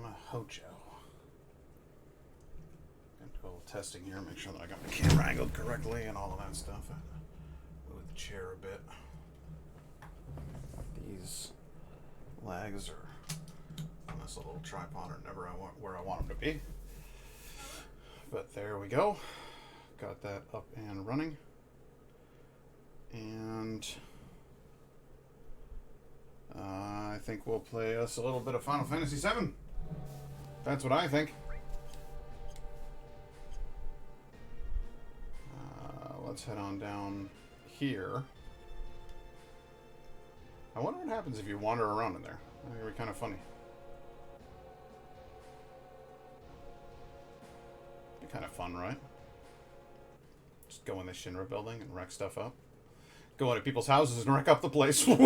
Mo Hojo. Gonna do a little testing here, make sure that I got my camera angled correctly and all of that stuff. Move the chair a bit. These legs are on this little tripod are never where I want them to be. But there we go. Got that up and running. And I think we'll play us a little bit of Final Fantasy VII. That's what I think. Let's head on down here. I wonder what happens if you wander around in there. I think it'd be kind of funny. Be kind of fun, right? Just go in the Shinra building and wreck stuff up. Go into people's houses and wreck up the place. But,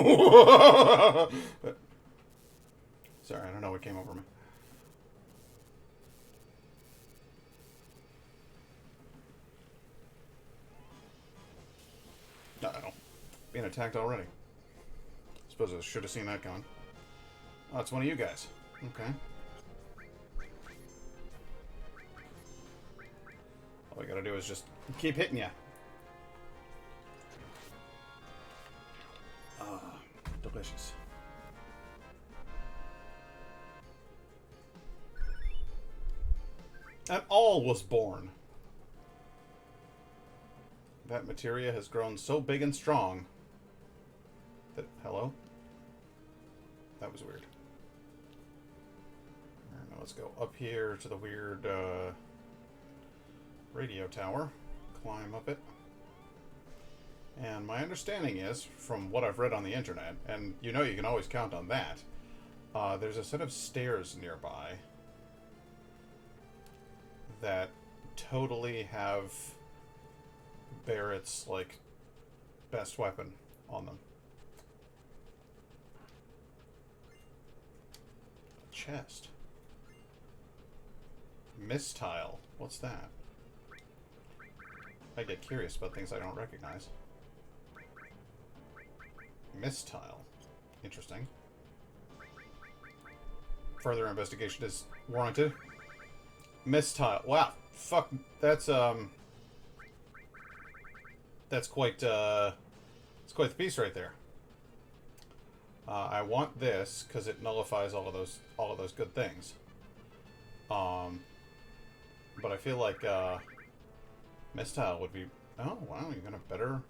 sorry, I don't know what came over me. Uh-oh. Being attacked already. Suppose I should have seen that coming. Oh, it's one of you guys. Okay. All we gotta do is just keep hitting ya. Delicious. And all was born. That materia has grown so big and strong that... Hello? That was weird. Alright, now let's go up here to the weird radio tower. Climb up it. And my understanding is, from what I've read on the internet, and you know you can always count on that, there's a set of stairs nearby that totally have Barrett's, like, best weapon on them. A chest. Mistile. What's that? I get curious about things I don't recognize. Mistile. Interesting. Further investigation is warranted. Mistile. Wow. Fuck. That's quite, it's quite the piece right there. I want this because it nullifies all of those good things. But I feel like Mistile would be. Oh wow, you're gonna better.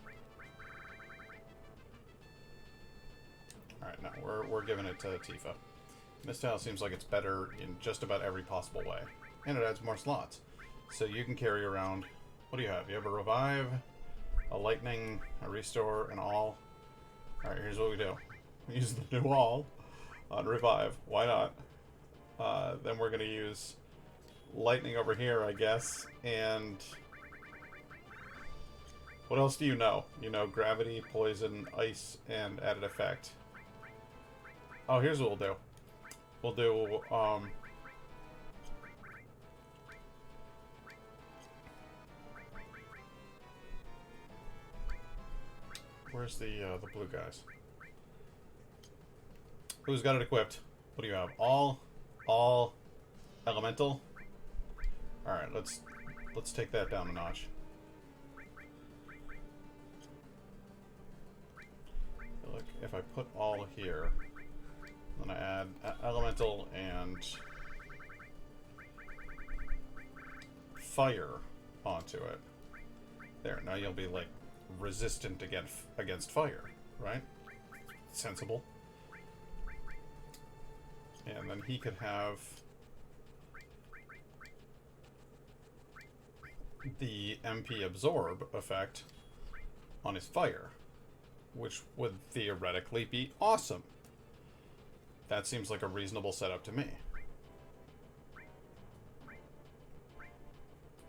All right, no, we're giving it to Tifa. Mistile seems like it's better in just about every possible way, and it adds more slots, so you can carry around. What do you have? You have a revive, a lightning, a restore, and all. All right, here's what we do. We use the new all on revive. Why not? Then we're gonna use lightning over here, I guess, and what else do you know? You know gravity, poison, ice, and added effect. Oh, here's what we'll do. We'll do, where's the blue guys? Who's got it equipped? What do you have? All elemental? Alright, let's take that down a notch. Look, if I put all here, then I add elemental and fire onto it. There, now you'll be like resistant against fire, right? Sensible. And then he could have the MP absorb effect on his fire, which would theoretically be awesome. That seems like a reasonable setup to me.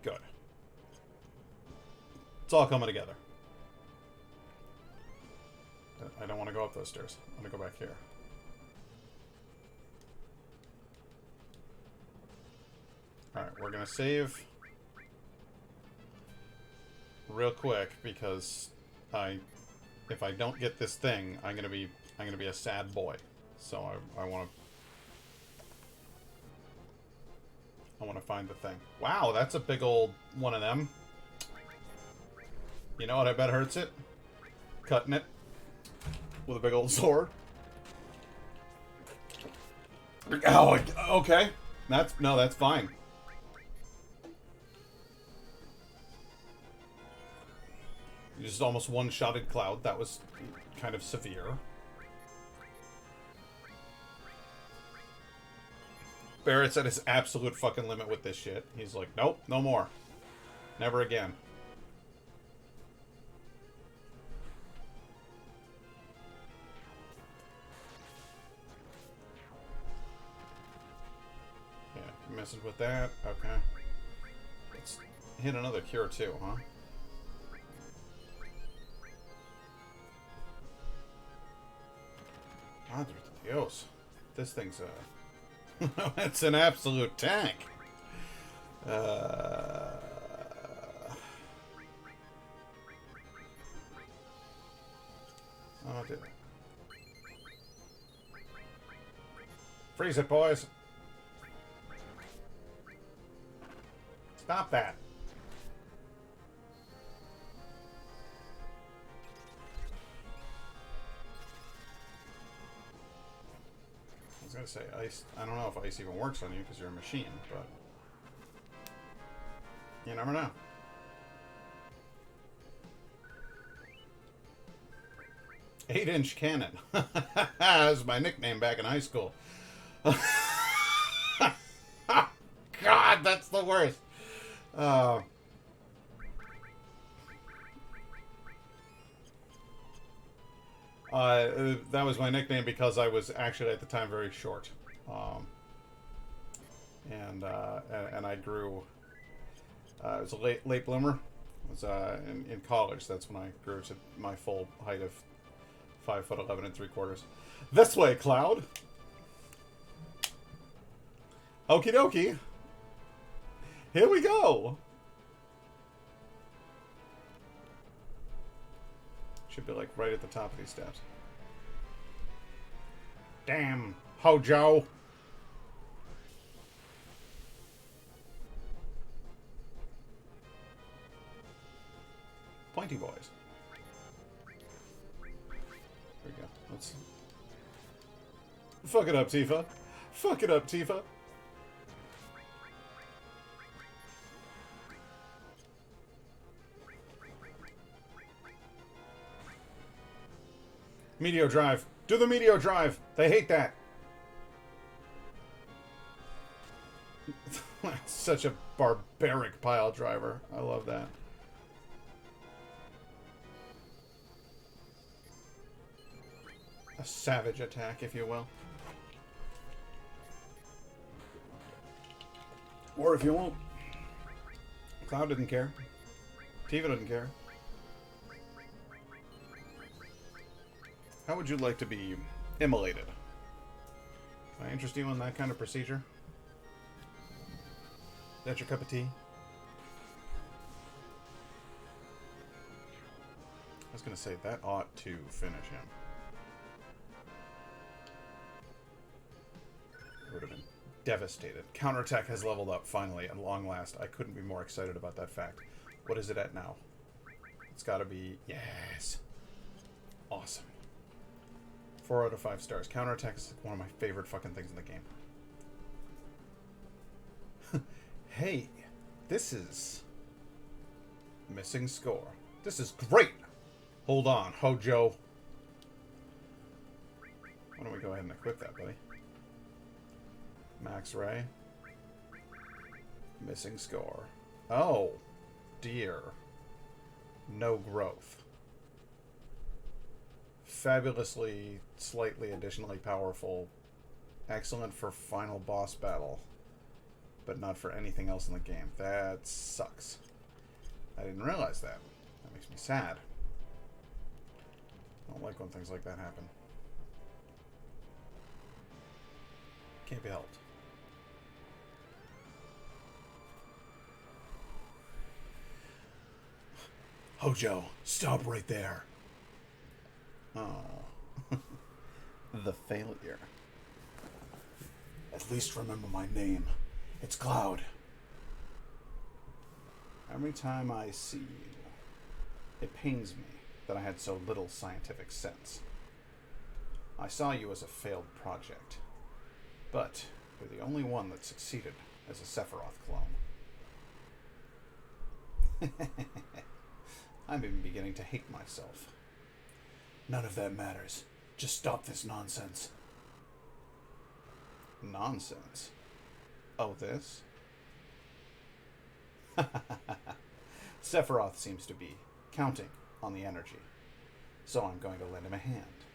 Good. It's all coming together. I don't want to go up those stairs. I'm going to go back here. Alright, we're going to save real quick because if I don't get this thing, I'm gonna be a sad boy. So I want to I want to find the thing. Wow, that's a big old one of them. You know what I bet hurts it? Cutting it with a big old sword. Oh, okay. That's fine. You just almost one-shotted Cloud. That was kind of severe. Barrett's at his absolute fucking limit with this shit. He's like, nope, no more. Never again. Yeah, messing with that. Okay. Let's hit another cure too, huh? Madre de Dios. This thing's it's an absolute tank. Oh, dude. Freeze it, boys. Stop that. I was gonna say ice. I don't know if ice even works on you because you're a machine, but you never know. Eight-inch cannon. That was my nickname back in high school. God, that's the worst. That was my nickname because I was actually at the time very short, and I grew. I was a late bloomer. I was in college. That's when I grew to my full height of 5'11" and 3/4. This way, Cloud. Okie dokie. Here we go. Should be like right at the top of these steps. Damn, Hojo. Pointy boys. There we go. Let's fuck it up, Tifa. Fuck it up, Tifa. Meteor drive. Do the meteor drive. They hate that. Such a barbaric pile driver. I love that. A savage attack, if you will. Or if you won't. Cloud didn't care. Tifa didn't care. How would you like to be immolated? Can I interest you in that kind of procedure? Is that your cup of tea? I was going to say, that ought to finish him. I would have been devastated. Counterattack has leveled up, finally, at long last. I couldn't be more excited about that fact. What is it at now? It's got to be... Yes! Awesome. 4 out of 5 stars. Counterattack is one of my favorite fucking things in the game. Hey, this is... Missing score. This is great! Hold on, Hojo. Why don't we go ahead and equip that, buddy? Max Ray. Missing score. Oh, dear. No growth. Fabulously, slightly additionally powerful. Excellent for final boss battle. But not for anything else in the game. That sucks. I didn't realize that. That makes me sad. I don't like when things like that happen. Can't be helped. Hojo, stop right there. Oh. The failure. At least remember my name. It's Cloud. Every time I see you, it pains me that I had so little scientific sense. I saw you as a failed project, but you're the only one that succeeded as a Sephiroth clone. I'm even beginning to hate myself. None of that matters. Just stop this nonsense. Nonsense? Oh, this? Sephiroth seems to be counting on the energy, so I'm going to lend him a hand.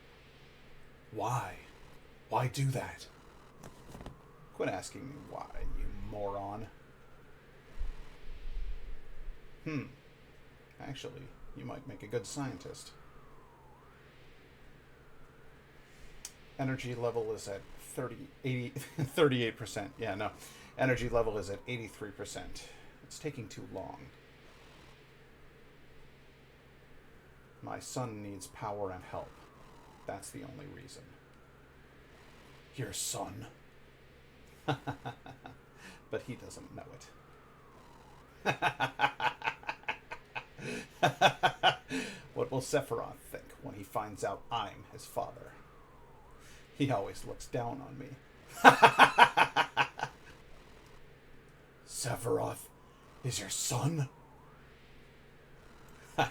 Why? Why do that? Quit asking me why, you moron. Actually, you might make a good scientist. Energy level is at 38%. Yeah, no. Energy level is at 83%. It's taking too long. My son needs power and help. That's the only reason. Your son? But he doesn't know it. What will Sephiroth think when he finds out I'm his father? He always looks down on me. Sephiroth is your son? I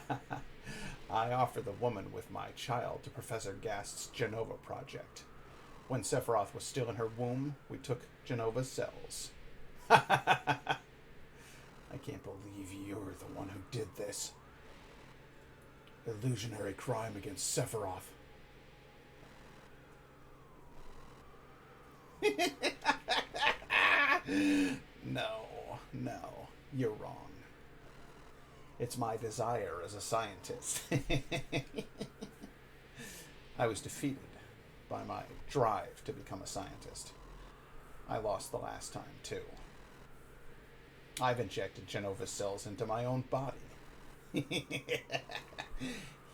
offered the woman with my child to Professor Gast's Genova project. When Sephiroth was still in her womb, we took Genova's cells. I can't believe you're the one who did this. Illusionary crime against Sephiroth. No, you're wrong. It's my desire as a scientist. I was defeated by my drive to become a scientist. I lost the last time, too. I've injected Genova's cells into my own body.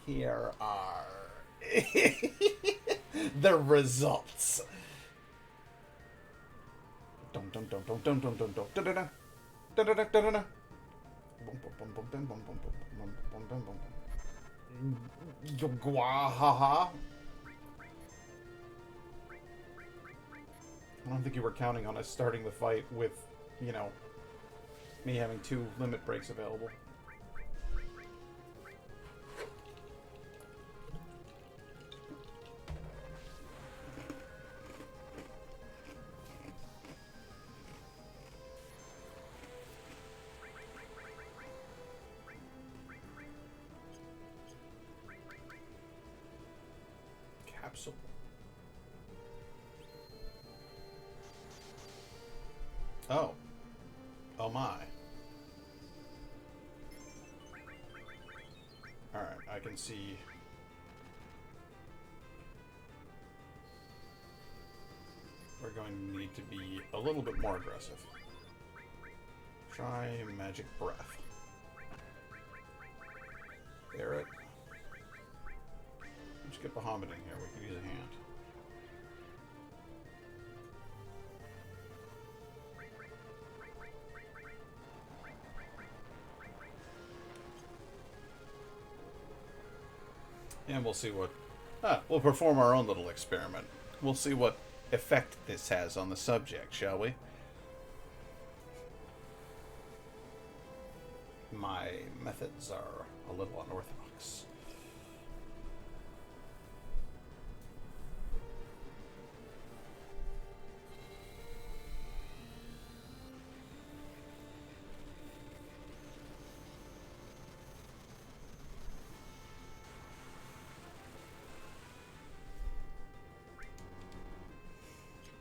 Here are the results. I don't think you were counting on us starting the fight with, me having 2 limit breaks available. Capsule. Oh. Oh my. Alright, I can see. We're going to need to be a little bit more aggressive. Try Magic Breath. Barret. Let's get Bahamut in here. We can use a hand. And we'll see what... we'll perform our own little experiment. We'll see what effect this has on the subject, shall we? My methods are a little unorthodox.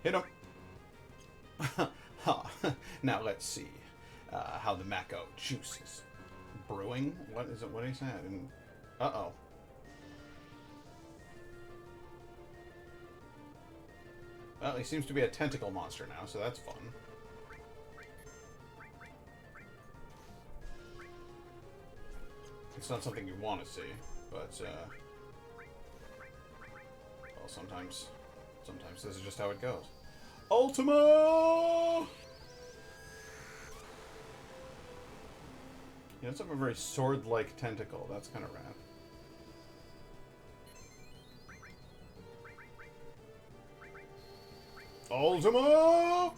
Hit him. Now let's see how the Mako juice is brewing. What is it? What did he say? I didn't... Uh-oh. Well, he seems to be a tentacle monster now, so that's fun. It's not something you want to see, but well, sometimes this is just how it goes. Ultima! He does have a very sword-like tentacle. That's kind of rad. Ultima! I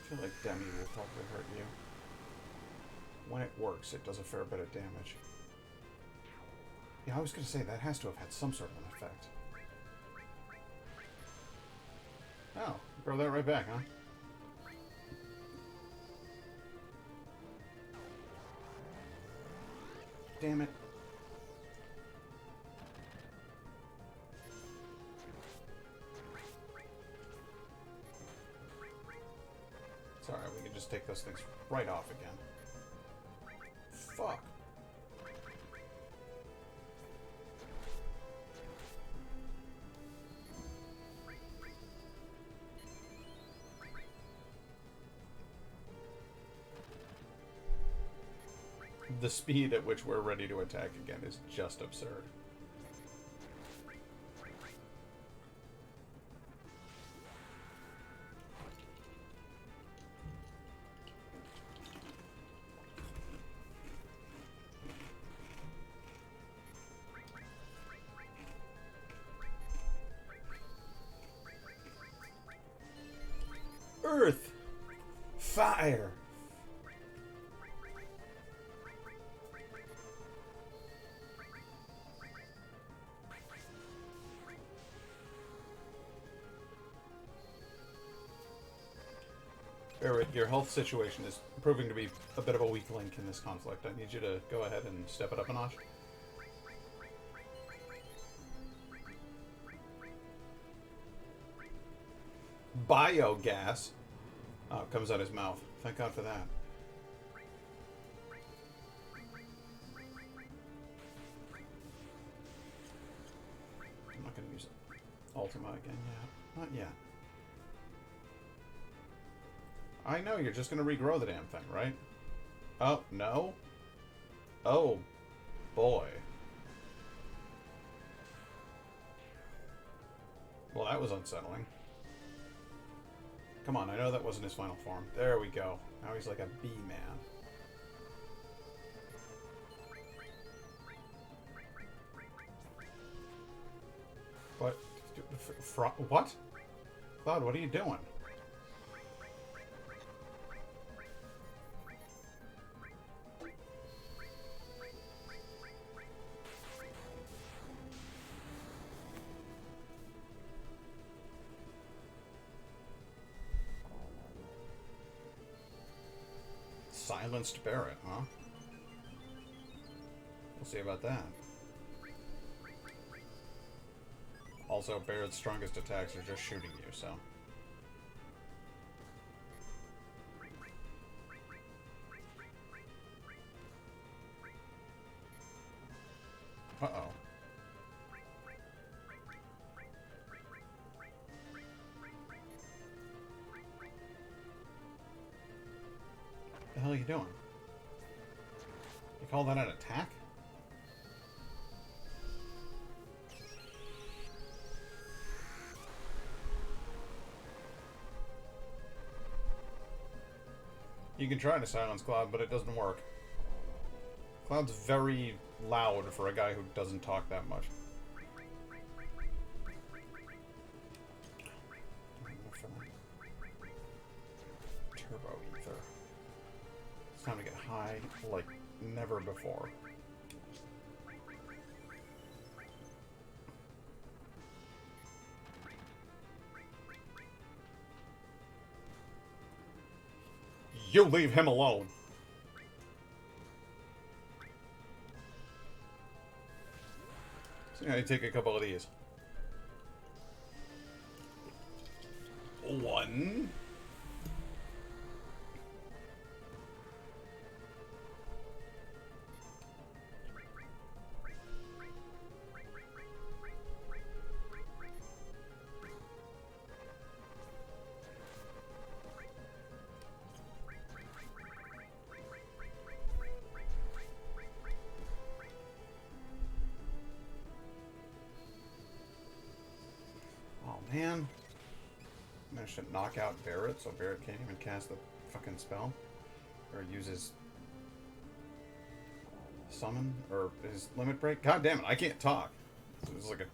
feel like Demi will probably hurt you. When it works, it does a fair bit of damage. Yeah, I was going to say, that has to have had some sort of an effect. Oh, throw that right back, huh? Damn it. It's alright, we can just take those things right off again. Fuck. The speed at which we're ready to attack again is just absurd. Earth! Fire! Barrett, your health situation is proving to be a bit of a weak link in this conflict. I need you to go ahead and step it up a notch. Biogas. Oh, it comes out his mouth. Thank God for that. I'm not going to use Ultima again yet. Not yet. I know, you're just going to regrow the damn thing, right? Oh, no? Oh, boy. Well, that was unsettling. Come on, I know that wasn't his final form. There we go. Now he's like a bee-man. What? What? Cloud, what are you doing? Silenced Barrett, huh? We'll see about that. Also, Barrett's strongest attacks are just shooting you, so... Uh-oh. What the hell are you doing? You call that an attack? You can try to silence Cloud, but it doesn't work. Cloud's very loud for a guy who doesn't talk that much. Turbo ether. It's time to get high like never before. You leave him alone. So I take a couple of these. One. managed to knock out Barret, so Barret can't even cast the fucking spell. Or use his summon, or his limit break. God damn it, I can't talk. This is like a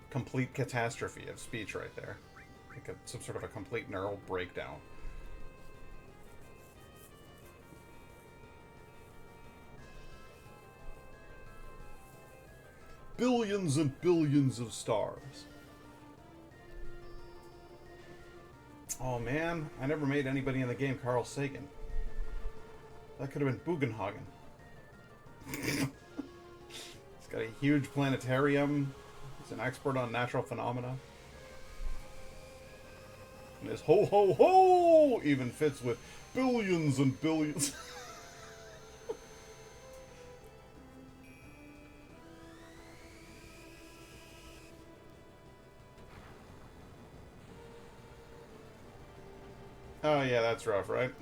complete catastrophe of speech right there. Like some sort of a complete neural breakdown. Billions and billions of stars. Oh man, I never made anybody in the game Carl Sagan. That could have been Bugenhagen. He's got a huge planetarium. He's an expert on natural phenomena. And his ho ho ho even fits with billions and billions. Oh yeah, that's rough, right?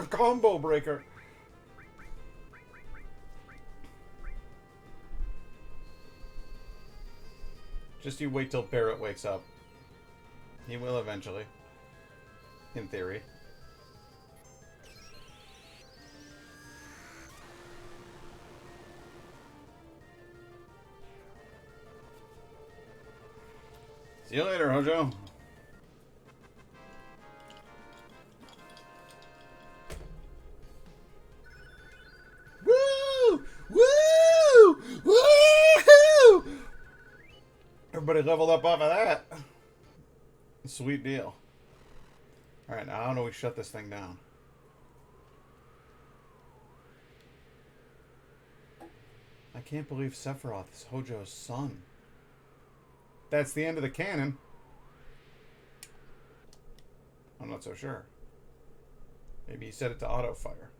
Combo breaker. Just you wait till Barret wakes up. He will eventually. In theory. See you later, Hojo. Woo! Woo! Woo! Everybody leveled up off of that. Sweet deal. Alright, now how do we shut this thing down? I can't believe Sephiroth is Hojo's son. That's the end of the canon. I'm not so sure. Maybe he set it to auto-fire.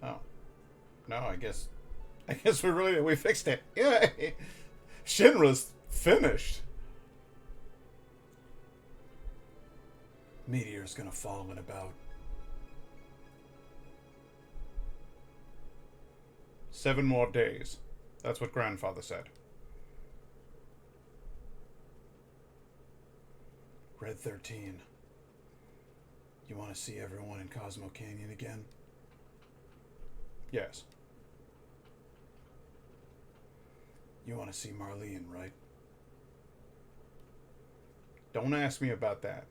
Oh. No, I guess we fixed it. Yeah. Shinra's finished. Meteor's gonna fall in about 7 more days. That's what Grandfather said. Red 13. You want to see everyone in Cosmo Canyon again? Yes. You want to see Marlene, right? Don't ask me about that.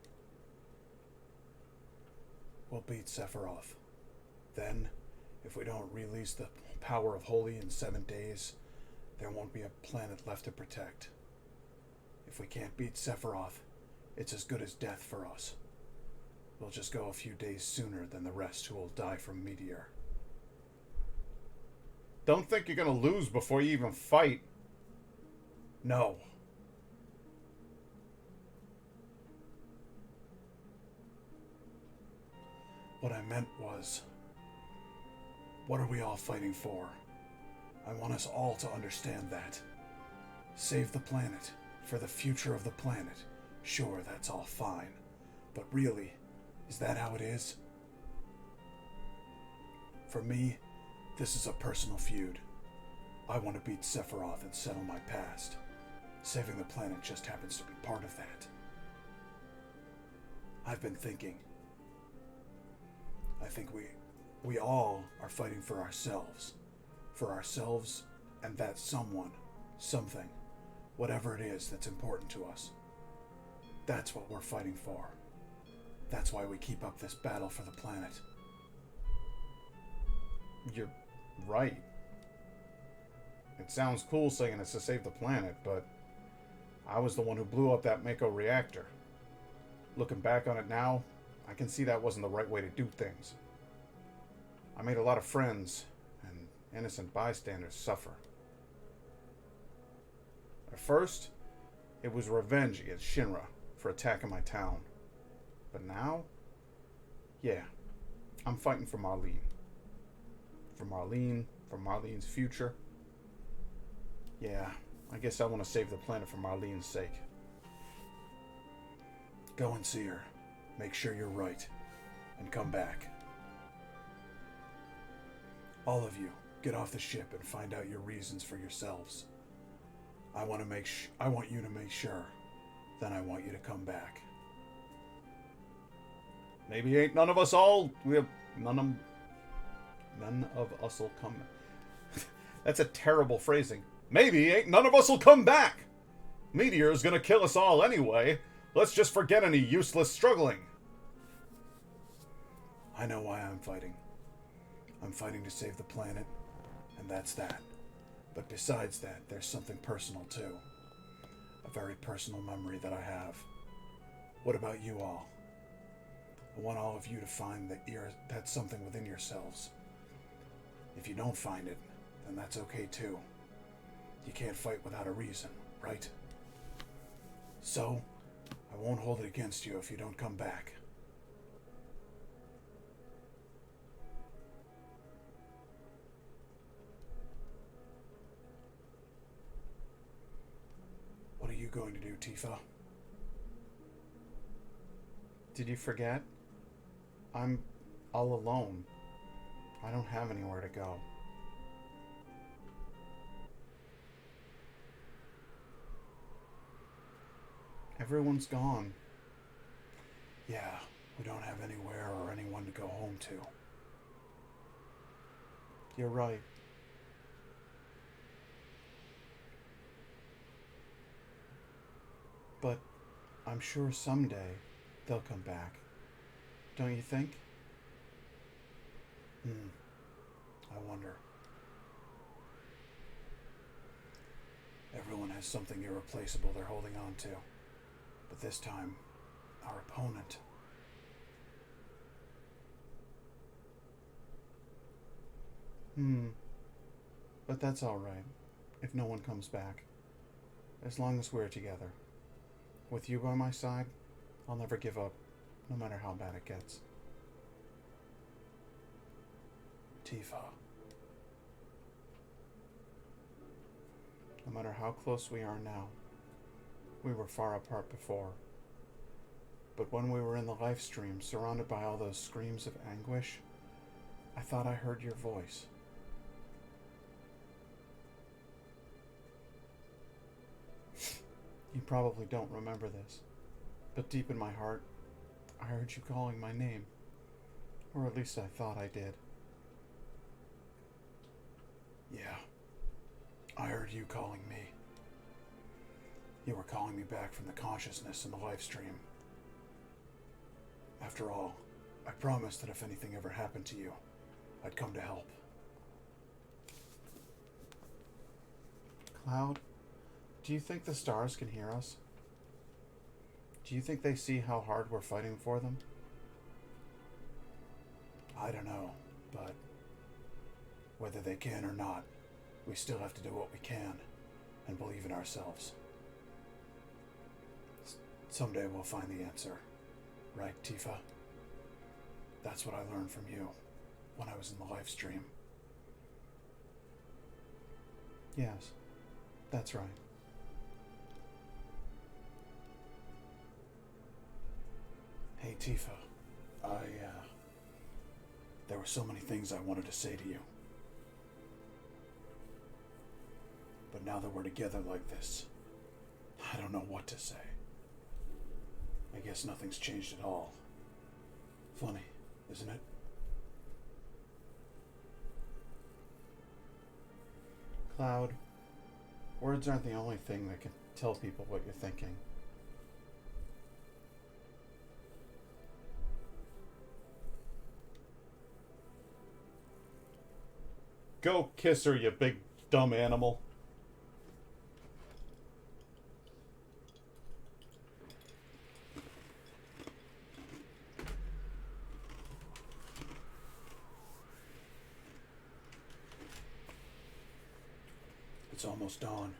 We'll beat Sephiroth. Then, if we don't release the power of Holy in 7 days, there won't be a planet left to protect. If we can't beat Sephiroth, it's as good as death for us. We'll just go a few days sooner than the rest who will die from Meteor. Don't think you're gonna lose before you even fight. No. What I meant was, what are we all fighting for? I want us all to understand that. Save the planet, for the future of the planet. Sure, that's all fine. But really, is that how it is? For me, this is a personal feud. I want to beat Sephiroth and settle my past. Saving the planet just happens to be part of that. I've been thinking. I think we all are fighting for ourselves. For ourselves and that someone, something, whatever it is that's important to us. That's what we're fighting for. That's why we keep up this battle for the planet. You're right. It sounds cool saying it's to save the planet, but I was the one who blew up that Mako reactor. Looking back on it now, I can see that wasn't the right way to do things. I made a lot of friends, and innocent bystanders suffer. At first, it was revenge against Shinra for attacking my town. But now, yeah, I'm fighting for Marlene. For Marlene's future. Yeah, I guess I want to save the planet for Marlene's sake. Go and see her. Make sure you're right. And come back. All of you, get off the ship and find out your reasons for yourselves. I want you to make sure. Then I want you to come back. Maybe ain't none of us all. We have none of us'll come. That's a terrible phrasing. Maybe ain't none of us'll come back. Meteor's gonna kill us all anyway. Let's just forget any useless struggling. I know why I'm fighting. I'm fighting to save the planet, and that's that. But besides that, there's something personal too. A very personal memory that I have. What about you all? I want all of you to find that something within yourselves. If you don't find it, then that's okay too. You can't fight without a reason, right? So, I won't hold it against you if you don't come back. What are you going to do, Tifa? Did you forget? I'm all alone. I don't have anywhere to go. Everyone's gone. Yeah, we don't have anywhere or anyone to go home to. You're right. But I'm sure someday they'll come back. Don't you think? I wonder. Everyone has something irreplaceable they're holding on to. But this time, our opponent. But that's all right, if no one comes back. As long as we're together. With you by my side, I'll never give up, no matter how bad it gets. Tifa. No matter how close we are now, we were far apart before. But when we were in the live stream, surrounded by all those screams of anguish, I thought I heard your voice. You probably don't remember this, but deep in my heart, I heard you calling my name. Or at least I thought I did. Yeah, I heard you calling me. You were calling me back from the consciousness in the live stream. After all, I promised that if anything ever happened to you, I'd come to help. Cloud, do you think the stars can hear us? Do you think they see how hard we're fighting for them? I don't know, but whether they can or not, we still have to do what we can and believe in ourselves. Someday we'll find the answer. Right, Tifa? That's what I learned from you when I was in the live stream. Yes, that's right. Hey, Tifa. There were so many things I wanted to say to you. But now that we're together like this, I don't know what to say. I guess nothing's changed at all. Funny, isn't it? Cloud, words aren't the only thing that can tell people what you're thinking. Go kiss her, you big dumb animal. It's almost dawn.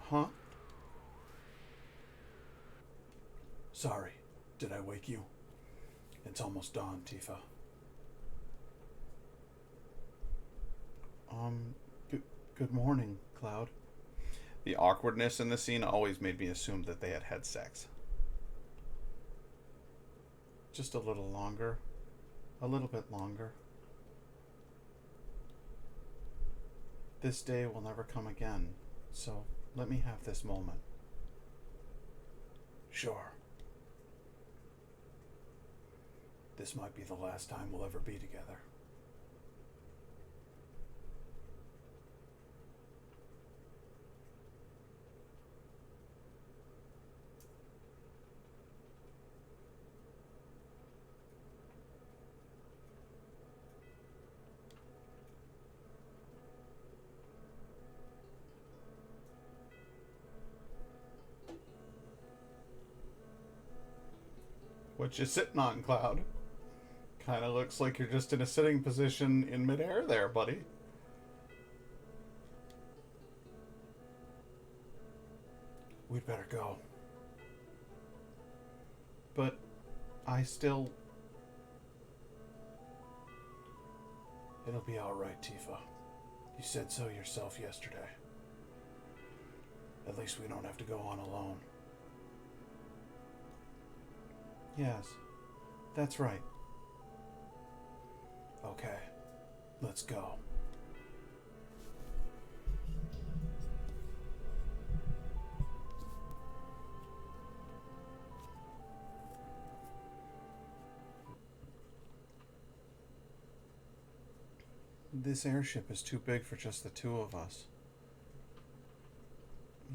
Huh? Sorry, did I wake you? It's almost dawn, Tifa. Good morning, Cloud. The awkwardness in the scene always made me assume that they had had sex. Just a little longer. A little bit longer. This day will never come again, so let me have this moment. Sure. This might be the last time we'll ever be together. What you sitting on, Cloud? Kind of looks like you're just in a sitting position in midair there, buddy. We'd better go. But I still... It'll be alright, Tifa. You said so yourself yesterday. At least we don't have to go on alone. Yes, that's right. Okay, let's go. This airship is too big for just the two of us.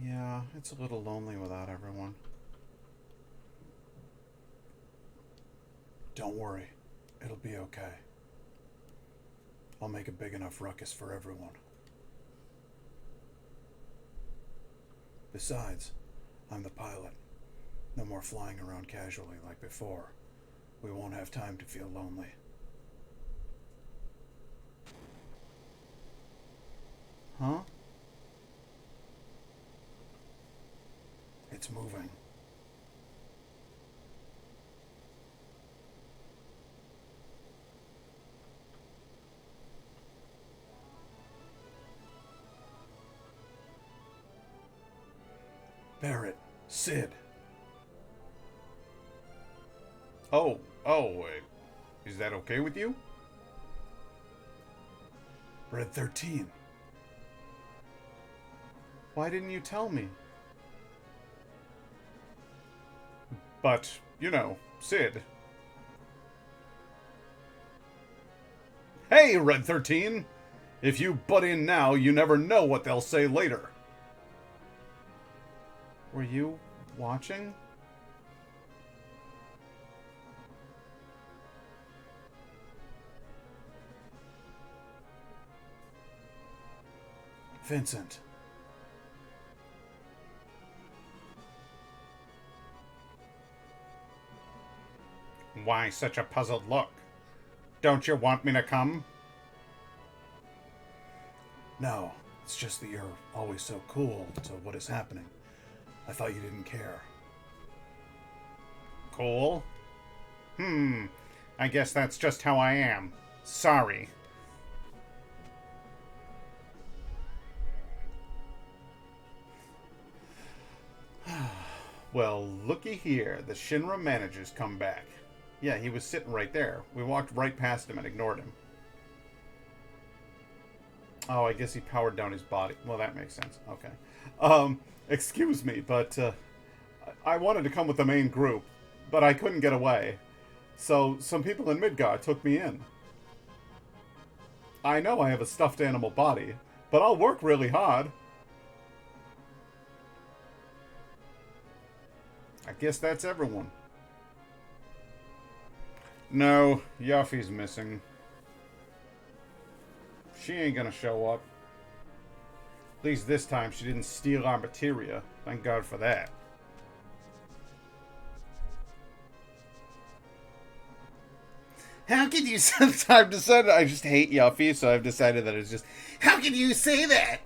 Yeah, it's a little lonely without everyone. Don't worry, it'll be okay. I'll make a big enough ruckus for everyone. Besides, I'm the pilot. No more flying around casually like before. We won't have time to feel lonely. Huh? It's moving. Barrett, Sid. Oh, is that okay with you? Red 13. Why didn't you tell me? But, you know, Sid. Hey, Red 13! If you butt in now, you never know what they'll say later. Were you watching? Vincent. Why such a puzzled look? Don't you want me to come? No, it's just that you're always so cool to what is happening. I thought you didn't care. Cool? I guess that's just how I am. Sorry. Well, looky here. The Shinra manager's come back. Yeah, he was sitting right there. We walked right past him and ignored him. Oh, I guess he powered down his body. Well, that makes sense. Okay. Excuse me, but I wanted to come with the main group, but I couldn't get away. So some people in Midgard took me in. I know I have a stuffed animal body, but I'll work really hard. I guess that's everyone. No, Yuffie's missing. She ain't gonna show up. At least this time she didn't steal our materia. Thank God for that. How could you I've decided I just hate Yuffie, so I've decided that it's just, how can you say that?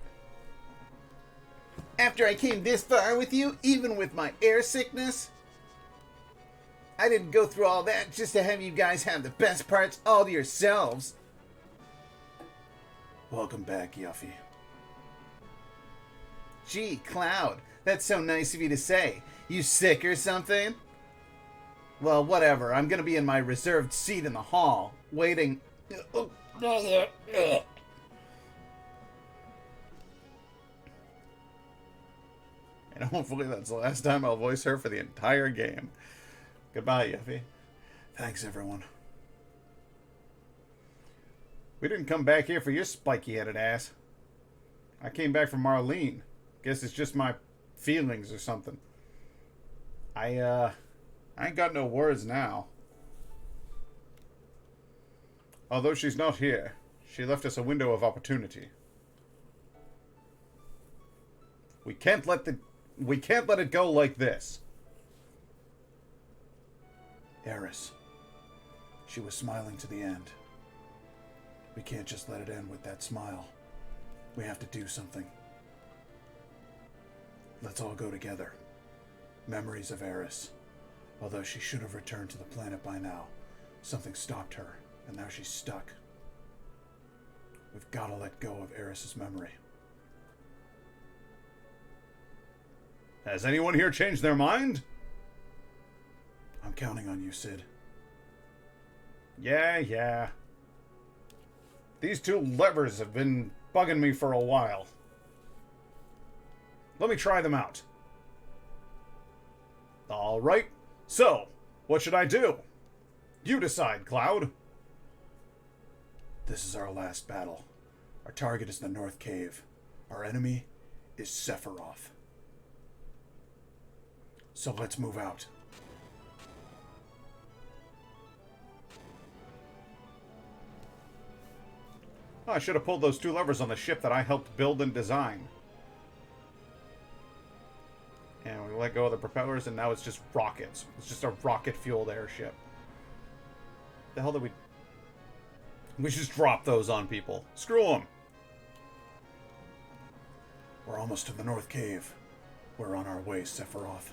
After I came this far with you, even with my air sickness? I didn't go through all that just to have you guys have the best parts all to yourselves. Welcome back, Yuffie. Gee, Cloud, that's so nice of you to say. You sick or something? Well, whatever. I'm gonna be in my reserved seat in the hall, waiting. And hopefully that's the last time I'll voice her for the entire game. Goodbye, Yuffie. Thanks, everyone. We didn't come back here for your spiky-headed ass. I came back for Marlene. Guess it's just my feelings or something. I ain't got no words now. Although she's not here, she left us a window of opportunity. We can't let it go like this. Eris. She was smiling to the end. We can't just let it end with that smile. We have to do something. Let's all go together. Memories of Eris. Although she should have returned to the planet by now, something stopped her, and now she's stuck. We've got to let go of Eris's memory. Has anyone here changed their mind? I'm counting on you, Sid. Yeah. These two levers have been bugging me for a while. Let me try them out. Alright, so, what should I do? You decide, Cloud. This is our last battle. Our target is the North Cave. Our enemy is Sephiroth. So let's move out. Oh, I should have pulled those two levers on the ship that I helped build and design. And we let go of the propellers, and now it's just rockets. It's just a rocket-fueled airship. The hell did we... We just dropped those on people. Screw them. We're almost to the North Cave. We're on our way, Sephiroth.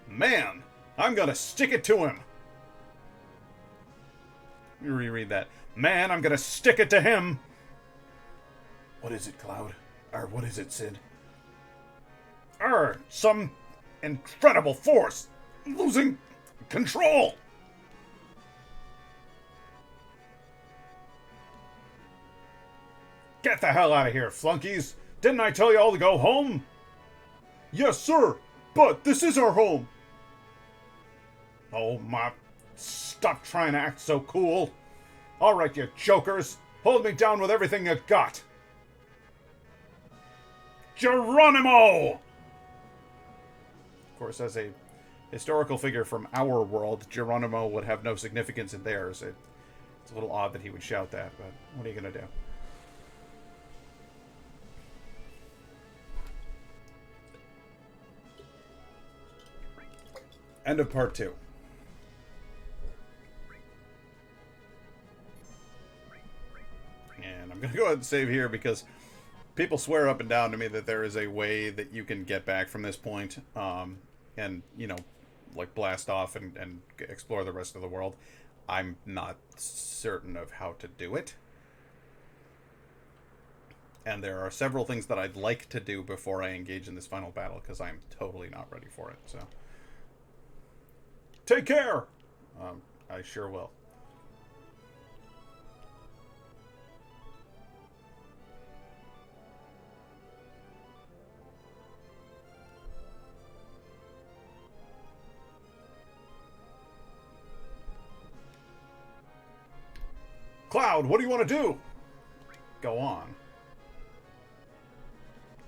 Man, I'm gonna stick it to him. Let me reread that. Man, I'm gonna stick it to him. What is it, Cloud? Or what is it, Sid? Some incredible force. Losing control. Get the hell out of here, flunkies. Didn't I tell you all to go home? Yes, sir. But this is our home. Oh, my... Stop trying to act so cool. All right, you jokers. Hold me down with everything you got. Geronimo! Of course, as a historical figure from our world, Geronimo would have no significance in theirs. It's a little odd that he would shout that, but what are you going to do? End of part 2. And I'm going to go ahead and save here because people swear up and down to me that there is a way that you can get back from this point and, you know, like blast off and explore the rest of the world. I'm not certain of how to do it. And there are several things that I'd like to do before I engage in this final battle because I'm totally not ready for it, so... Take care! I sure will. Cloud, what do you want to do? Go on.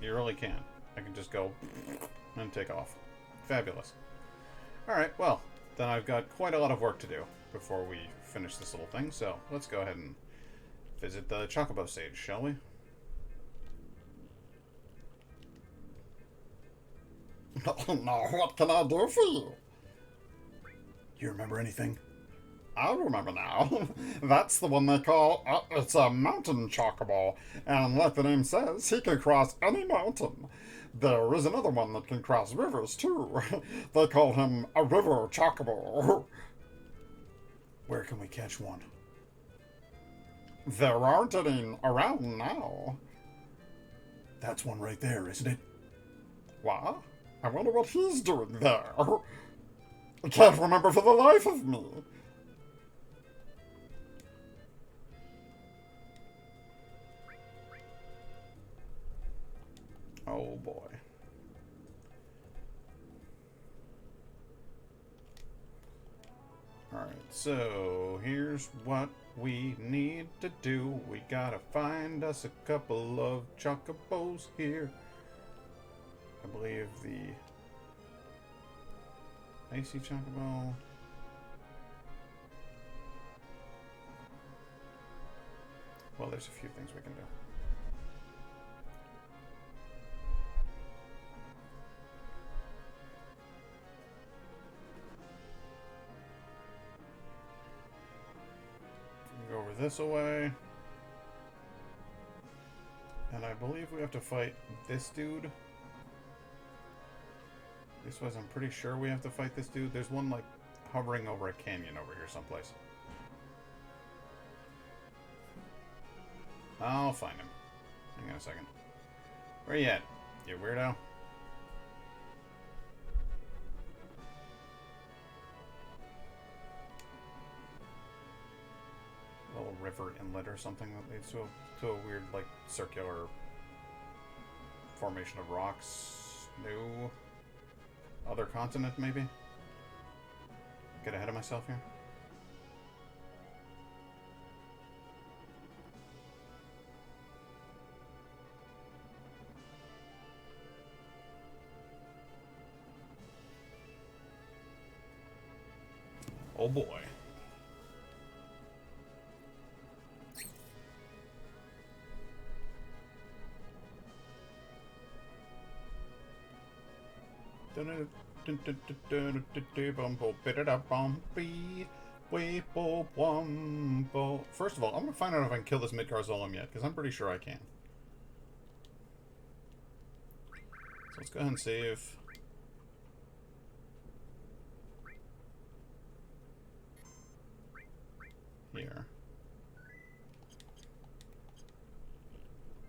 You really can. I can just go and take off. Fabulous. Alright, well, then I've got quite a lot of work to do before we finish this little thing, so let's go ahead and visit the Chocobo stage, shall we? Now, what can I do for you? You remember anything? I remember now. That's the one they call, it's a mountain chocobo. And like the name says, he can cross any mountain. There is another one that can cross rivers, too. They call him a river chocobo. Where can we catch one? There aren't any around now. That's one right there, isn't it? What? I wonder what he's doing there. I can't remember for the life of me. Oh boy. Alright, so here's what we need to do. We gotta find us a couple of chocobos here. I believe the icy chocobo. Well, there's a few things we can do. Go over this away. And I believe we have to fight this dude. This was, I'm pretty sure we have to fight this dude. There's one, like, hovering over a canyon over here someplace. I'll find him. Hang on a second. Where you at, you weirdo? Little river inlet or something that leads to a weird, like, circular formation of rocks. New other continent, maybe? Get ahead of myself here. Oh boy. First of all, I'm gonna find out if I can kill this Midgarzolem yet, because I'm pretty sure I can. So let's go ahead and save. Here.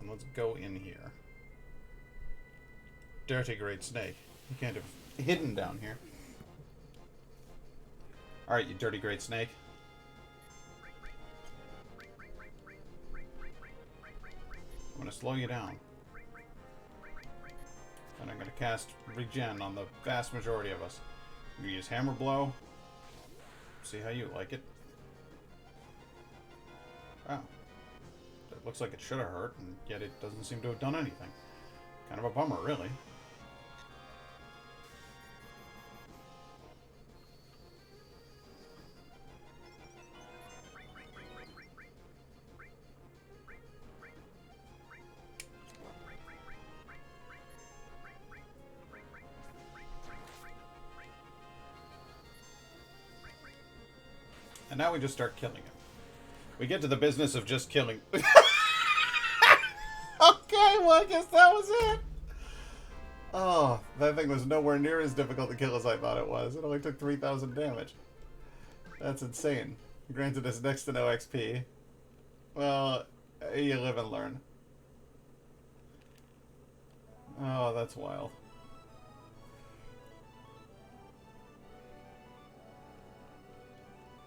And let's go in here. Dirty great snake. You can't have hidden down here. Alright, you dirty great snake. I'm gonna slow you down. And I'm gonna cast Regen on the vast majority of us. I'm gonna use Hammer Blow. See how you like it. Wow. It looks like it should have hurt, and yet it doesn't seem to have done anything. Kind of a bummer, really. And now we just start killing him. We get to the business of just killing. Okay, well, I guess that was it. Oh, that thing was nowhere near as difficult to kill as I thought it was. It only took 3,000 damage. That's insane. Granted, it's next to no XP. Well, you live and learn. Oh, that's wild.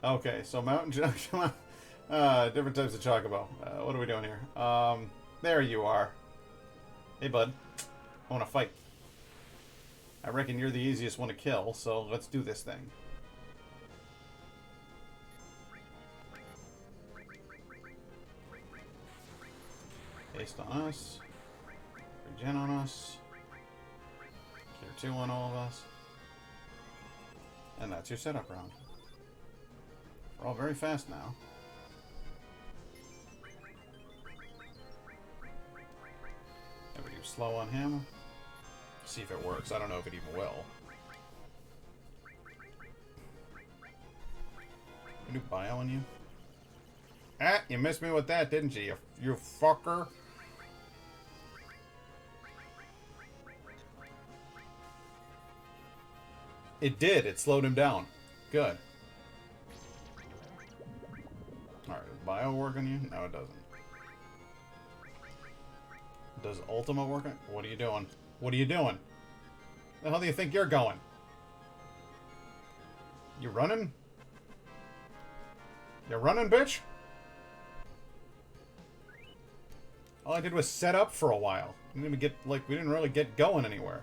Okay, so mountain chocobo. Different types of chocobo. What are we doing here? There you are. Hey, bud. I want to fight. I reckon you're the easiest one to kill, so let's do this thing. Haste on us. Regen on us. Cure 2 on all of us. And that's your setup round. We're all very fast now. Never do slow on him. See if it works. I don't know if it even will. Can do bio on you? Ah, you missed me with that, didn't you? You fucker. It did. It slowed him down. Good. Alright, does bio work on you? No, it doesn't. Does Ultima work on... What are you doing? What are you doing? The hell do you think you're going? You running? You running, bitch? All I did was set up for a while. We didn't even get, like, we didn't really get going anywhere.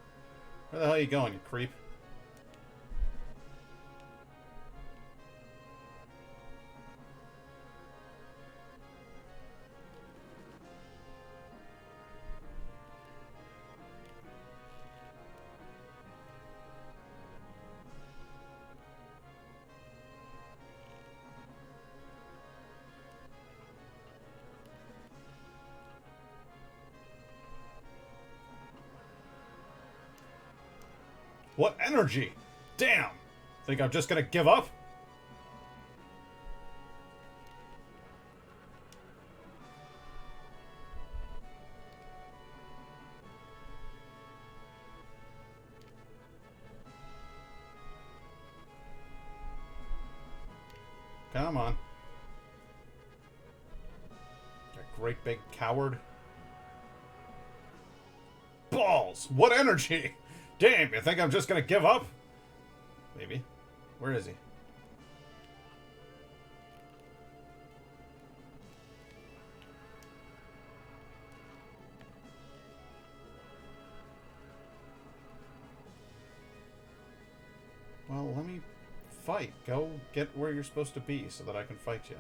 Where the hell are you going, you creep? What energy? Damn! Think I'm just gonna give up? Come on. That great big coward. Balls! What energy! Damn, you think I'm just gonna give up? Maybe. Where is he? Well, let me fight. Go get where you're supposed to be so that I can fight you.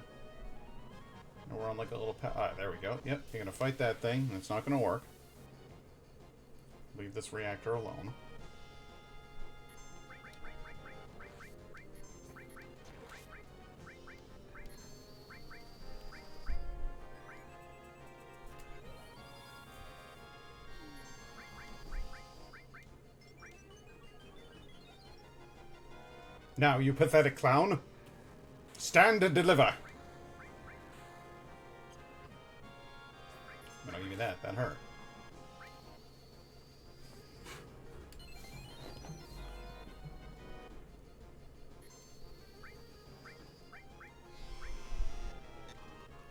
And we're on like a little ah, there we go. Yep, you're gonna fight that thing, and it's not gonna work. Leave this reactor alone. Now, you pathetic clown. Stand and deliver. I'm gonna give you that. That hurt.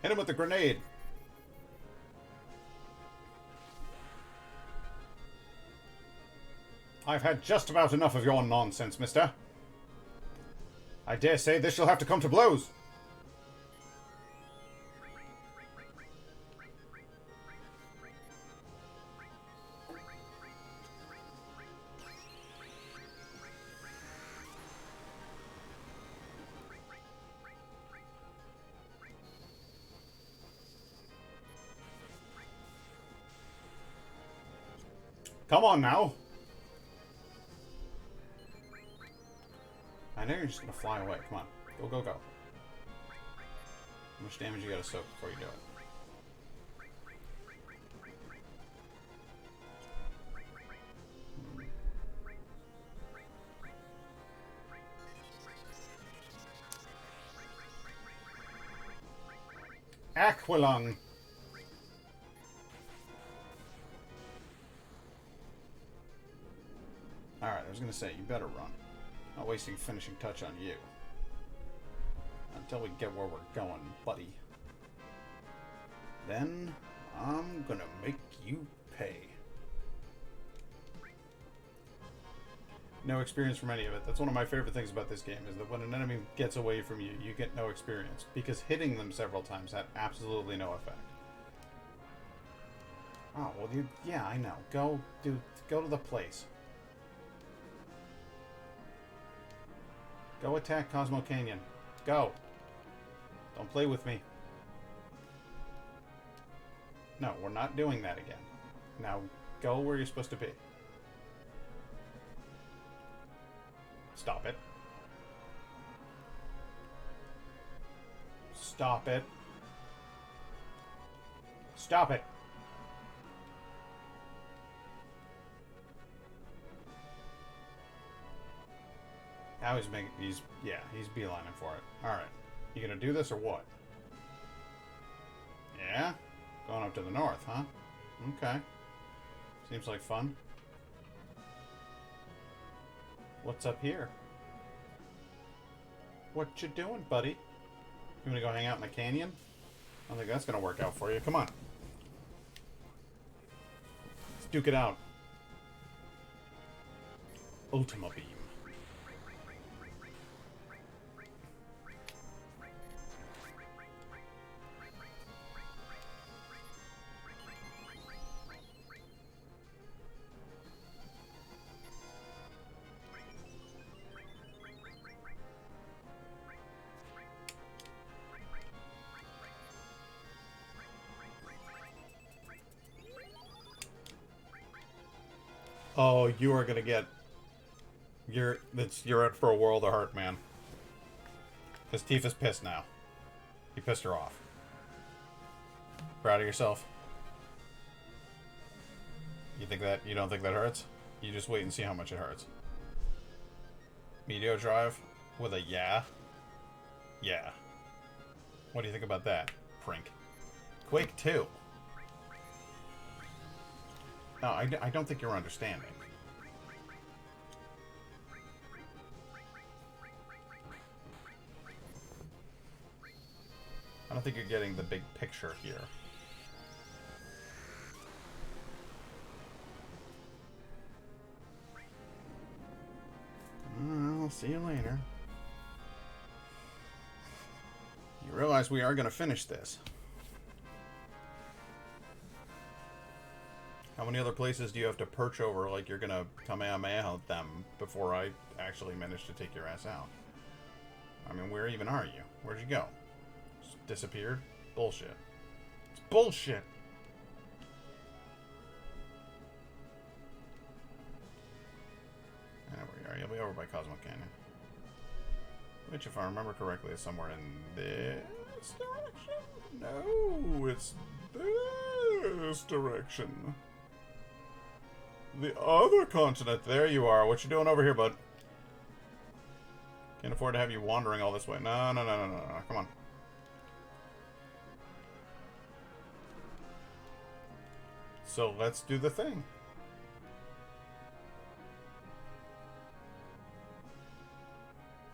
Hit him with the grenade. I've had just about enough of your nonsense, mister. I dare say this shall have to come to blows. Come on now. I know you're just gonna fly away. Come on. Go, go, go. How much damage you gotta soak before you do it? Aquilung. Alright, I was gonna say, you better run. Not wasting finishing touch on you. Until we get where we're going, buddy. Then, I'm gonna make you pay. No experience from any of it. That's one of my favorite things about this game, is that when an enemy gets away from you, you get no experience. Because hitting them several times had absolutely no effect. Oh, well, yeah, I know. Go to the place. Go attack Cosmo Canyon. Go. Don't play with me. No, we're not doing that again. Now, go where you're supposed to be. Stop it. Stop it. Stop it. Now he's beelining for it. Alright. You gonna do this or what? Yeah? Going up to the north, huh? Okay. Seems like fun. What's up here? What you doing, buddy? You wanna go hang out in the canyon? I don't think that's gonna work out for you. Come on. Let's duke it out. Ultima Beam. Oh, you are gonna get... You're in for a world of hurt, man. Because Tifa's pissed now. You pissed her off. Proud of yourself? You don't think that hurts? You just wait and see how much it hurts. Meteor Drive with a yeah? Yeah. What do you think about that, Prink? Quake 2. No, I don't think you're understanding. I don't think you're getting the big picture here. I'll see you later. You realize we are going to finish this. How many other places do you have to perch over like you're going to Kamehameha them before I actually manage to take your ass out? I mean, where even are you? Where'd you go? Just disappeared? Bullshit. It's bullshit! There we are. You'll be over by Cosmo Canyon. Which, if I remember correctly, is somewhere in this direction? No, it's this direction. The other continent. There you are. What you doing over here, bud? Can't afford to have you wandering all this way. No. Come on. So let's do the thing.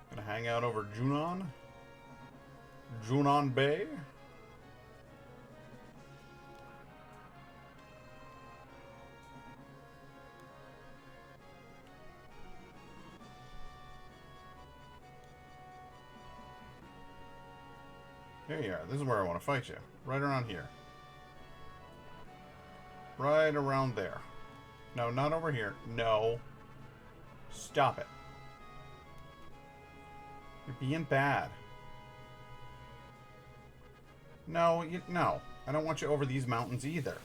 Gonna hang out over Junon? Junon Bay? Here you are. This is where I want to fight you. Right around here. Right around there. No, not over here. No. Stop it. You're being bad. No, no. I don't want you over these mountains either.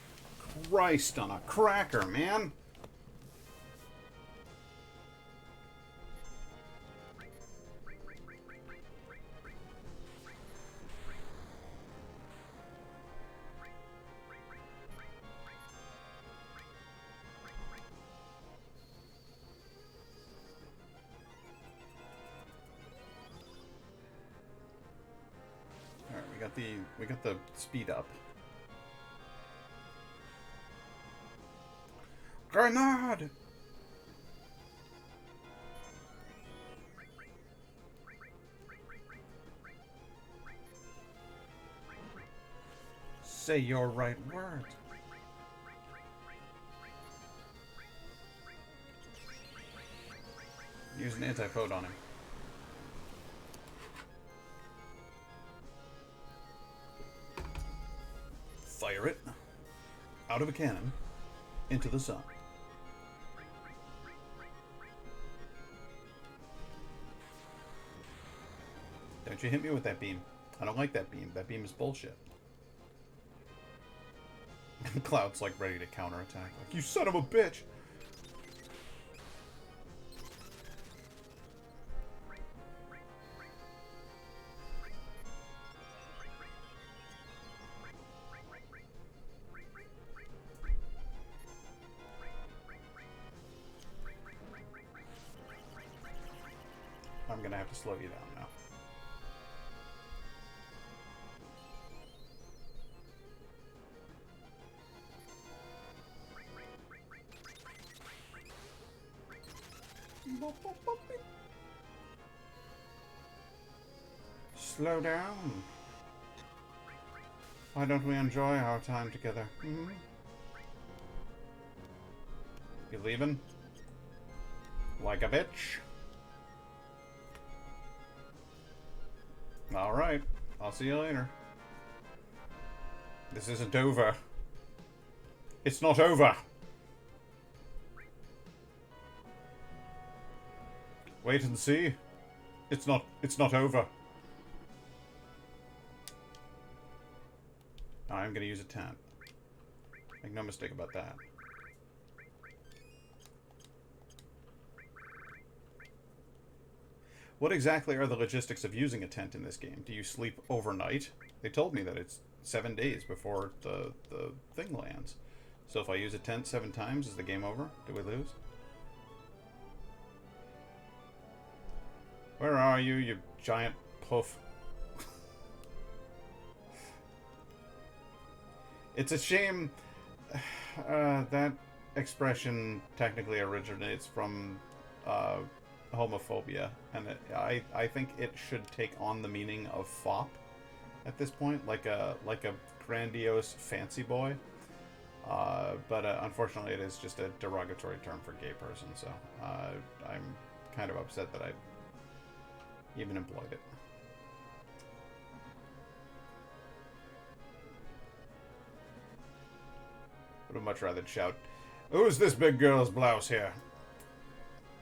Christ on a cracker, man. We got the speed up. Grenade! Say your right word. Use an anti-pode on him. Fire it out of a cannon into the sun. Don't you hit me with that beam. I don't like that beam. That beam is bullshit. Cloud's like ready to counterattack. Like, you son of a bitch! I'm gonna have to slow you down now. Slow down. Why don't we enjoy our time together? Hmm? You leaving? Like a bitch? Alright, I'll see you later. This isn't over. It's not over! Wait and see. It's not over. I'm gonna use a 10. Make no mistake about that. What exactly are the logistics of using a tent in this game? Do you sleep overnight? They told me that it's 7 days before the thing lands. So if I use a tent 7 times, is the game over? Do we lose? Where are you, you giant poof? It's a shame that expression technically originates from homophobia, and I think it should take on the meaning of fop at this point, like a grandiose fancy boy. But unfortunately, it is just a derogatory term for gay person. So I'm kind of upset that I even employed it. Would have much rather shout, "Who's this big girl's blouse here?"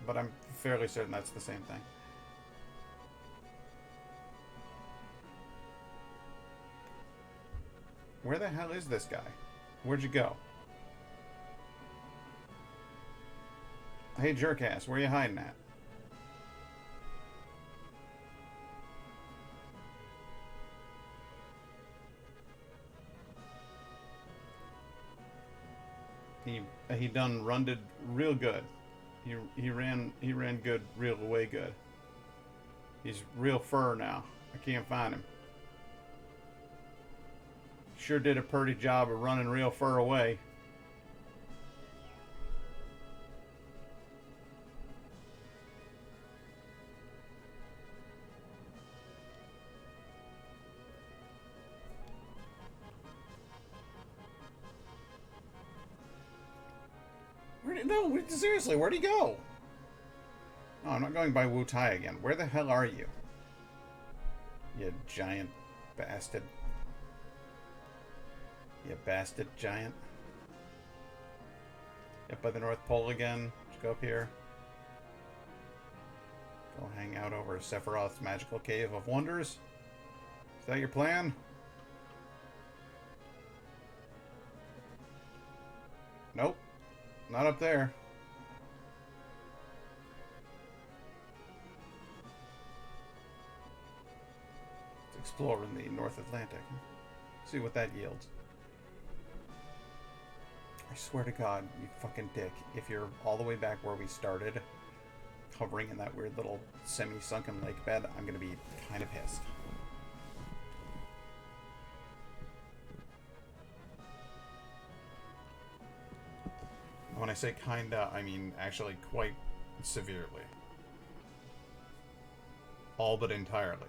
But I'm fairly certain that's the same thing. Where the hell is this guy? Where'd you go? Hey, jerkass, where you hiding at? He done runded real good. He ran good, real way good. He's real fur now. I can't find him. Sure did a pretty job of running real fur away. No, seriously, where'd he go? Oh, I'm not going by Wu Tai again. Where the hell are you? You giant bastard. You bastard giant. Up by the North Pole again. Just go up here. Go hang out over Sephiroth's magical cave of wonders. Is that your plan? Nope. Not up there. Let's explore in the North Atlantic. See what that yields. I swear to God, you fucking dick, if you're all the way back where we started, hovering in that weird little semi-sunken lake bed, I'm gonna be kind of pissed. When I say kinda, I mean actually quite severely. All but entirely.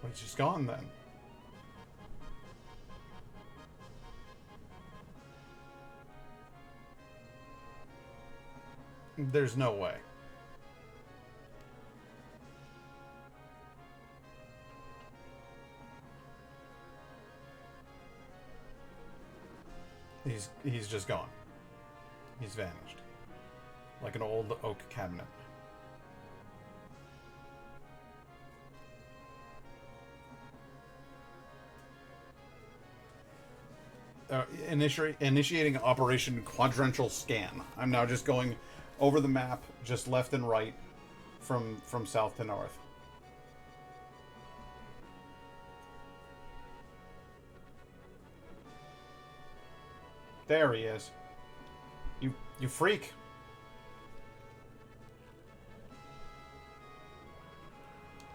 Well, he's just gone then. There's no way. He's just gone. He's vanished. Like an old oak cabinet. Initiating Operation Quadrennial Scan. I'm now just going over the map, just left and right, from south to north. There he is. You freak.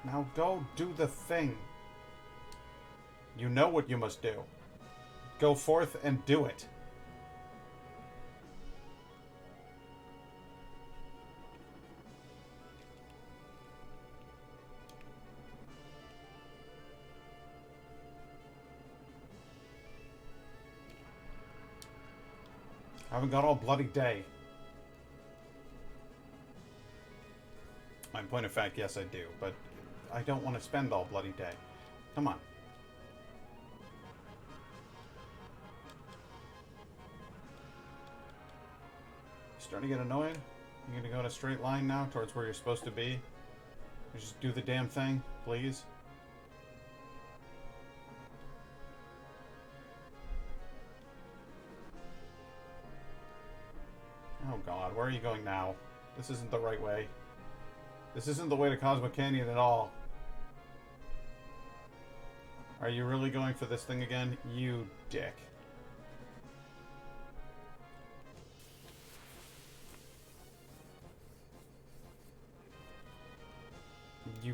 Now go do the thing. You know what you must do. Go forth and do it. I haven't got all bloody day. In point of fact, yes I do, but I don't want to spend all bloody day. Come on. Starting to get annoyed? You gonna go in a straight line now towards where you're supposed to be? You just do the damn thing, please. Oh god, where are you going now? This isn't the right way. This isn't the way to Cosmo Canyon at all. Are you really going for this thing again? You dick. You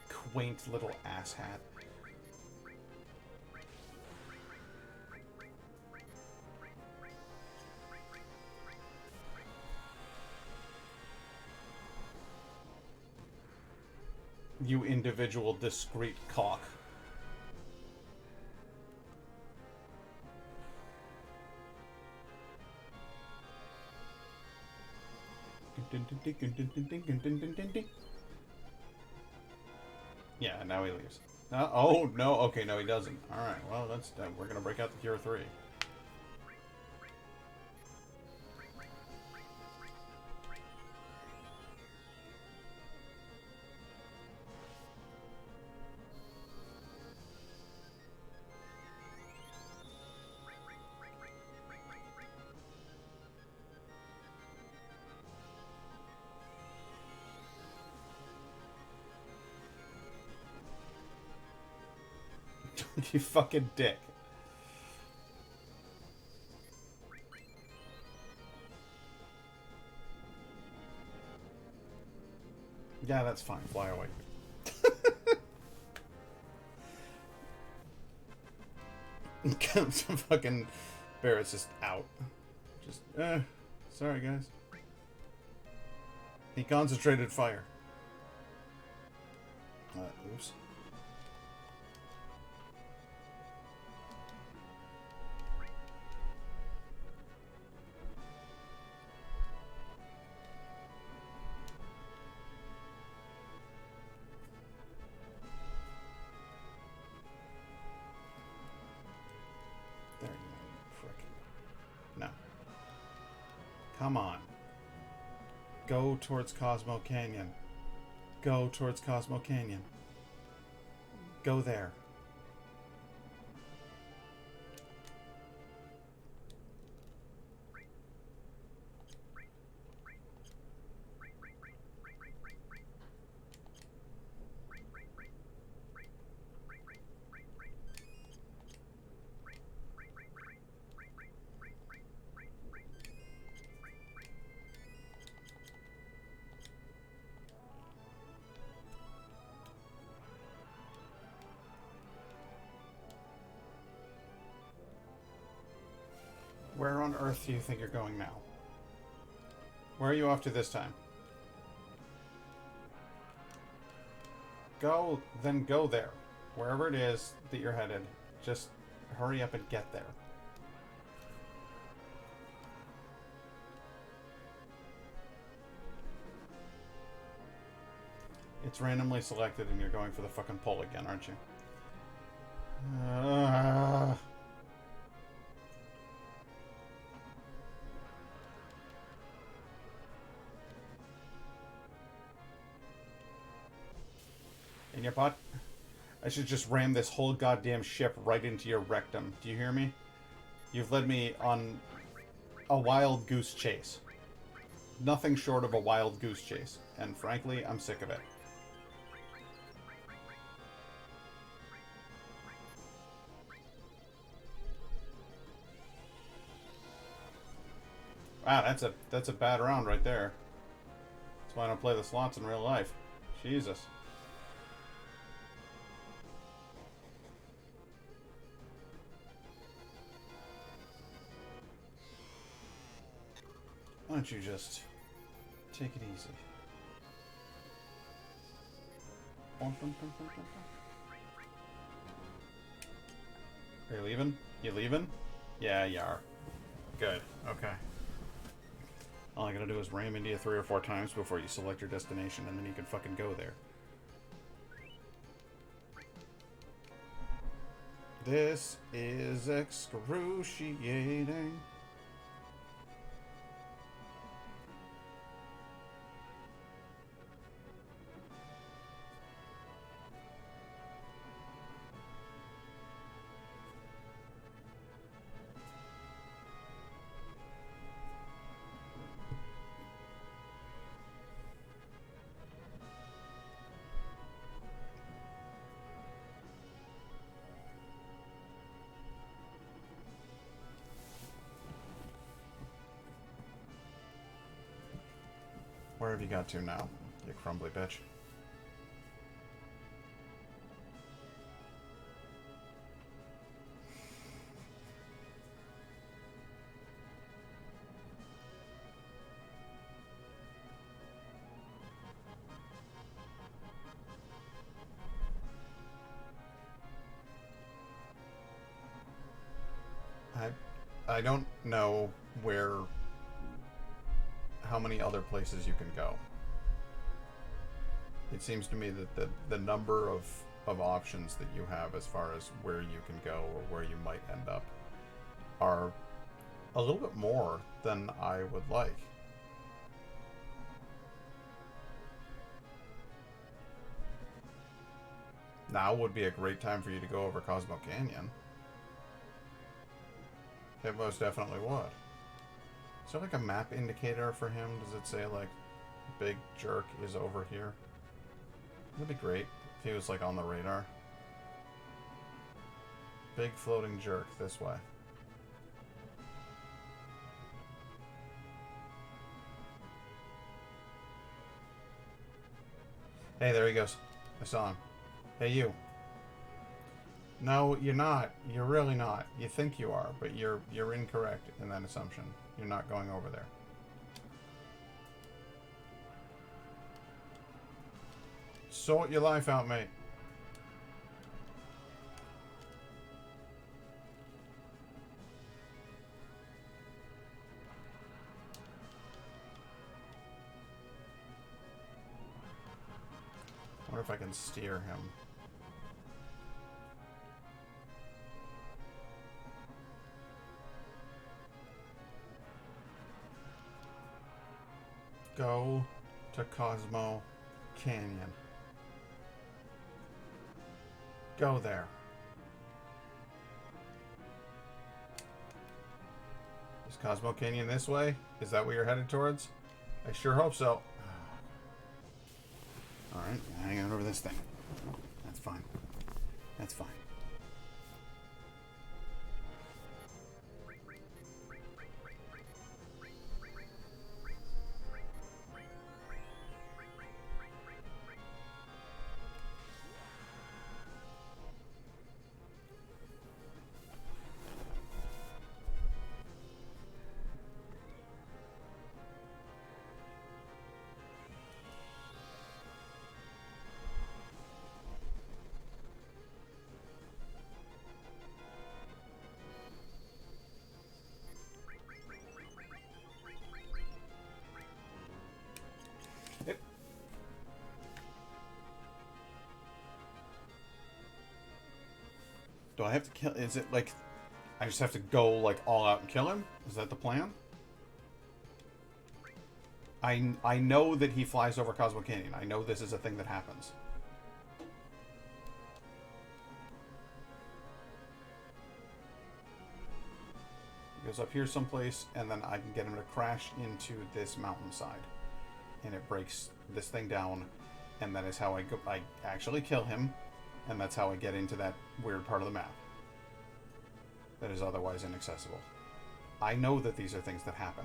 quaint little asshat. You individual discreet cock. Yeah, now he leaves. Oh, no. Okay, no, he doesn't. Alright, well, that's we're gonna break out the Cure 3. You fucking dick. Yeah, that's fine. Fly away. Some fucking Barrett's just out. Just, sorry guys. He concentrated fire. Oops. There you go, you prick. No. Come on. Go towards Cosmo Canyon. Go towards Cosmo Canyon. Go there. Where on earth do you think you're going now? Where are you off to this time? Go, then go there. Wherever it is that you're headed, just hurry up and get there. It's randomly selected and you're going for the fucking pole again, aren't you? In your butt? I should just ram this whole goddamn ship right into your rectum. Do you hear me? You've led me on a wild goose chase. Nothing short of a wild goose chase. And frankly, I'm sick of it. Wow, that's a bad round right there. That's why I don't play the slots in real life. Jesus. Why don't you just take it easy? Are you leaving? You leaving? Yeah, you are. Good. Okay. All I gotta do is ram into you 3 or 4 times before you select your destination, and then you can fucking go there. This is excruciating. Where have you got to now, you crumbly bitch? I don't know how many other places you can go. It seems to me that the number of options that you have as far as where you can go or where you might end up are a little bit more than I would like. Now would be a great time for you to go over Cosmo Canyon. It most definitely would. Is there like a map indicator for him? Does it say like big jerk is over here? That'd be great if he was like on the radar. Big floating jerk this way. Hey, there he goes. I saw him. Hey, you. No, you're not. You're really not. You think you are, but you're incorrect in that assumption. You're not going over there. Sort your life out, mate. I wonder if I can steer him. Go to Cosmo Canyon. Go there. Is Cosmo Canyon this way? Is that what you're headed towards? I sure hope so. Alright, hang on over this thing. That's fine. That's fine. Do I have to kill? Is it like I just have to go like all out and kill him? Is that the plan? I know that he flies over Cosmo Canyon. I know this is a thing that happens. He goes up here someplace, and then I can get him to crash into this mountainside, and it breaks this thing down, and that is how I go. I actually kill him. And that's how I get into that weird part of the map that is otherwise inaccessible. I know that these are things that happen.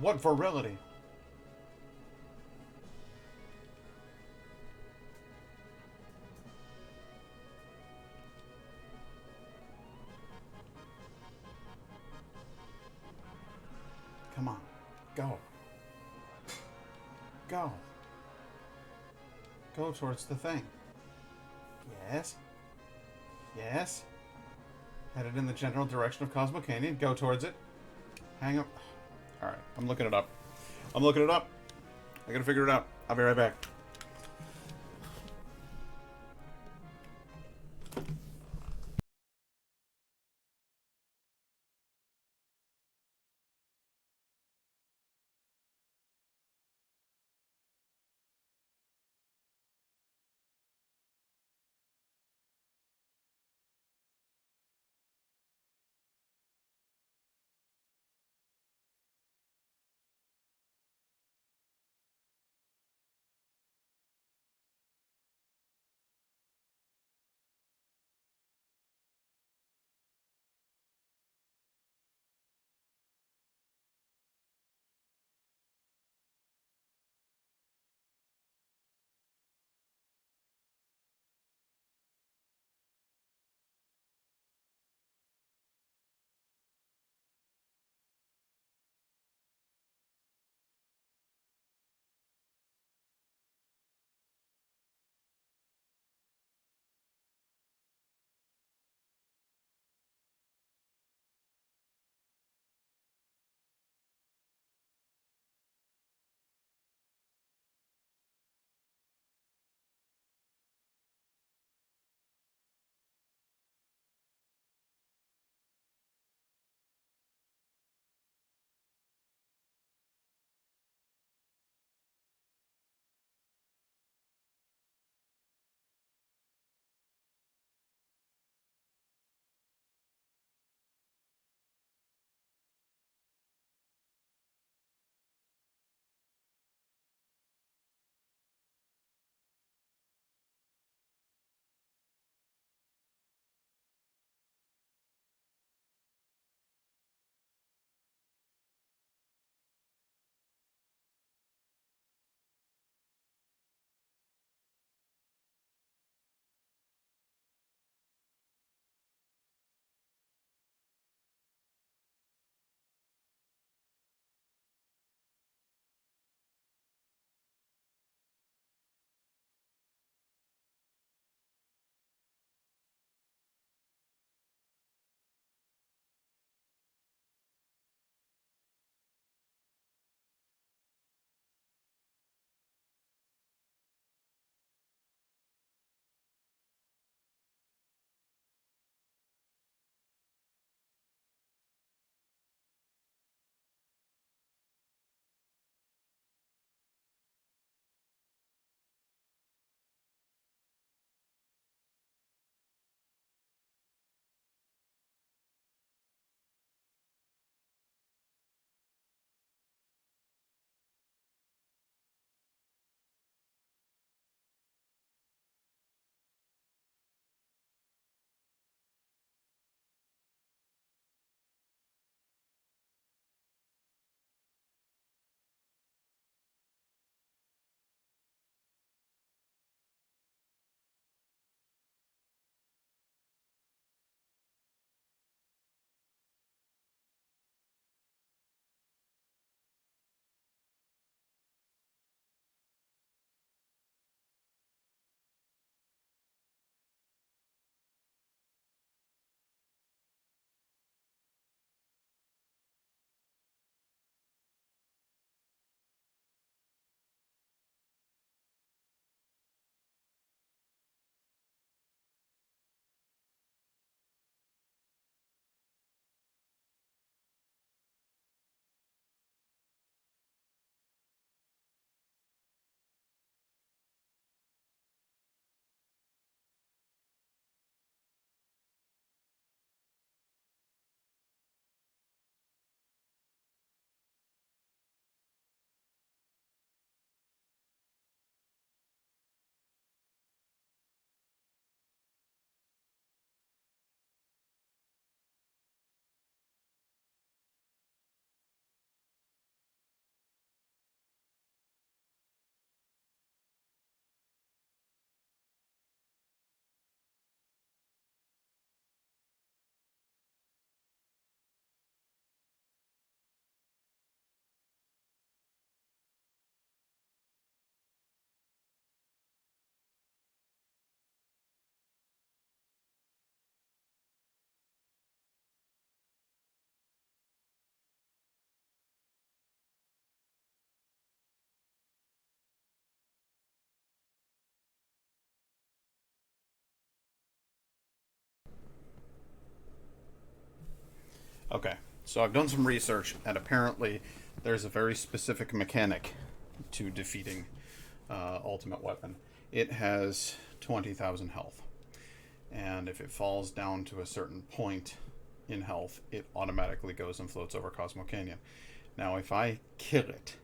What virility? Come on. Go. Go. Go towards the thing. Yes. Yes. Headed in the general direction of Cosmo Canyon. Go towards it. Hang up. Alright, I'm looking it up. I'm looking it up. I gotta figure it out. I'll be right back. Okay, so I've done some research, and apparently there's a very specific mechanic to defeating Ultimate Weapon. It has 20,000 health, and if it falls down to a certain point in health, it automatically goes and floats over Cosmo Canyon. Now, if I kill it,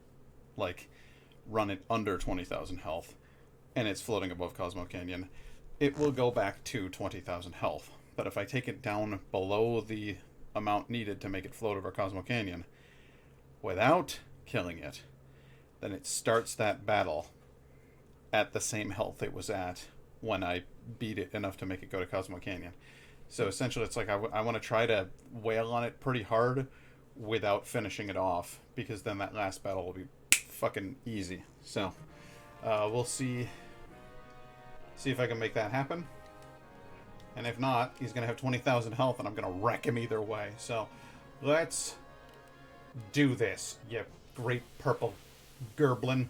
like run it under 20,000 health, and it's floating above Cosmo Canyon, it will go back to 20,000 health. But if I take it down below the amount needed to make it float over Cosmo Canyon without killing it, then it starts that battle at the same health it was at when I beat it enough to make it go to Cosmo Canyon. So essentially, it's like I want to try to wail on it pretty hard without finishing it off, because then that last battle will be fucking easy. So we'll see if I can make that happen. And if not, he's going to have 20,000 health, and I'm going to wreck him either way. So let's do this, you great purple gerblin.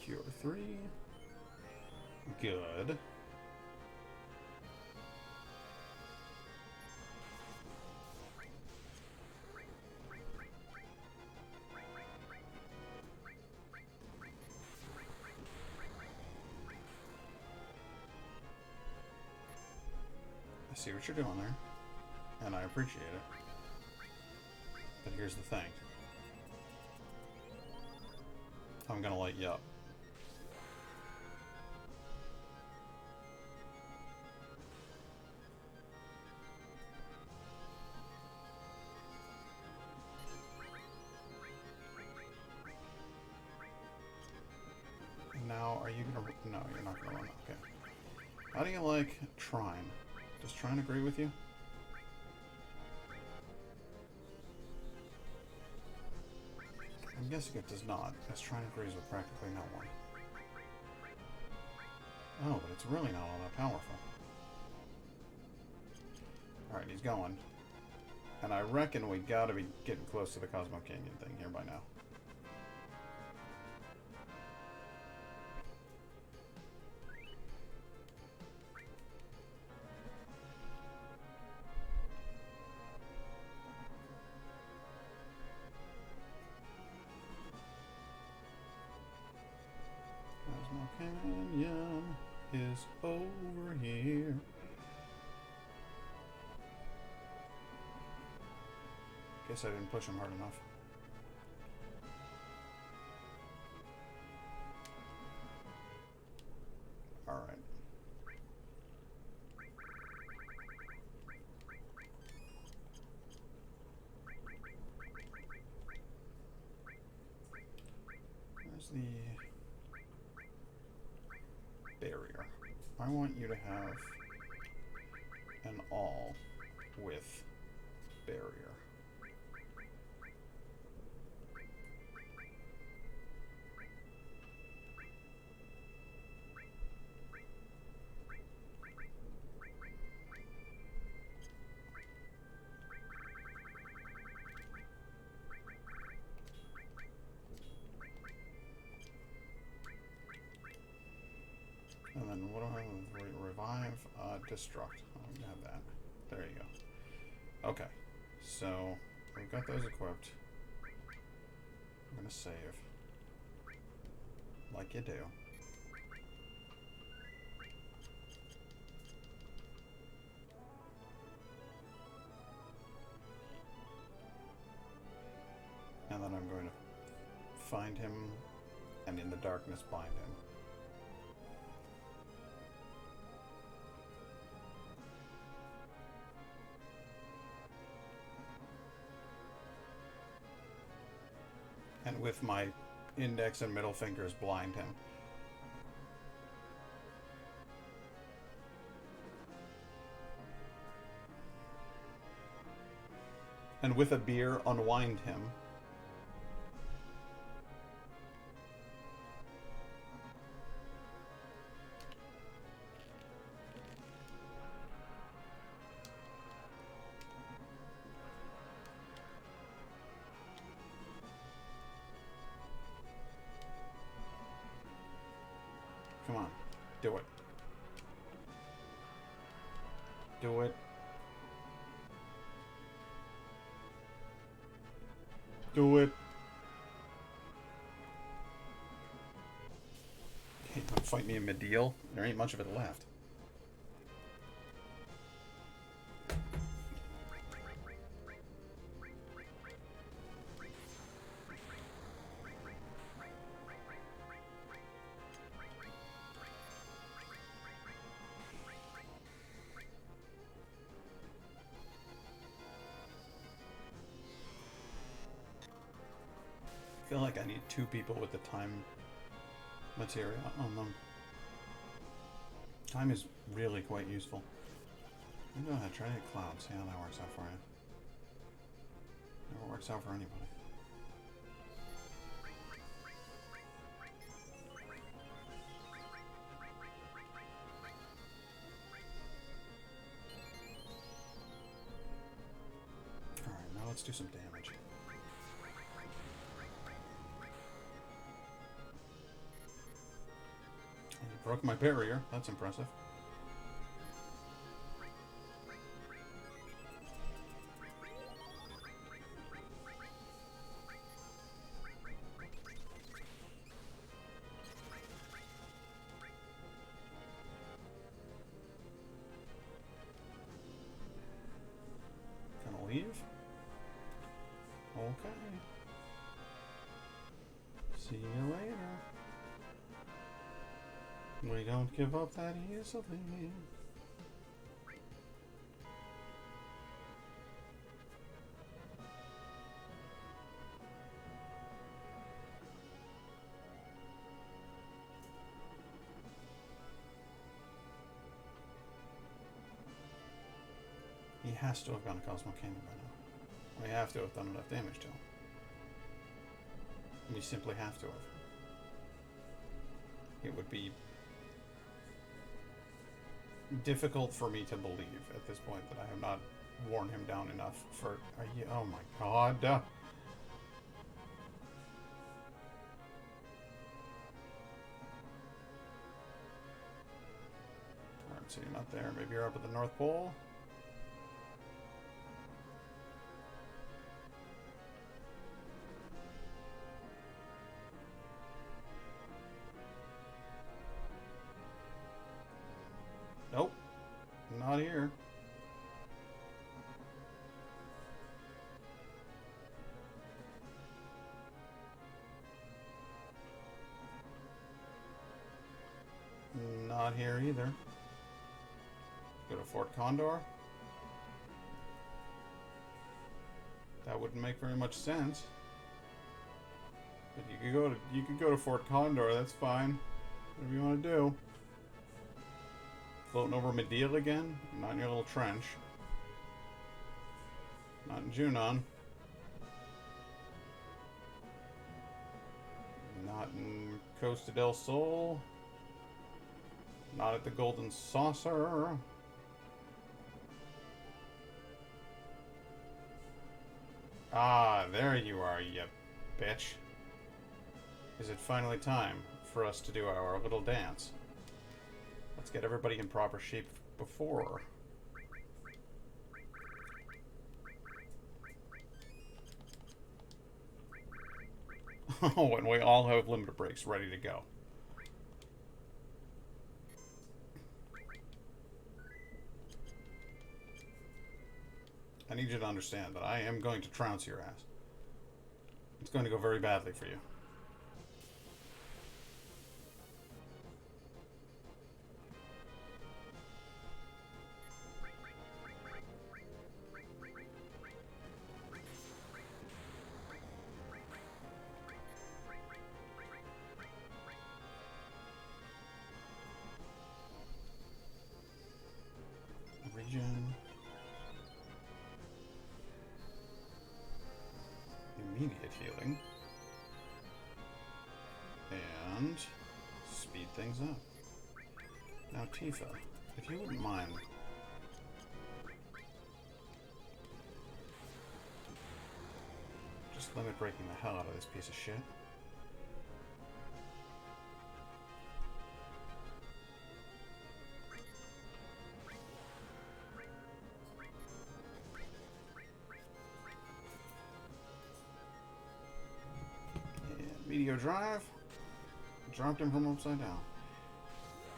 Cure 3. Good. I see what you're doing there, and I appreciate it. But here's the thing. I'm gonna light you up. Now, are you gonna... No, you're not gonna run. Okay. How do you like Trine? Does Trine agree with you? I'm guessing it does not, because Trine agrees with practically no one. Oh, but it's really not all that powerful. Alright, he's going. And I reckon we gotta be getting close to the Cosmo Canyon thing here by now. Cosmo Canyon is over here. Guess I didn't push him hard enough. Alright. Where's the barrier? I want you to have an all with barrier. And then what do I have? Revive, destruct. I'm gonna have that. There you go. Okay, so we've got those equipped. I'm gonna save. Like you do. And then I'm going to find him and in the darkness bind him. And with my index and middle fingers blind him. And with a beer, unwind him. Come on. Do it. Do it. Do it. Hey, don't fight me in mid-deal. There ain't much of it left. I feel like I need 2 people with the time material on them. Time is really quite useful. Go ahead, try a cloud, see how that works out for you. Never works out for anybody. Alright, now let's do some damage. You broke my barrier, that's impressive. Gonna leave? Okay. See you later. We don't give up that easily. He has to have gone to Cosmo Canyon by now. We have to have done enough damage to him. We simply have to have. It would be difficult for me to believe at this point that I have not worn him down enough for... oh my god. Alright, so you're not there. Maybe you're up at the North Pole? Nope. Not here. Not here either. Go to Fort Condor. That wouldn't make very much sense. But you could go to Fort Condor, that's fine. Whatever you want to do. Floating over Medeal again? Not in your little trench. Not in Junon. Not in Costa del Sol. Not at the Golden Saucer. Ah, there you are, you bitch. Is it finally time for us to do our little dance? Let's get everybody in proper shape before. Oh, and we all have limiter breaks ready to go. I need you to understand that I am going to trounce your ass. It's going to go very badly for you. Region. Immediate healing. And speed things up. Now Tifa, if you wouldn't mind just limit breaking the hell out of this piece of shit. Meteor Drive. Dropped him from upside down.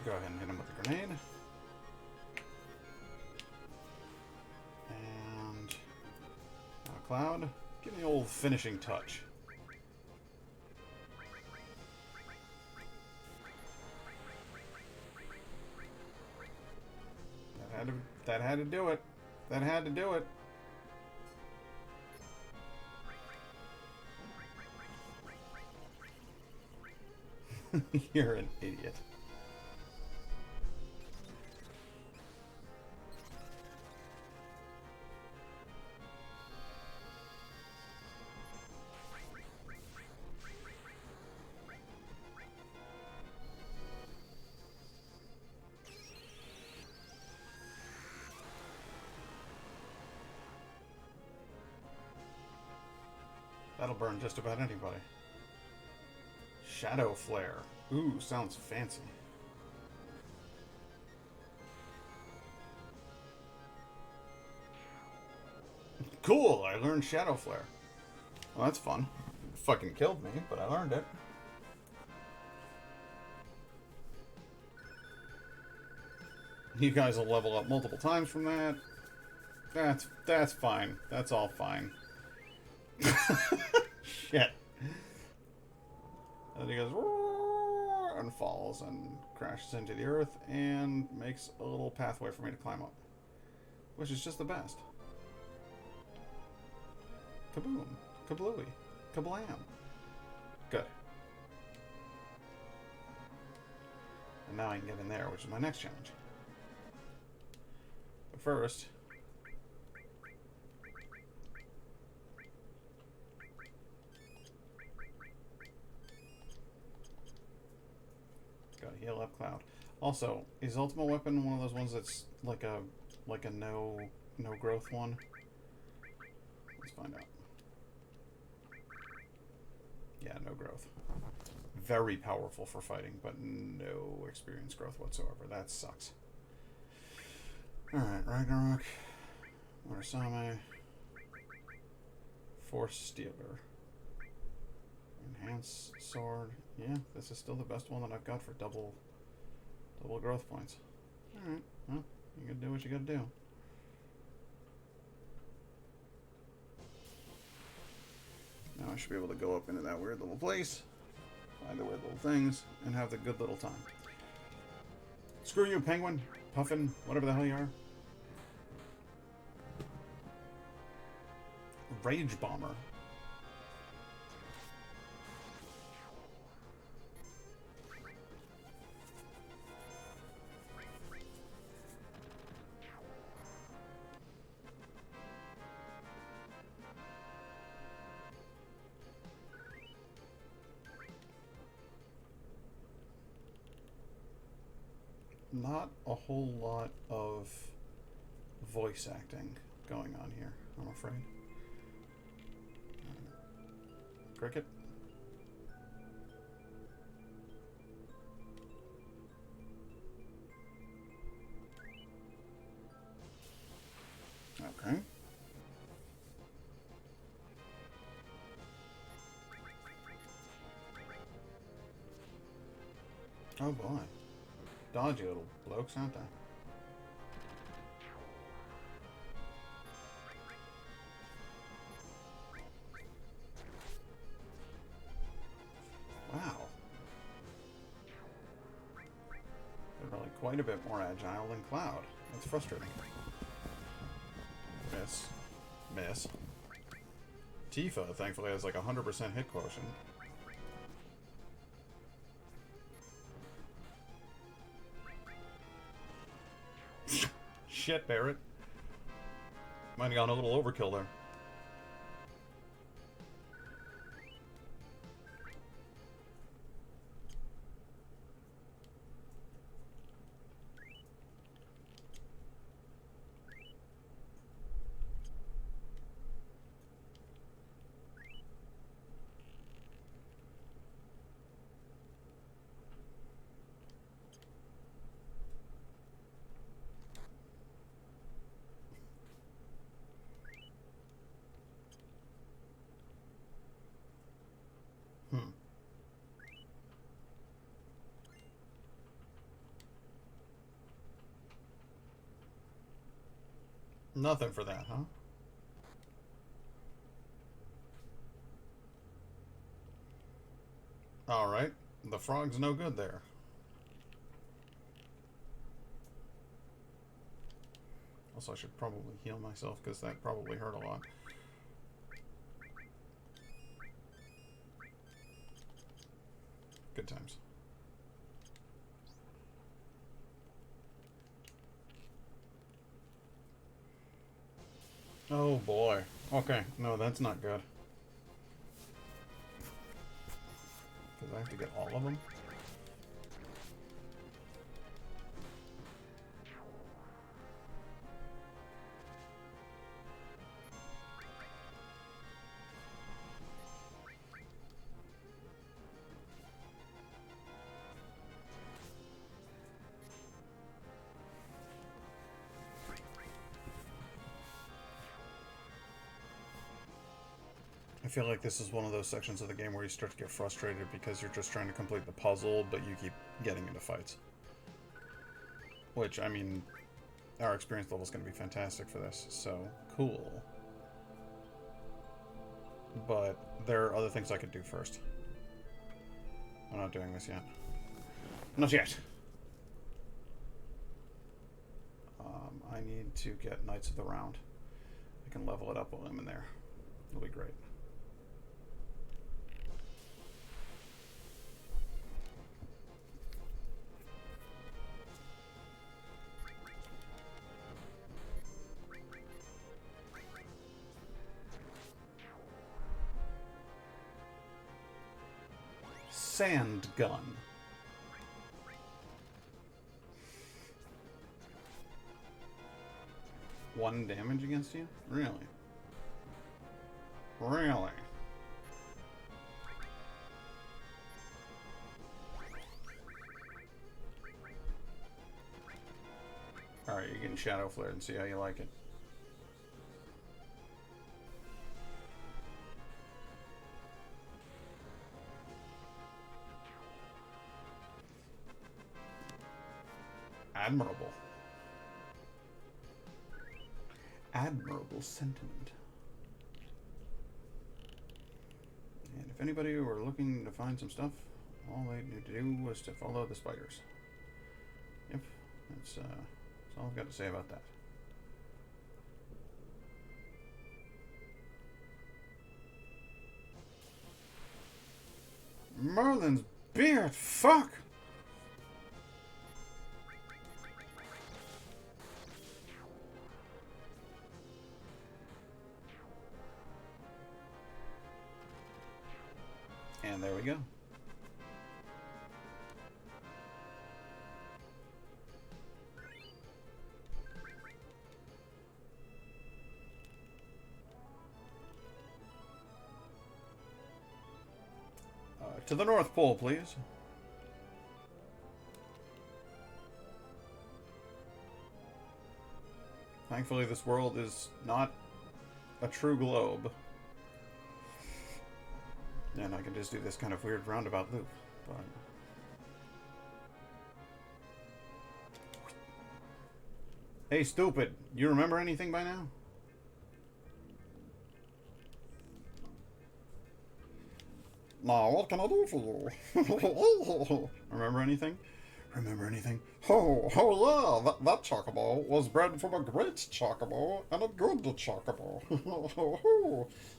Go ahead and hit him with a grenade. And Cloud, give me the old finishing touch. That had to do it. That had to do it. You're an idiot. That'll burn just about anybody. Shadow Flare. Ooh, sounds fancy. Cool, I learned Shadow Flare. Well, that's fun. It fucking killed me, but I learned it. You guys will level up multiple times from that. That's fine. That's all fine. Shit. And then he goes and falls and crashes into the earth and makes a little pathway for me to climb up, which is just the best. Kaboom, kablooey, kablam. Good. And now I can get in there, which is my next challenge. But first, gotta heal up Cloud. Also, is Ultimate Weapon one of those ones that's like a no growth one? Let's find out. Yeah, no growth. Very powerful for fighting, but no experience growth whatsoever. That sucks. Alright, Ragnarok. Murasame. Force Stealer. Enhanced Sword. Yeah, this is still the best one that I've got for double growth points. Alright, well, you gotta do what you gotta do. Now I should be able to go up into that weird little place, find the weird little things, and have the good little time. Screw you, Penguin, Puffin, whatever the hell you are. Rage Bomber. Not a whole lot of voice acting going on here, I'm afraid. Cricket? Okay. Oh boy. Dodgy little blokes, aren't they? Wow. They're really quite a bit more agile than Cloud. That's frustrating. Miss. Miss. Tifa, thankfully, has like 100% hit quotient. Shit, Barrett. Might have gone a little overkill there. Nothing for that, huh? Alright. The frog's no good there. Also, I should probably heal myself, because that probably hurt a lot. Good times. Oh boy. Okay, no, that's not good. Because I have to get all of them? I feel like this is one of those sections of the game where you start to get frustrated because you're just trying to complete the puzzle, but you keep getting into fights. Which, I mean, our experience level is going to be fantastic for this, so cool. But there are other things I could do first. I'm not doing this yet. Not yet! I need to get Knights of the Round. I can level it up while I'm in there. It'll be great. Sand gun. One damage against you? Really? Really? Alright, you can Shadow Flare and see how you like it. Admirable. Admirable sentiment. And if anybody were looking to find some stuff, all they need to do was to follow the spiders. Yep, that's all I've got to say about that. Merlin's beard, fuck! And there we go. To the North Pole, please. Thankfully, this world is not a true globe. And I can just do this kind of weird roundabout loop. But... Hey, stupid. You remember anything by now? Now, what can I do for you? Remember anything? Remember anything? Oh yeah, that chocobo was bred from a great chocobo and a good chocobo.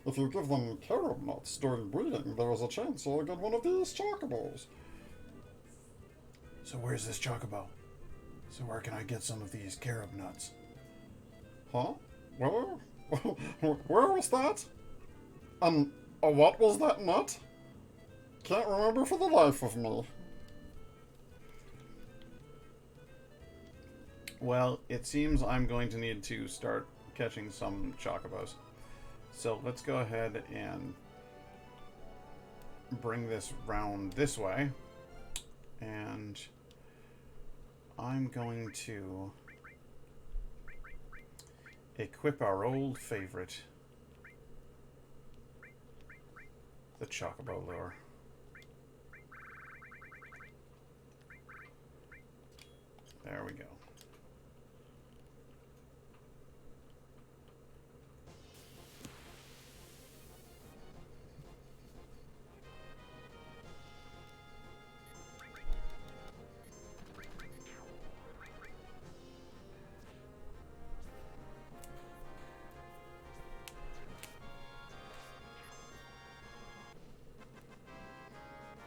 If you give them carob nuts during breeding, there is a chance you'll get one of these chocobos. So where's this chocobo? So where can I get some of these carob nuts? Huh? Where? Where was that? And what was that nut? Can't remember for the life of me. Well, it seems I'm going to need to start catching some chocobos. So let's go ahead and bring this round this way. And I'm going to equip our old favorite, the chocobo lure. There we go.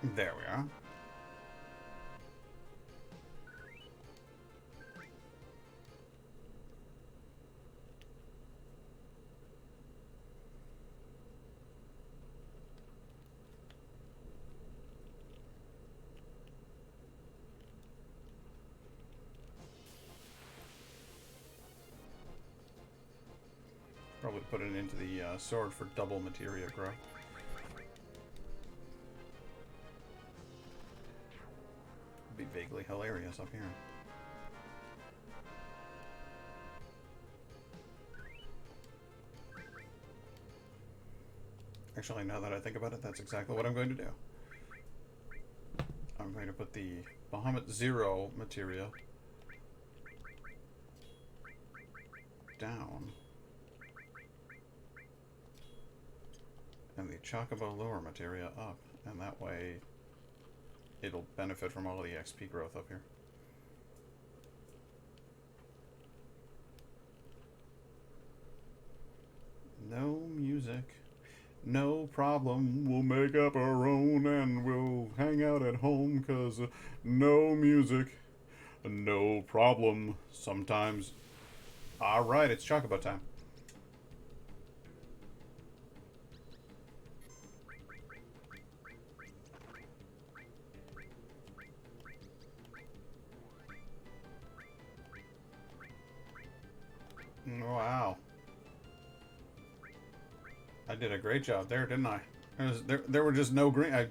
There we are. Probably put it into the sword for double materia growth. Be vaguely hilarious up here. Actually, now that I think about it, that's exactly what I'm going to do. I'm going to put the Bahamut Zero materia down. And the Chocobo Lure materia up. And that way, it'll benefit from all of the XP growth up here. No music. No problem. We'll make up our own and we'll hang out at home, 'cause no music. No problem. Sometimes. Alright, it's Chocobo time. Wow. I did a great job there, didn't I? There were just no green. I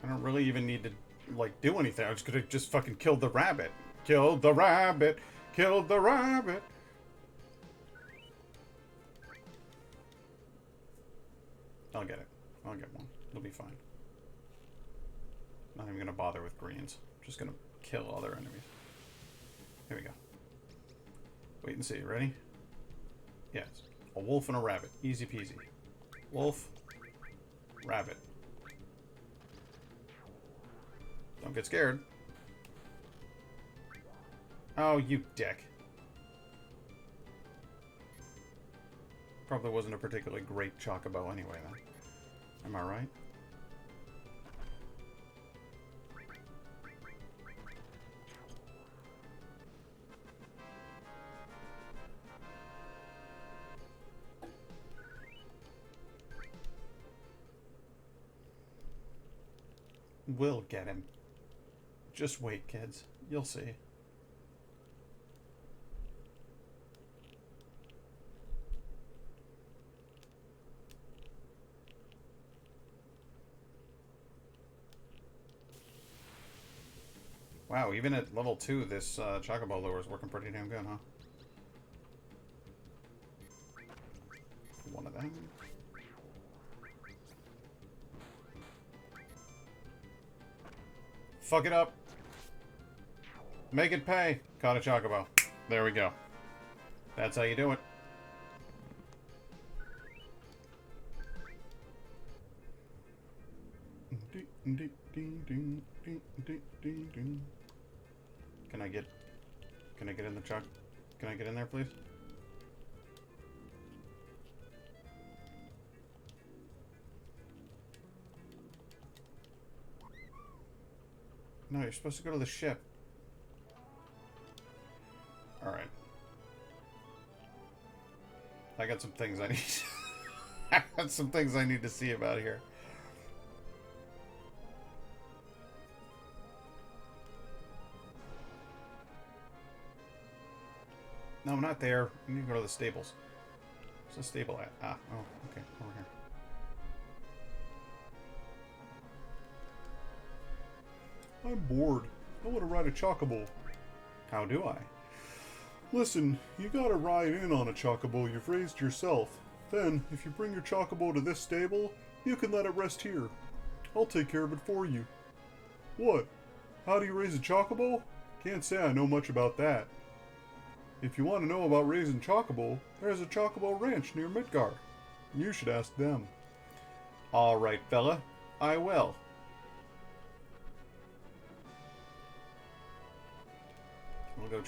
don't really even need to, like, do anything. I was gonna just fucking kill the rabbit. Killed the rabbit. Killed the rabbit. I'll get it. I'll get one. It'll be fine. Not even gonna bother with greens. Just gonna kill other enemies. Here we go. Wait and see. Ready? Yes. A wolf and a rabbit. Easy peasy. Wolf. Rabbit. Don't get scared. Oh, you dick. Probably wasn't a particularly great Chocobo anyway, then. Am I right? We'll get him. Just wait, kids. You'll see. Wow, even at level 2, this Chocobo lure is working pretty damn good, huh? One of them. Fuck it up. Make it pay. Caught a Chocobo. There we go. That's how you do it. Can I get in the truck? Can I get in there, please? No, you're supposed to go to the ship. Alright. I got some things I need. I got some things I need to see about here. No, I'm not there. I need to go to the stables. Where's the stable at? Ah, oh, okay, over here. I'm bored. I want to ride a Chocobo. How do I? Listen, you gotta ride in on a Chocobo you've raised yourself. Then, if you bring your Chocobo to this stable, you can let it rest here. I'll take care of it for you. What? How do you raise a Chocobo? Can't say I know much about that. If you want to know about raising Chocobo, there's a Chocobo ranch near Midgar. You should ask them. Alright, fella. I will. We'll go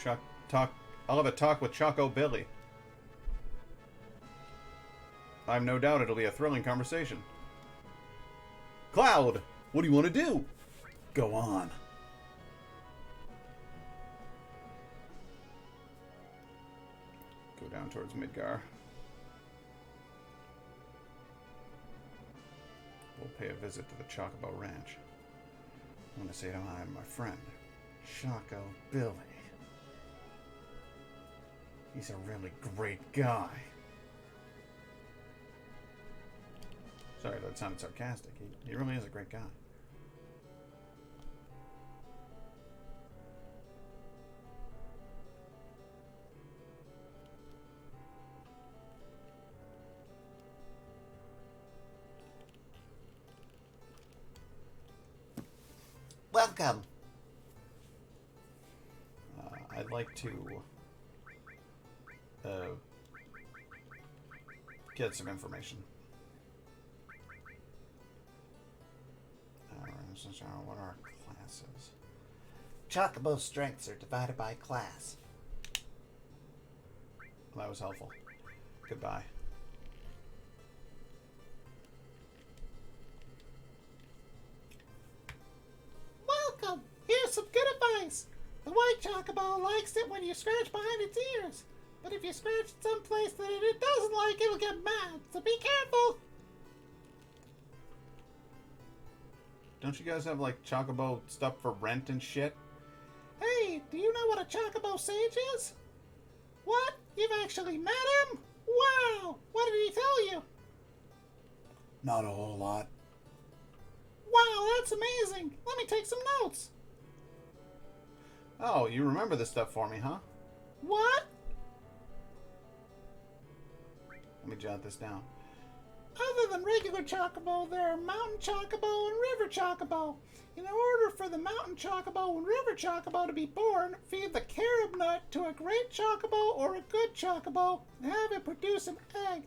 talk. I'll have a talk with Choco Billy. I've no doubt it'll be a thrilling conversation. Cloud, what do you want to do? Go on. Go down towards Midgar. We'll pay a visit to the Chocobo Ranch. I want to say hi to my friend, Choco Billy. He's a really great guy. Sorry, that sounded sarcastic. He really is a great guy. Welcome. I'd like to get some information. What are our classes? Chocobo strengths are divided by class. That was helpful. Goodbye. Welcome. Here's some good advice. The white chocobo likes it when you scratch behind its ears. But if you scratch it someplace that it doesn't like, it'll get mad. So be careful. Don't you guys have, like, Chocobo stuff for rent and shit? Hey, do you know what a chocobo sage is? What? You've actually met him? Wow! What did he tell you? Not a whole lot. Wow, that's amazing. Let me take some notes. Oh, you remember this stuff for me, huh? What? Let me jot this down. Other than regular chocobo, there are mountain chocobo and river chocobo. In order for the mountain chocobo and river chocobo to be born, feed the carob nut to a great chocobo or a good chocobo and have it produce an egg.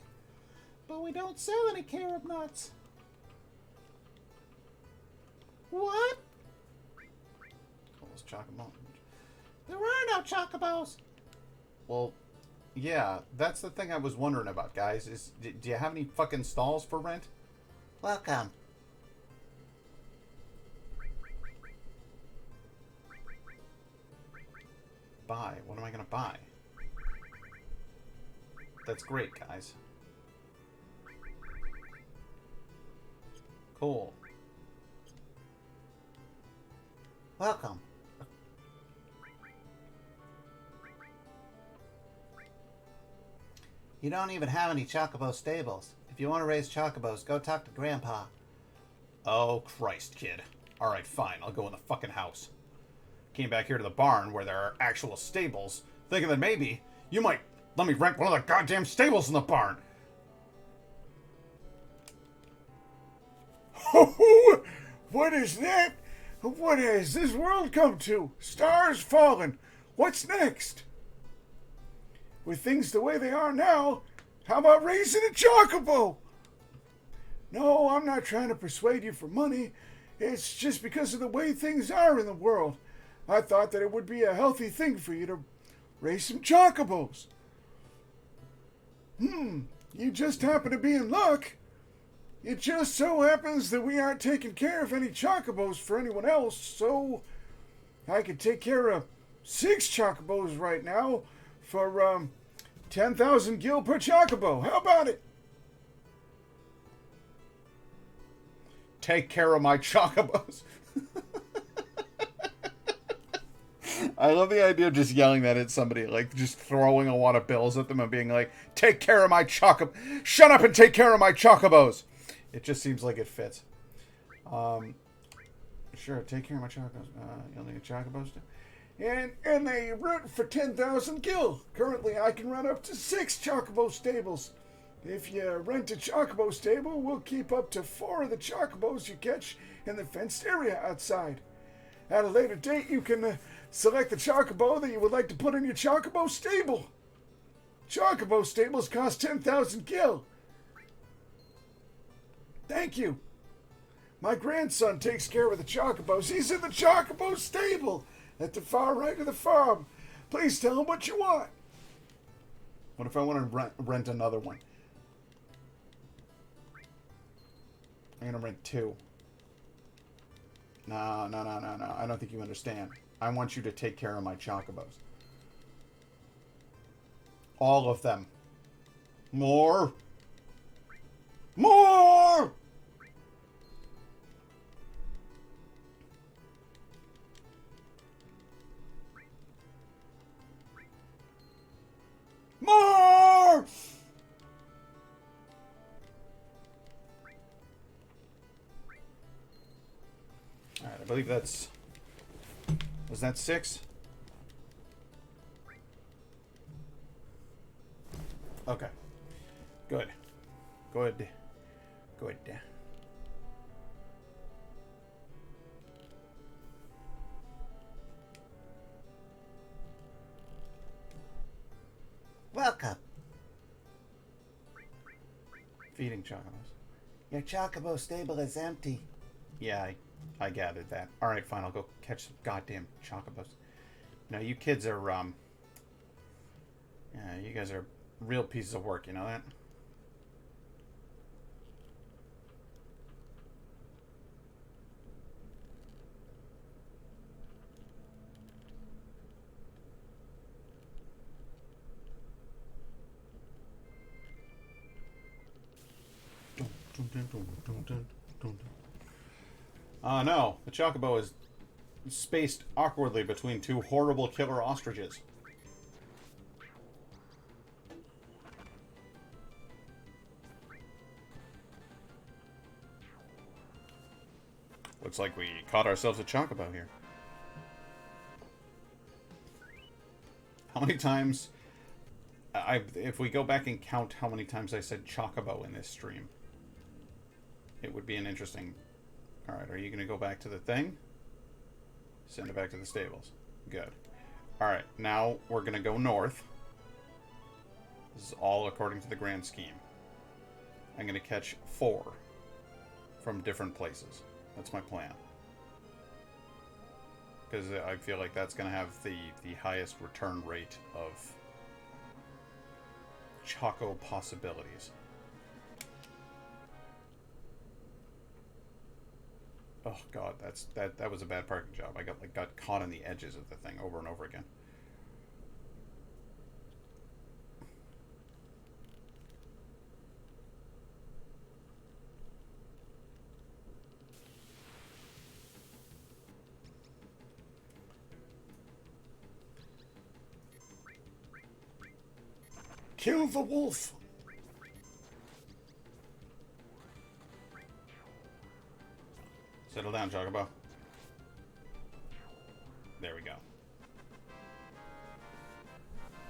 But we don't sell any carob nuts. What? All those Chocobo. There are no chocobos. Well, yeah, that's the thing I was wondering about, guys. Do you have any fucking stalls for rent? Welcome. Buy. What am I gonna buy? That's great, guys. Cool. Welcome. You don't even have any chocobo stables. If you want to raise chocobos, go talk to Grandpa. Oh, Christ, kid. Alright, fine. I'll go in the fucking house. Came back here to the barn where there are actual stables, thinking that maybe you might let me rent one of the goddamn stables in the barn. Oh, what is that? What has this world come to? Stars falling. What's next? With things the way they are now, how about raising a chocobo? No, I'm not trying to persuade you for money. It's just because of the way things are in the world. I thought that it would be a healthy thing for you to raise some chocobos. You just happen to be in luck. It just so happens that we aren't taking care of any chocobos for anyone else, so I could take care of 6 chocobos right now for 10,000 gil per chocobo. How about it? Take care of my chocobos. I love the idea of just yelling that at somebody, like just throwing a wad of bills at them and being like, take care of my chocobo. Shut up and take care of my chocobos. It just seems like it fits. Sure, take care of my chocobos. You'll need chocobos too. And they rent for 10,000 gil. Currently, I can run up to 6 chocobo stables. If you rent a chocobo stable, we'll keep up to 4 of the chocobos you catch in the fenced area outside. At a later date, you can select the chocobo that you would like to put in your chocobo stable. Chocobo stables cost 10,000 gil. Thank you. My grandson takes care of the chocobos. He's in the chocobo stable at the far right of the farm. Please tell him what you want. What if I want to rent another one? I'm gonna rent 2. No. I don't think you understand. I want you to take care of my chocobos. All of them. More! More! More! Alright, I believe that's... Was that 6? Okay. Good. Good. Good. Welcome. Feeding chocobos. Your chocobo stable is empty. Yeah, I gathered that. Alright, fine, I'll go catch some goddamn chocobos. Now, you kids are, yeah, you guys are real pieces of work, you know that? No. The chocobo is spaced awkwardly between 2 horrible killer ostriches. Looks like we caught ourselves a chocobo here. How many times... if we go back and count how many times I said chocobo in this stream, it would be an interesting... Alright, are you going to go back to the thing? Send it back to the stables. Good. Alright, now we're going to go north. This is all according to the grand scheme. I'm going to catch 4 from different places. That's my plan. Because I feel like that's going to have the highest return rate of choco possibilities. Oh god, that was a bad parking job. I got caught on the edges of the thing over and over again. Kill the wolf! Settle down, Chocobo. There we go.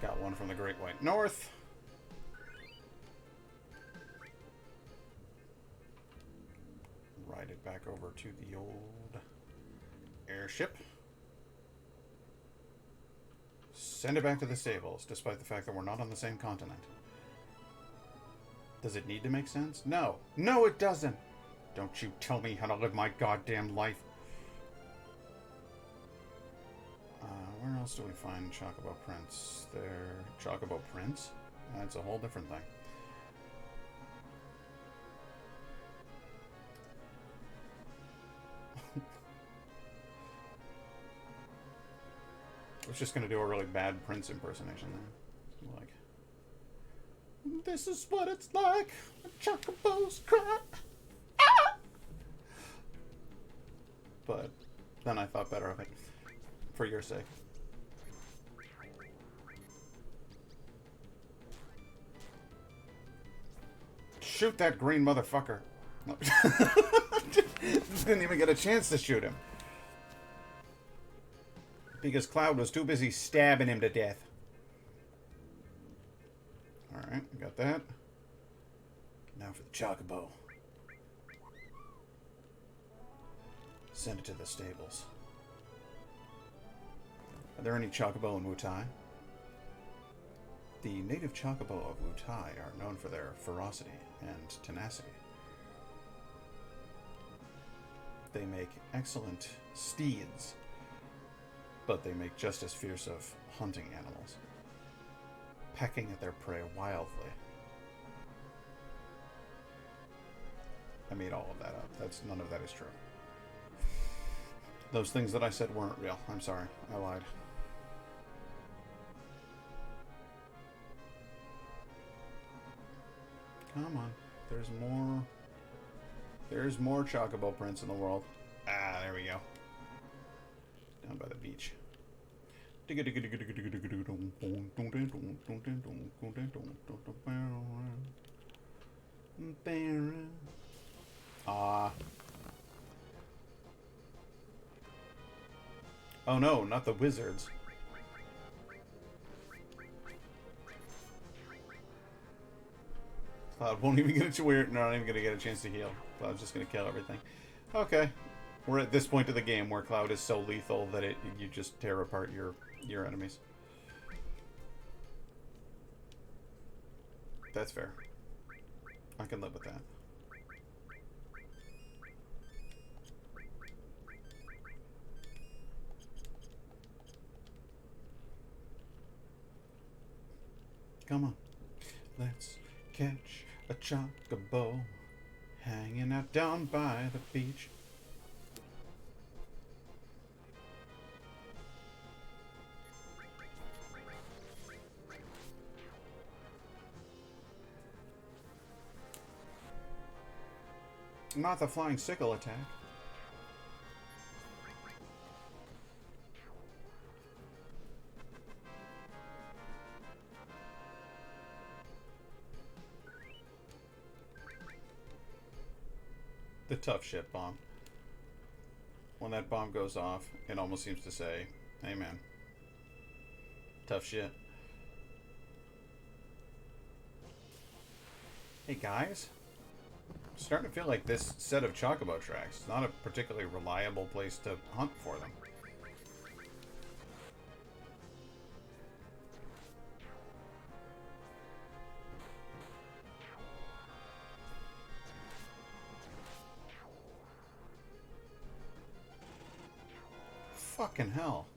Got one from the Great White North. Ride it back over to the old airship. Send it back to the stables, despite the fact that we're not on the same continent. Does it need to make sense? No. No, it doesn't! Don't you tell me how to live my goddamn life. Where else do we find Chocobo prints? There... Chocobo prints? That's a whole different thing. I was just gonna do a really bad Prince impersonation there. Like... This is what it's like when chocobos cry. But then I thought better of it. For your sake. Shoot that green motherfucker. No. Didn't even get a chance to shoot him. Because Cloud was too busy stabbing him to death. Alright, got that. Now for the chocobo. Send it to the stables. Are there any chocobo in Wutai? The native chocobo of Wutai are known for their ferocity and tenacity. They make excellent steeds, but they make just as fierce of hunting animals, pecking at their prey wildly. made all of that up. None of that is true. Those things that I said weren't real. I'm sorry. I lied. Come on. There's more. There's more chocobo prints in the world. Ah, there we go. Down by the beach. Ah. Oh no, not the wizards. Cloud won't even get a we're not even gonna get a chance to heal. Cloud's just gonna kill everything. Okay. We're at this point of the game where Cloud is so lethal that you just tear apart your enemies. That's fair. I can live with that. Come on. Let's catch a chocobo hanging out down by the beach. Not the flying sickle attack. The tough shit bomb. When that bomb goes off, it almost seems to say, hey man, tough shit. Hey guys, I'm starting to feel like this set of chocobo tracks is not a particularly reliable place to hunt for them. Fucking hell.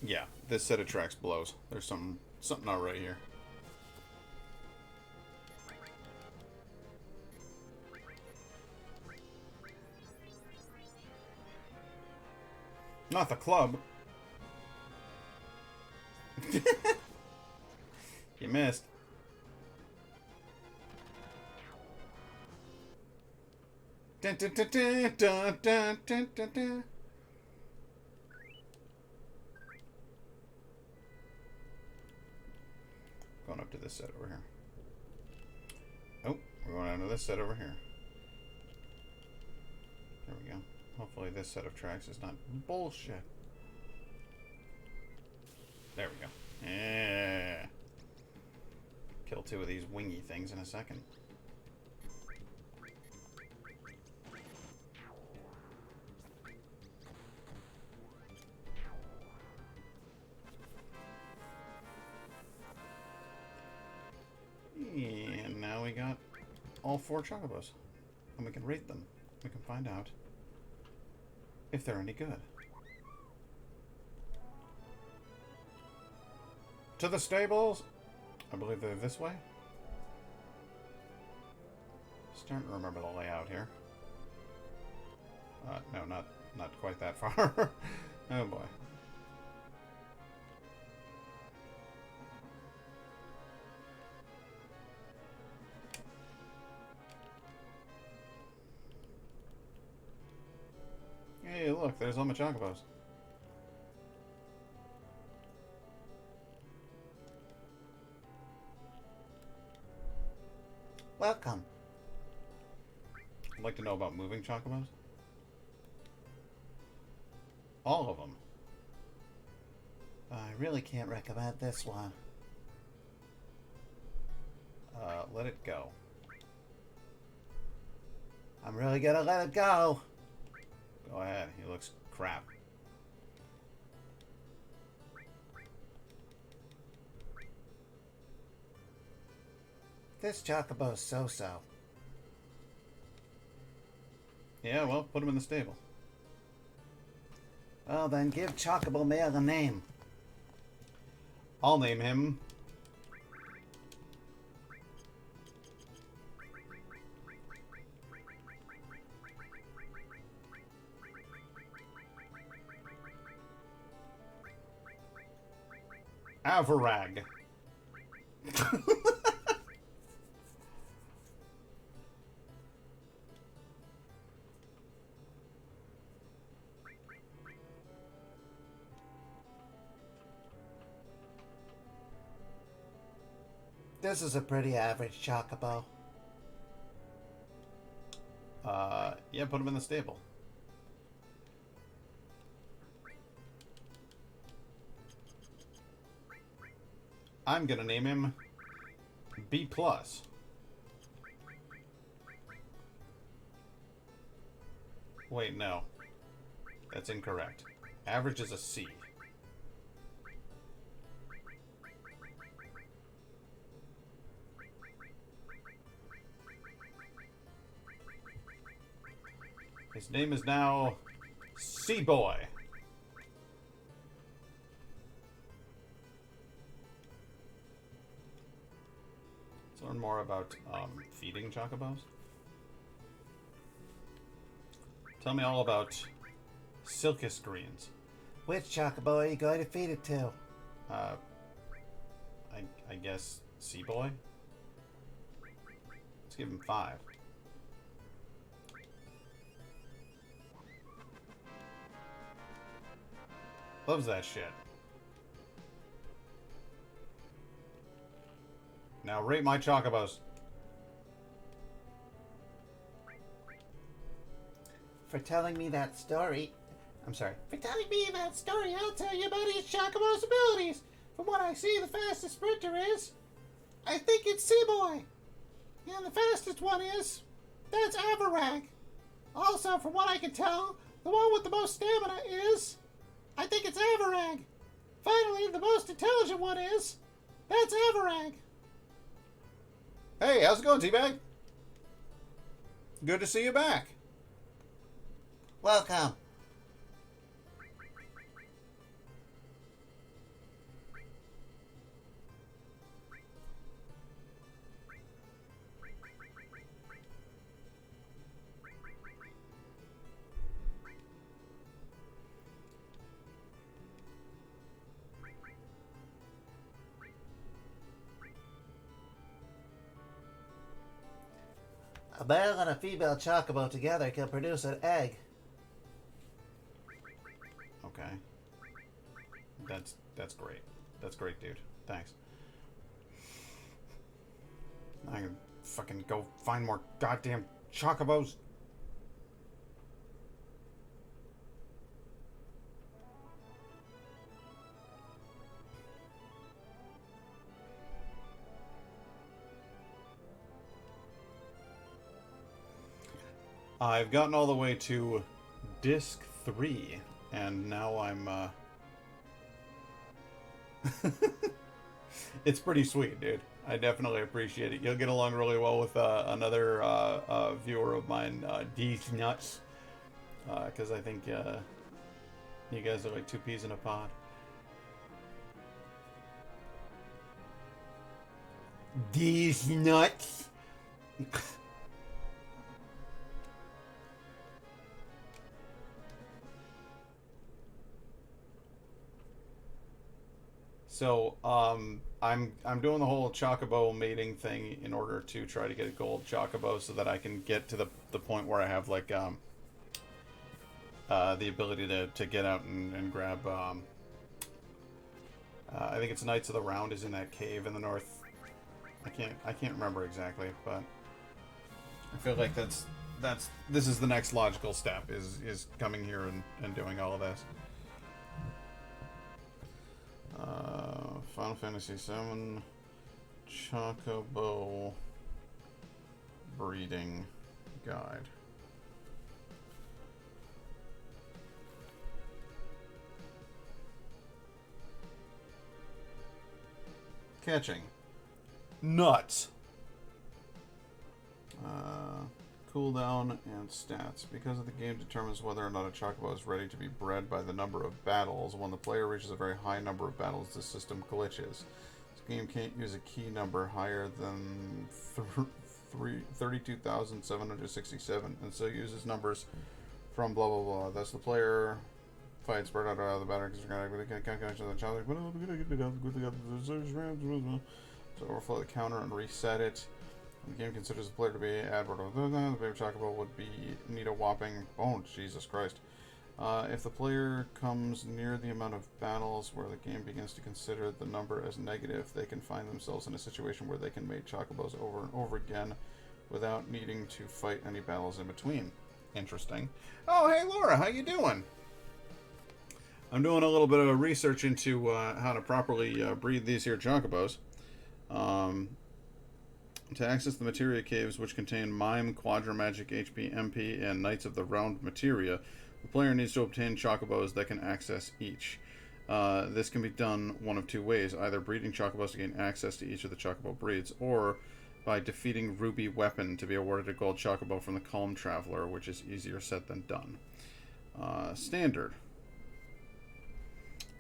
Yeah, this set of tracks blows. There's something not right here. Not the club. You missed. Dun, dun, dun, dun, dun, dun, dun, dun, dun. Going up to this set over here. Oh, we're going down to this set over here. There we go. Hopefully this set of tracks is not bullshit. There we go. Yeah. Kill two of these wingy things in a second. And now we got all 4 chocobos. And we can rate them. We can find out if they're any good. To the stables! I believe they're this way. Starting to remember the layout here. No, not quite that far. Oh boy. Hey, look, there's all my chocobos. Welcome. I'd like to know about moving chocobos. All of them. I really can't recommend this one. Let it go. I'm really gonna let it go. Go ahead. He looks crap. This Chocobo's so-so. Yeah, well, put him in the stable. Well, then give Chocobo Male a name. I'll name him... Avarag. This is a pretty average Chocobo. Yeah, put him in the stable. I'm gonna name him B+. Wait, no. That's incorrect. Average is a C. His name is now C-Boy. Let's learn more about feeding chocobos. Tell me all about Silkus greens. Which Chocobo are you going to feed it to? I guess C-Boy? Let's give him 5. Loves that shit. Now rate my chocobos. For telling me that story. I'm sorry. For telling me that story, I'll tell you about each Chocobo's abilities. From what I see, the fastest sprinter is... I think it's Seaboy. And the fastest one is... That's Avarag. Also, from what I can tell, the one with the most stamina is... I think it's Avarag. Finally, the most intelligent one is... That's Avarag. Hey, how's it going, Teabag? Good to see you back. Welcome. A male and a female Chocobo together can produce an egg. Okay. That's great. That's great, dude. Thanks. I can fucking go find more goddamn chocobos. I've gotten all the way to disc 3, and now I'm, It's pretty sweet, dude. I definitely appreciate it. You'll get along really well with another viewer of mine, D's Nuts, because I think you guys are like 2 peas in a pod. These nuts. So, I'm doing the whole chocobo mating thing in order to try to get a gold chocobo so that I can get to the point where I have like the ability to get out and grab I think it's Knights of the Round is in that cave in the north. I can't remember exactly, but I feel like this is the next logical step is coming here and doing all of this. Final Fantasy VII Chocobo Breeding Guide. Catching. Nuts. Cooldown and stats. Because of the game determines whether or not a chocobo is ready to be bred by the number of battles. When the player reaches a very high number of battles, the system glitches. This game can't use a key number higher than 32,767, and so uses numbers from blah blah blah. Thus the player fights spread out of the battle because you're going to connection to the challenge. So overflow the counter and reset it. The game considers the player to be advert. The baby chocobo would need a whopping, oh Jesus Christ. If the player comes near the amount of battles where the game begins to consider the number as negative, they can find themselves in a situation where they can mate chocobos over and over again without needing to fight any battles in between. Interesting. Oh, hey Laura, how you doing? I'm doing a little bit of research into how to properly breed these here chocobos. To access the materia caves, which contain Mime, Quadramagic, HP, MP, and Knights of the Round materia, the player needs to obtain chocobos that can access each. This can be done one of two ways, either breeding chocobos to gain access to each of the chocobo breeds, or by defeating Ruby Weapon to be awarded a gold chocobo from the Calm Traveler, which is easier said than done. Standard.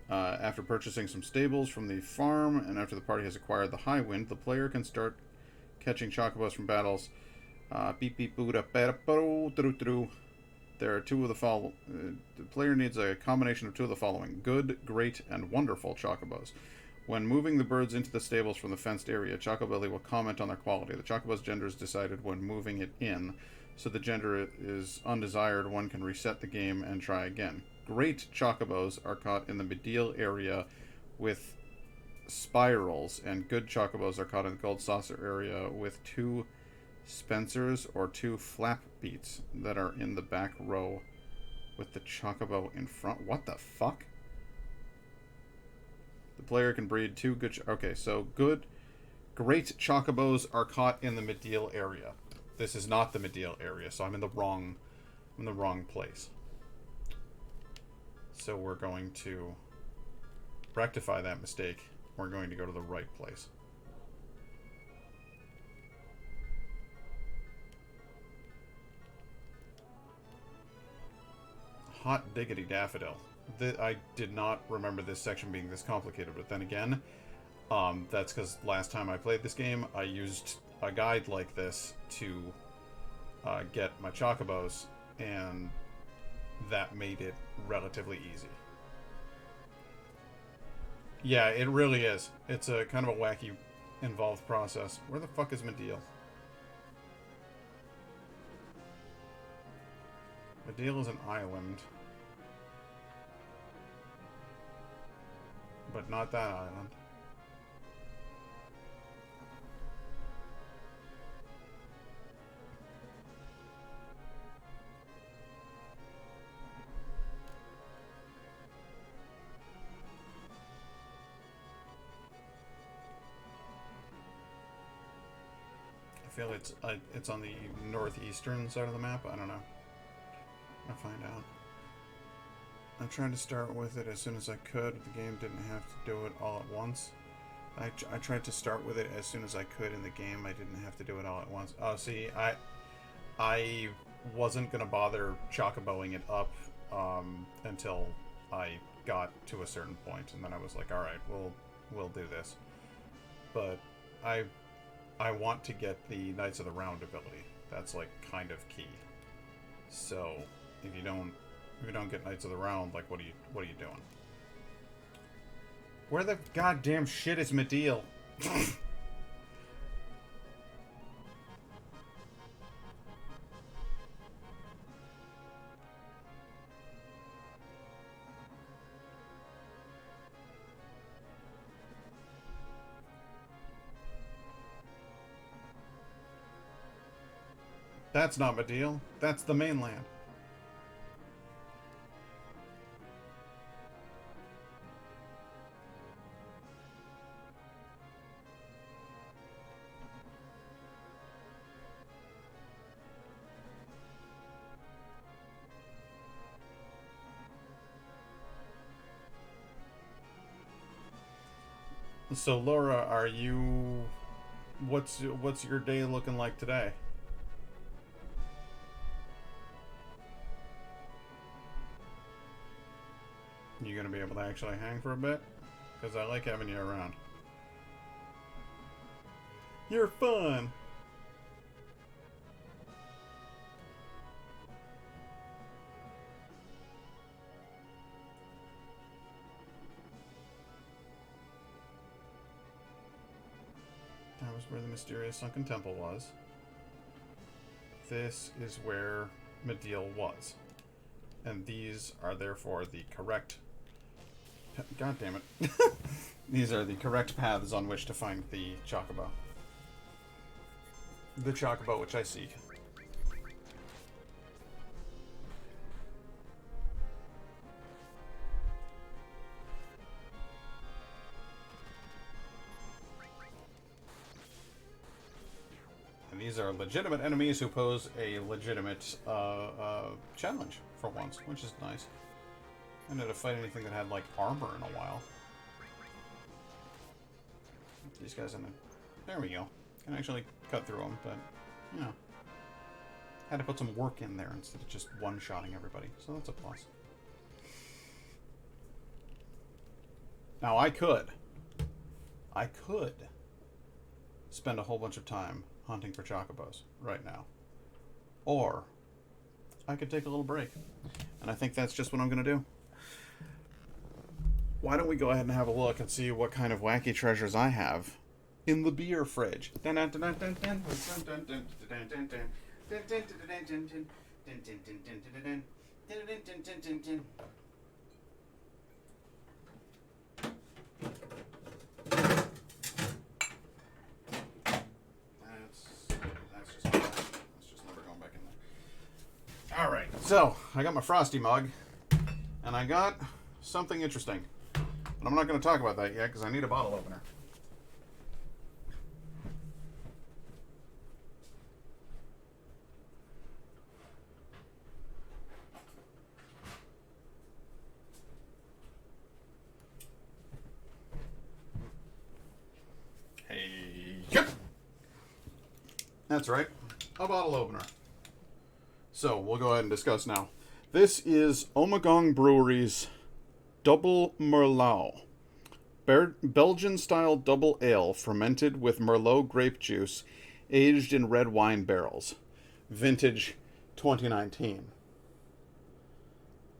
After purchasing some stables from the farm, and after the party has acquired the High Wind, the player can start catching chocobos from battles. There are two of the following. The player needs a combination of two of the following: good, great, and wonderful chocobos. When moving the birds into the stables from the fenced area, Chocobilly will comment on their quality. The chocobo's gender is decided when moving it in, so the gender is undesired. One can reset the game and try again. Great chocobos are caught in the medial area with spirals, and good chocobos are caught in the gold saucer area with two Spencers or two flap beats that are in the back row with the chocobo in front. What the fuck? The player can breed two good... Okay, so great chocobos are caught in the medial area. This is not the medial area, so I'm in the wrong place. So we're going to rectify that mistake. We're going to go to the right place. Hot diggity daffodil. I did not remember this section being this complicated, but then again, that's because last time I played this game, I used a guide like this to get my chocobos, and that made it relatively easy. Yeah, it really is. It's a kind of a wacky, involved process. Where the fuck is Mediel? Mediel is an island. But not that island. I feel it's on the northeastern side of the map. I don't know. I'll find out. I tried to start with it as soon as I could. The game didn't have to do it all at once. I tried to start with it as soon as I could in the game. I didn't have to do it all at once. Oh, see, I wasn't gonna bother chocoboing it up until I got to a certain point, and then I was like, all right, we'll do this. But I want to get the Knights of the Round ability. That's like kind of key. So if you don't get Knights of the Round, like what are you doing? Where the goddamn shit is Mediel? That's not Mediel. That's the mainland. So Laura, are you? What's your day looking like today? You gonna be able to actually hang for a bit? Because I like having you around. You're fun. That was where the mysterious sunken temple was. This is where Medeal was. And these are therefore the correct... God damn it. These are the correct paths on which to find the Chocobo. The Chocobo which I seek. And these are legitimate enemies who pose a legitimate challenge for once, which is nice. I didn't fight anything that had, like, armor in a while. These guys in there. There we go. Can actually cut through them, but, you know. Had to put some work in there instead of just one-shotting everybody. So that's a plus. Now, I could spend a whole bunch of time hunting for chocobos right now. Or I could take a little break. And I think that's just what I'm going to do. Why don't we go ahead and have a look and see what kind of wacky treasures I have in the beer fridge. Alright, so I got my Frosty mug, and I got something interesting. But I'm not going to talk about that yet because I need a bottle opener. Hey, yep. That's right, a bottle opener. So, we'll go ahead and discuss now. This is Ommegang Brewery's Double Merlot. Belgian-style double ale fermented with Merlot grape juice, aged in red wine barrels. Vintage 2019.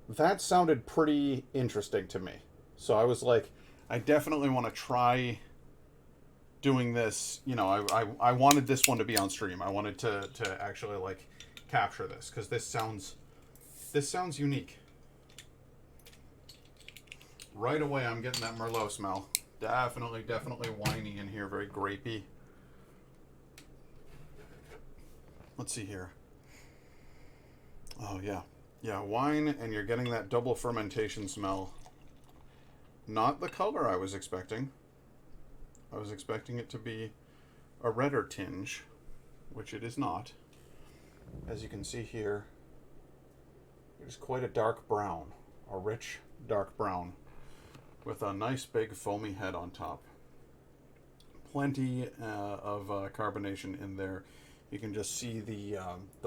That sounded pretty interesting to me. So I was like, I definitely want to try doing this. You know, I wanted this one to be on stream. I wanted to actually, like, capture this because this sounds unique. Right away I'm getting that Merlot smell. Definitely winey in here, very grapey. Let's see here. Oh yeah, wine, and you're getting that double fermentation smell. Not the color I was expecting. I was expecting it to be a redder tinge, which it is not. As you can see here, it is quite a dark brown, a rich dark brown, with a nice big foamy head on top. Plenty of carbonation in there. You can just see the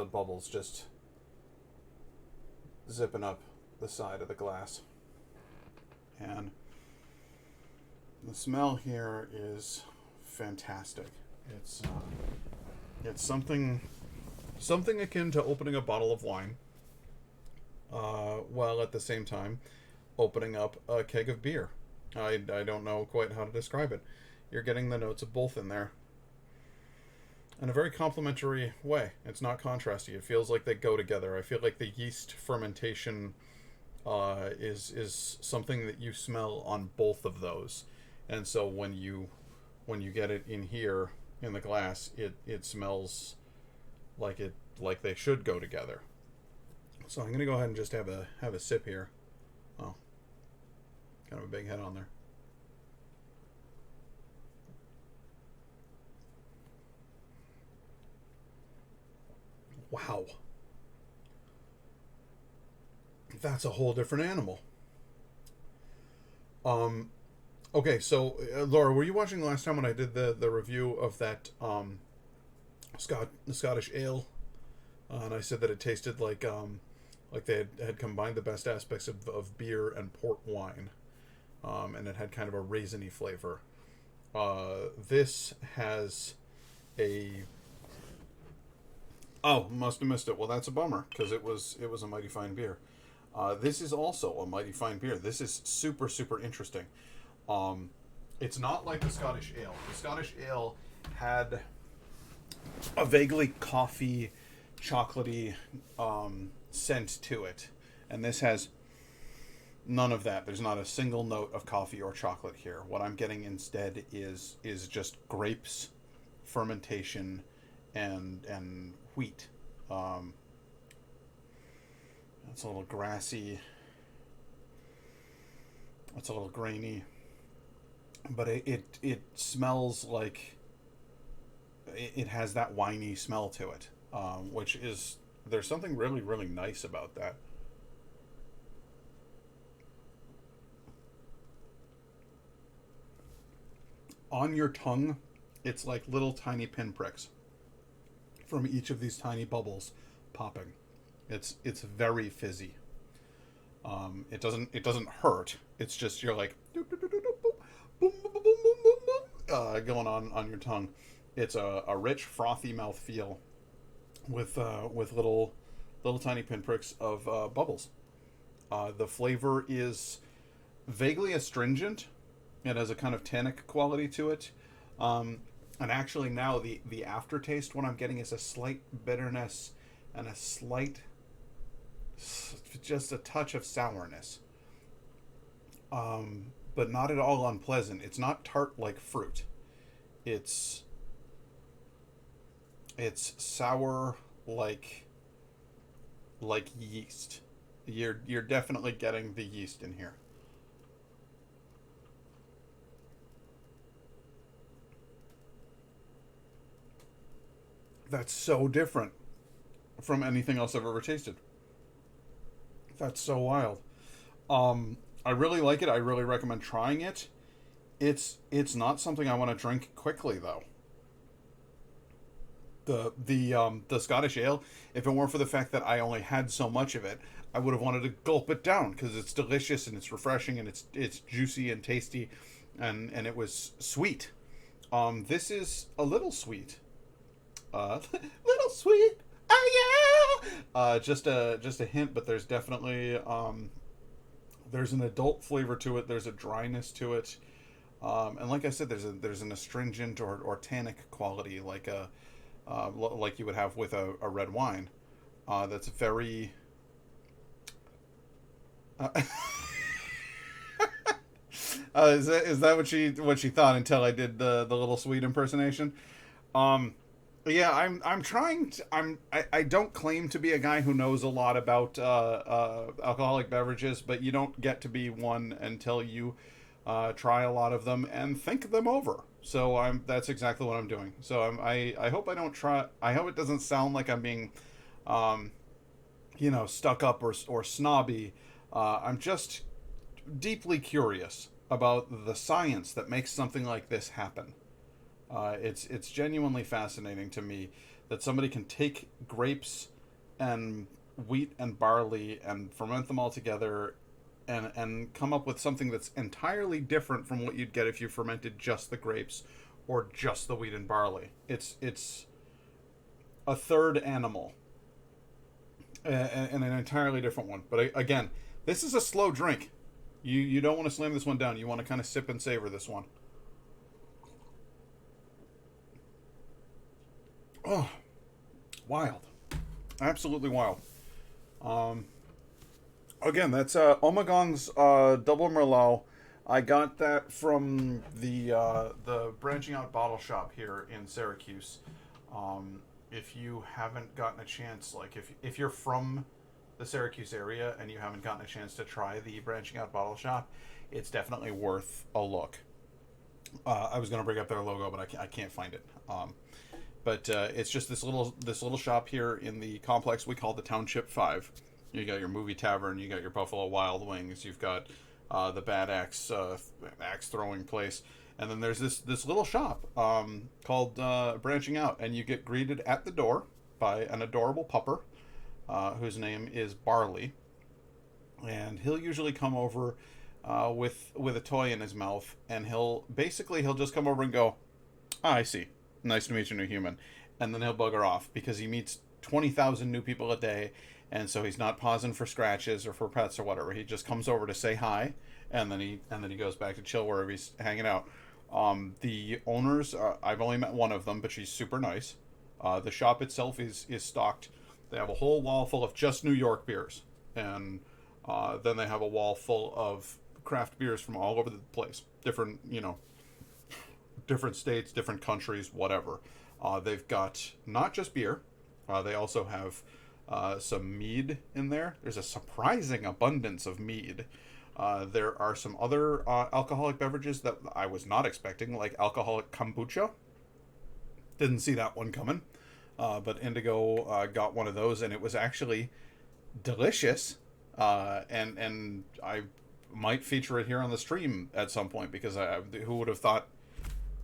bubbles just zipping up the side of the glass. And the smell here is fantastic. It's something akin to opening a bottle of wine, while at the same time opening up a keg of beer. I don't know quite how to describe it. You're getting the notes of both in there. In a very complementary way. It's not contrasty. It feels like they go together. I feel like the yeast fermentation is something that you smell on both of those. And so when you get it in here in the glass, it smells like they should go together. So I'm gonna go ahead and just have a sip here. Oh, kind of a big head on there. Wow, that's a whole different animal. Okay, so Laura, were you watching last time when I did the review of that the Scottish ale? And I said that it tasted like they had combined the best aspects of beer and port wine, and it had kind of a raisiny flavor. This has a oh, must have missed it. Well, that's a bummer because it was a mighty fine beer. This is also a mighty fine beer. This is super super interesting. Um, it's not like the Scottish ale. The Scottish ale had a vaguely coffee, chocolatey scent to it, and this has none of that. There's not a single note of coffee or chocolate here. What I'm getting instead is just grapes, fermentation, and wheat. It's a little grassy. It's a little grainy, but it smells like it has that winey smell to it, which is there's something really really nice about that. On your tongue, it's like little tiny pinpricks from each of these tiny bubbles popping. It's very fizzy. It doesn't hurt. It's just you're like going on your tongue. It's a rich frothy mouth feel with little tiny pinpricks of bubbles. The flavor is vaguely astringent. It has a kind of tannic quality to it. And actually now the aftertaste, what I'm getting is a slight bitterness and a slight, just a touch of sourness. But not at all unpleasant. It's not tart like fruit. It's it's sour like yeast. You're definitely getting the yeast in here. That's so different from anything else I've ever tasted. That's so wild. I really like it. I really recommend trying it. It's not something I want to drink quickly though. The Scottish ale, if it weren't for the fact that I only had so much of it, I would have wanted to gulp it down because it's delicious and it's refreshing and it's juicy and tasty, and it was sweet. This is a little sweet. Little sweet. Oh yeah. Just a hint, but there's definitely there's an adult flavor to it. There's a dryness to it, and like I said, there's an astringent or tannic quality, like you would have with a red wine. That's very. Uh, is that what she thought until I did the little sweet impersonation? Um, yeah, I'm trying to. I don't claim to be a guy who knows a lot about alcoholic beverages, but you don't get to be one until you try a lot of them and think them over. So that's exactly what I'm doing. So I hope I don't try. I hope it doesn't sound like I'm being, um, stuck up or snobby. I'm just deeply curious about the science that makes something like this happen. It's genuinely fascinating to me that somebody can take grapes and wheat and barley and ferment them all together and come up with something that's entirely different from what you'd get if you fermented just the grapes or just the wheat and barley. It's a third animal and an entirely different one. But again, this is a slow drink. You don't want to slam this one down. You want to kind of sip and savor this one. Oh, wild. Absolutely wild. Um, Again, that's Omegong's Double Merlot. I got that from the branching out bottle shop here in Syracuse. If you haven't gotten a chance, like if you're from the Syracuse area and you haven't gotten a chance to try the branching out bottle shop, it's definitely worth a look. I was gonna bring up their logo, but I can't find it. But it's just this little shop here in the complex we call the Township 5. You got your movie tavern, you got your Buffalo Wild Wings, you've got the bad axe throwing place. And then there's this little shop called Branching Out, and you get greeted at the door by an adorable pupper whose name is Barley, and he'll usually come over with a toy in his mouth, and he'll just come over and go, "Ah, I see. Nice to meet you, new human," and then he'll bugger off because he meets 20,000 new people a day, and so he's not pausing for scratches or for pets or whatever. He just comes over to say hi, and then he goes back to chill wherever he's hanging out. The owners, I've only met one of them, but she's super nice. The shop itself is stocked. They have a whole wall full of just New York beers, and then they have a wall full of craft beers from all over the place, different states, different countries, whatever. They've got not just beer. They also have some mead in there. There's a surprising abundance of mead. There are some other alcoholic beverages that I was not expecting, like alcoholic kombucha. Didn't see that one coming. But Indigo got one of those, and it was actually delicious. And I might feature it here on the stream at some point, because who would have thought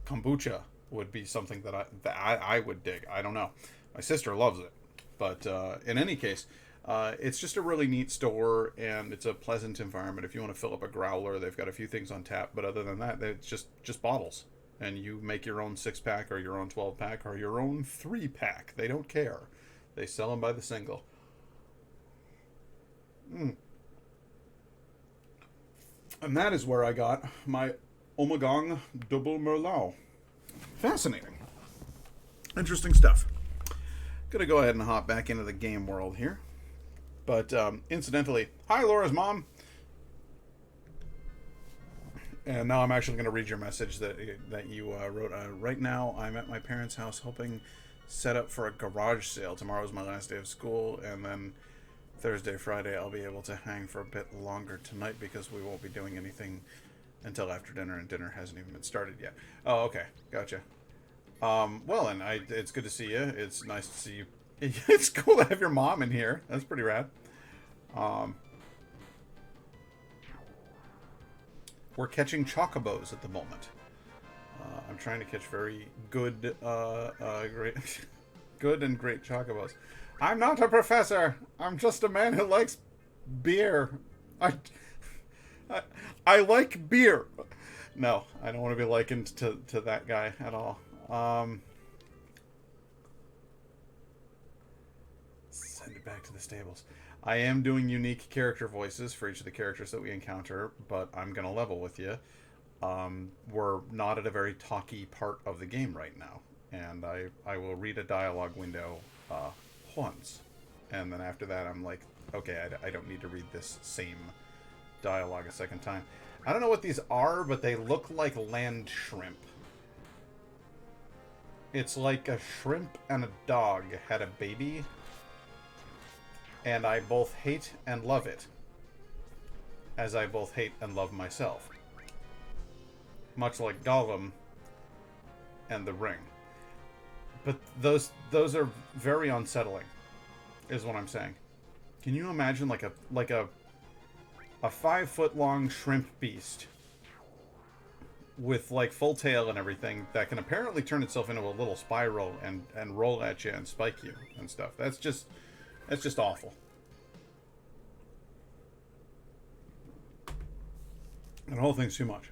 kombucha would be something that I would dig? I don't know. My sister loves it. But in any case, it's just a really neat store, and it's a pleasant environment. If you want to fill up a growler, they've got a few things on tap. But other than that, it's just bottles. And you make your own 6-pack or your own 12-pack or your own 3-pack. They don't care. They sell them by the single. And that is where I got my Ommegang Double Merlot. Fascinating. Interesting stuff. Gonna go ahead and hop back into the game world here. But incidentally, hi Laura's mom. And now I'm actually going to read your message that you wrote. Right now, I'm at my parents' house hoping set up for a garage sale. Tomorrow's my last day of school, and then Thursday, Friday, I'll be able to hang for a bit longer tonight because we won't be doing anything until after dinner, and dinner hasn't even been started yet. Oh, okay. Gotcha. Well, and it's good to see you. It's nice to see you. It's cool to have your mom in here. That's pretty rad. We're catching chocobos at the moment. I'm trying to catch very good, good and great chocobos. I'm not a professor. I'm just a man who likes beer. I like beer. No, I don't want to be likened to that guy at all. Send it back to the stables. I am doing unique character voices for each of the characters that we encounter, but I'm going to level with you. We're not at a very talky part of the game right now, and I will read a dialogue window once, and then after that I'm like, okay, I don't need to read this same dialogue a second time. I don't know what these are, but they look like land shrimp. It's like a shrimp and a dog had a baby, and I both hate and love it, as I both hate and love myself. Much like Gollum and the Ring. But those are very unsettling, is what I'm saying. Can you imagine like a 5-foot-long shrimp beast with like full tail and everything that can apparently turn itself into a little spiral and roll at you and spike you and stuff? That's just awful. And the whole thing's too much.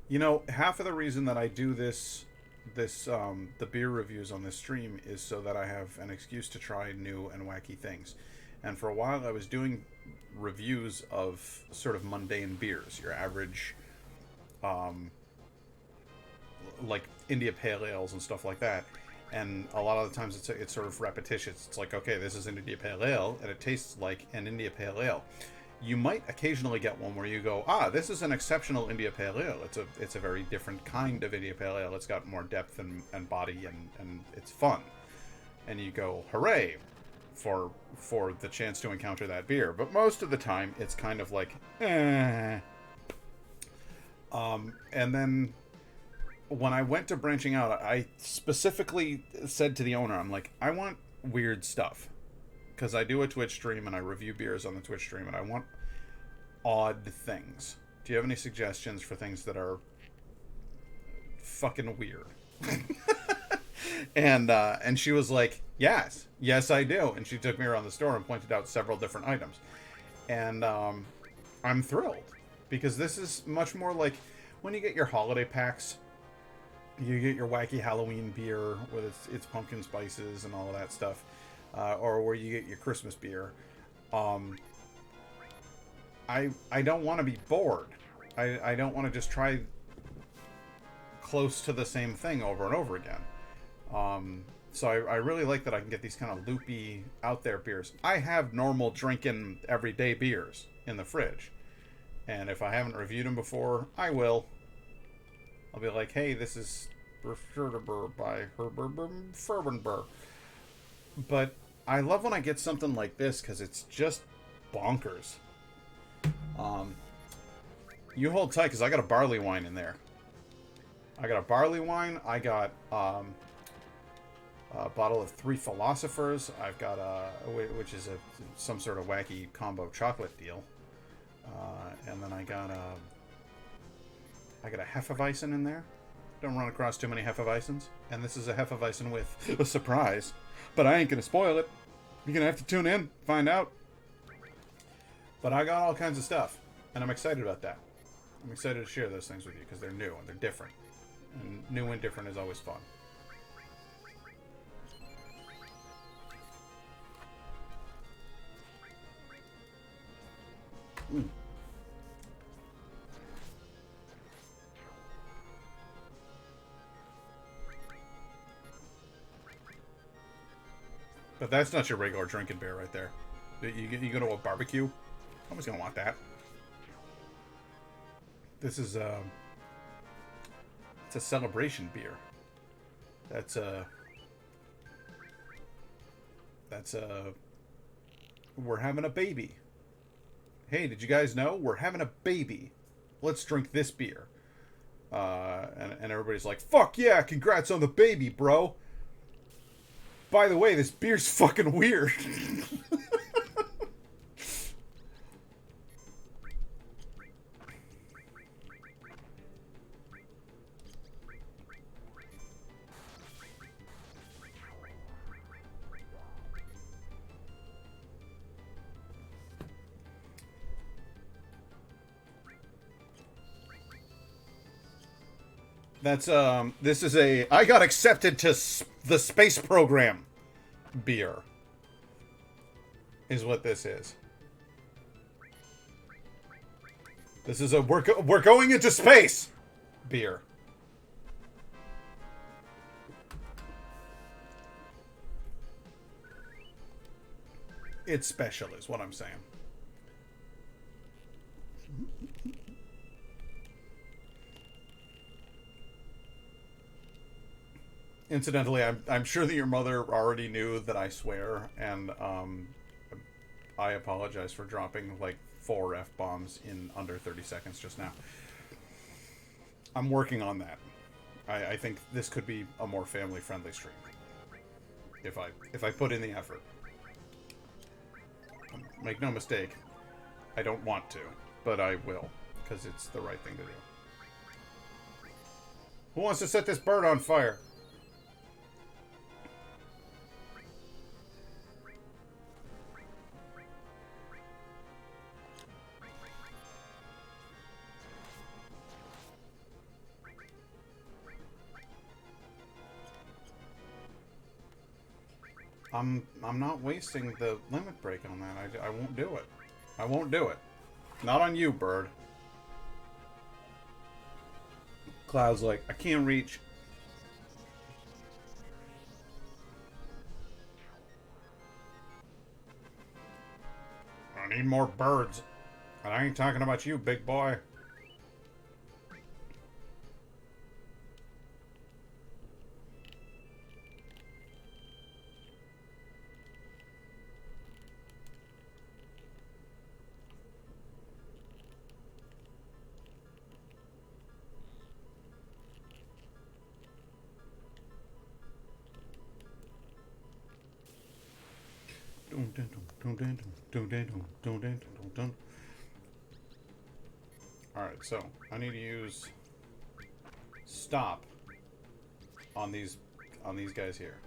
You know, half of the reason that I do the beer reviews on this stream is so that I have an excuse to try new and wacky things. And for a while I was doing reviews of sort of mundane beers, your average like India Pale Ales and stuff like that. And a lot of the times it's sort of repetitious. It's like, okay, this is an India Pale Ale, and it tastes like an India Pale Ale. You might occasionally get one where you go, this is an exceptional India Pale Ale. It's a very different kind of India Pale Ale. It's got more depth and body, and it's fun. And you go, hooray, for the chance to encounter that beer. But most of the time, it's kind of like, And then when I went to branching out, I specifically said to the owner, I'm like, I want weird stuff. Because I do a Twitch stream and I review beers on the Twitch stream, and I want odd things. Do you have any suggestions for things that are fucking weird? And she was like, yes, I do. And she took me around the store and pointed out several different items. And I'm thrilled. Because this is much more like when you get your holiday packs. You get your wacky Halloween beer with its pumpkin spices and all of that stuff. Or where you get your Christmas beer. I don't want to be bored. I don't want to just try close to the same thing over and over again. So I really like that I can get these kind of loopy, out there beers. I have normal drinking everyday beers in the fridge. And if I haven't reviewed them before, I will. I'll be like, hey, this is Berfurber by Herberber. But I love when I get something like this because it's just bonkers. You hold tight because I got a barley wine in there. I got a barley wine. I got a bottle of Three Philosophers. I've got which is some sort of wacky combo chocolate deal. And then I got a Hefeweizen in there. Don't run across too many Hefeweizens. And this is a Hefeweizen with a surprise. But I ain't gonna spoil it. You're gonna have to tune in, find out. But I got all kinds of stuff. And I'm excited about that. I'm excited to share those things with you because they're new and they're different. And new and different is always fun. Mm. But that's not your regular drinking beer right there. You go to a barbecue, someone's gonna want that. This is it's a celebration beer. That's we're having a baby. Hey, did you guys know we're having a baby? Let's drink this beer. And everybody's like, fuck yeah, congrats on the baby, bro. By the way, this beer's fucking weird. That's this is a I got accepted to the space program beer is what this is. This is a we're going into space beer. It's special is what I'm saying. Incidentally, I'm sure that your mother already knew that I swear, and I apologize for dropping like 4 F-bombs in under 30 seconds just now. I'm working on that. I think this could be a more family-friendly stream if I put in the effort. Make no mistake, I don't want to, but I will, because it's the right thing to do. Who wants to set this bird on fire? I'm not wasting the limit break on that. I won't do it. I won't do it. Not on you, bird. Cloud's like, I can't reach. I need more birds. And I ain't talking about you, big boy. Alright, so I need to use stop on these guys here.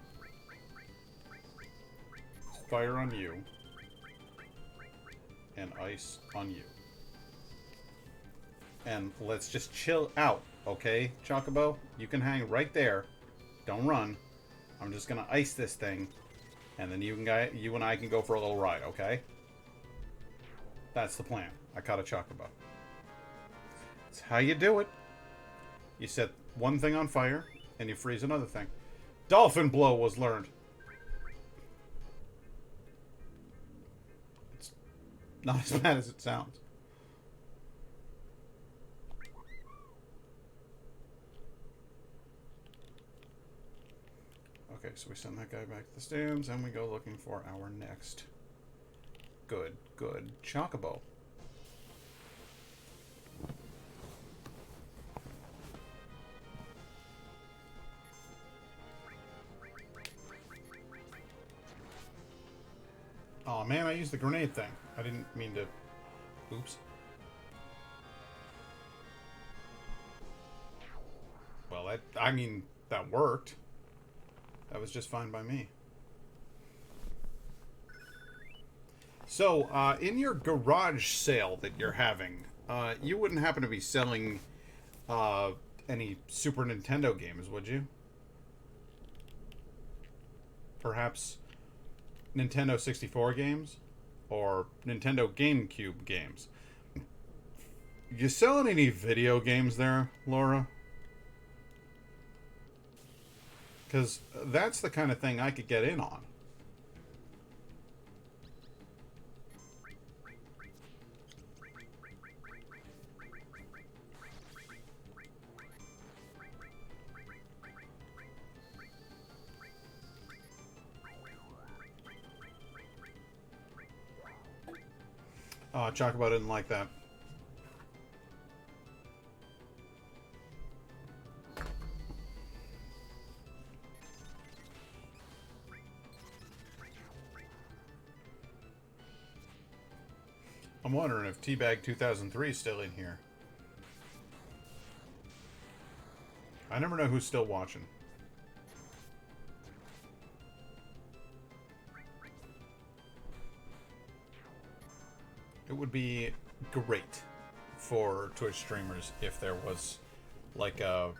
Fire on you. And ice on you. And let's just chill out, okay, Chocobo? You can hang right there. Don't run. I'm just gonna ice this thing, and then you and I can go for a little ride, okay? That's the plan. I caught a Chocobo. That's how you do it. You set one thing on fire, and you freeze another thing. Dolphin blow was learned. It's not as bad as it sounds. Okay, so we send that guy back to the stands, and we go looking for our next good Chocobo. Oh man, I used the grenade thing. I didn't mean to... Oops. Well, that worked. That was just fine by me. So, in your garage sale that you're having, you wouldn't happen to be selling any Super Nintendo games, would you? Perhaps Nintendo 64 games? Or Nintendo GameCube games? You selling any video games there, Laura? Because that's the kind of thing I could get in on. Chocobo didn't like that. I'm wondering if Teabag 2003 is still in here. I never know who's still watching. It would be great for Twitch streamers if there was like a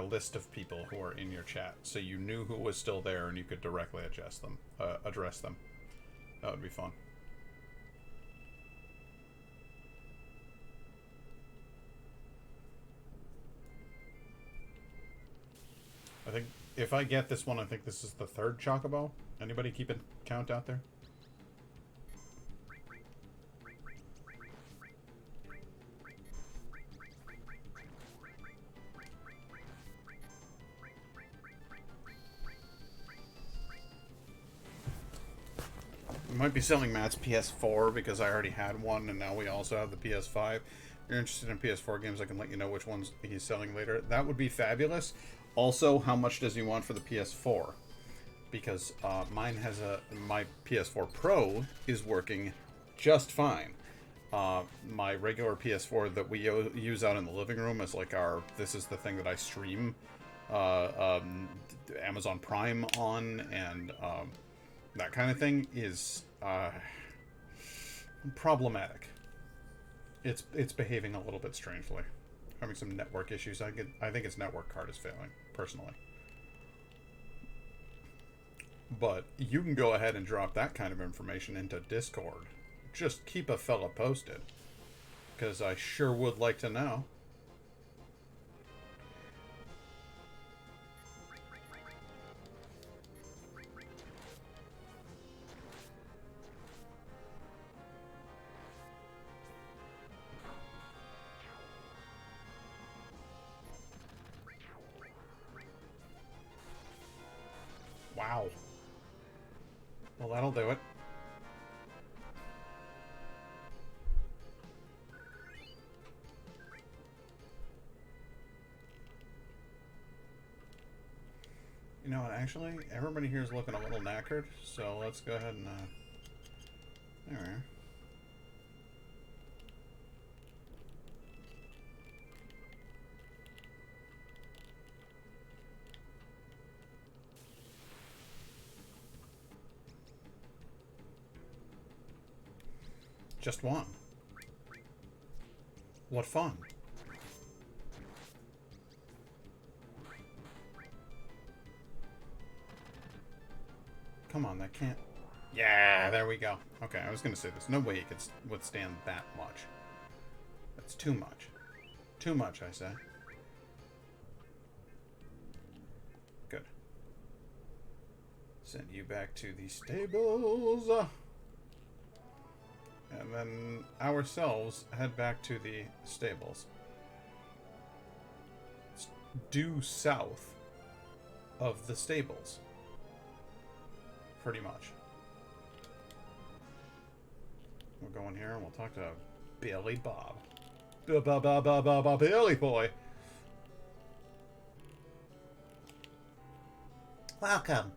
list of people who are in your chat, so you knew who was still there and you could directly address them. That would be fun. I think if I get this one, I think this is the third Chocobo. Anybody keeping count out there? We might be selling Matt's PS4 because I already had one, and now we also have the PS5. If you're interested in PS4 games, I can let you know which ones he's selling later. That would be fabulous. Also, how much does he want for the PS4? Because my PS4 Pro is working just fine. My regular PS4 that we use out in the living room is like this is the thing that I stream Amazon Prime on, and that kind of thing is problematic. It's behaving a little bit strangely. Having some network issues. I think its network card is failing, personally. But you can go ahead and drop that kind of information into Discord. Just keep a fella posted, because I sure would like to know. Wow. Well, that'll do it. You know what, actually, everybody here is looking a little knackered, so let's go ahead and, there we are. Just one. What fun. Come on, that can't... Yeah, there we go. Okay, I was going to say there's no way it could withstand that much. That's too much. Too much, I say. Good. Send you back to the stables. And then ourselves head back to the stables. It's due south of the stables. Pretty much. We'll go in here and we'll talk to Billy Bob. Billy boy. Welcome.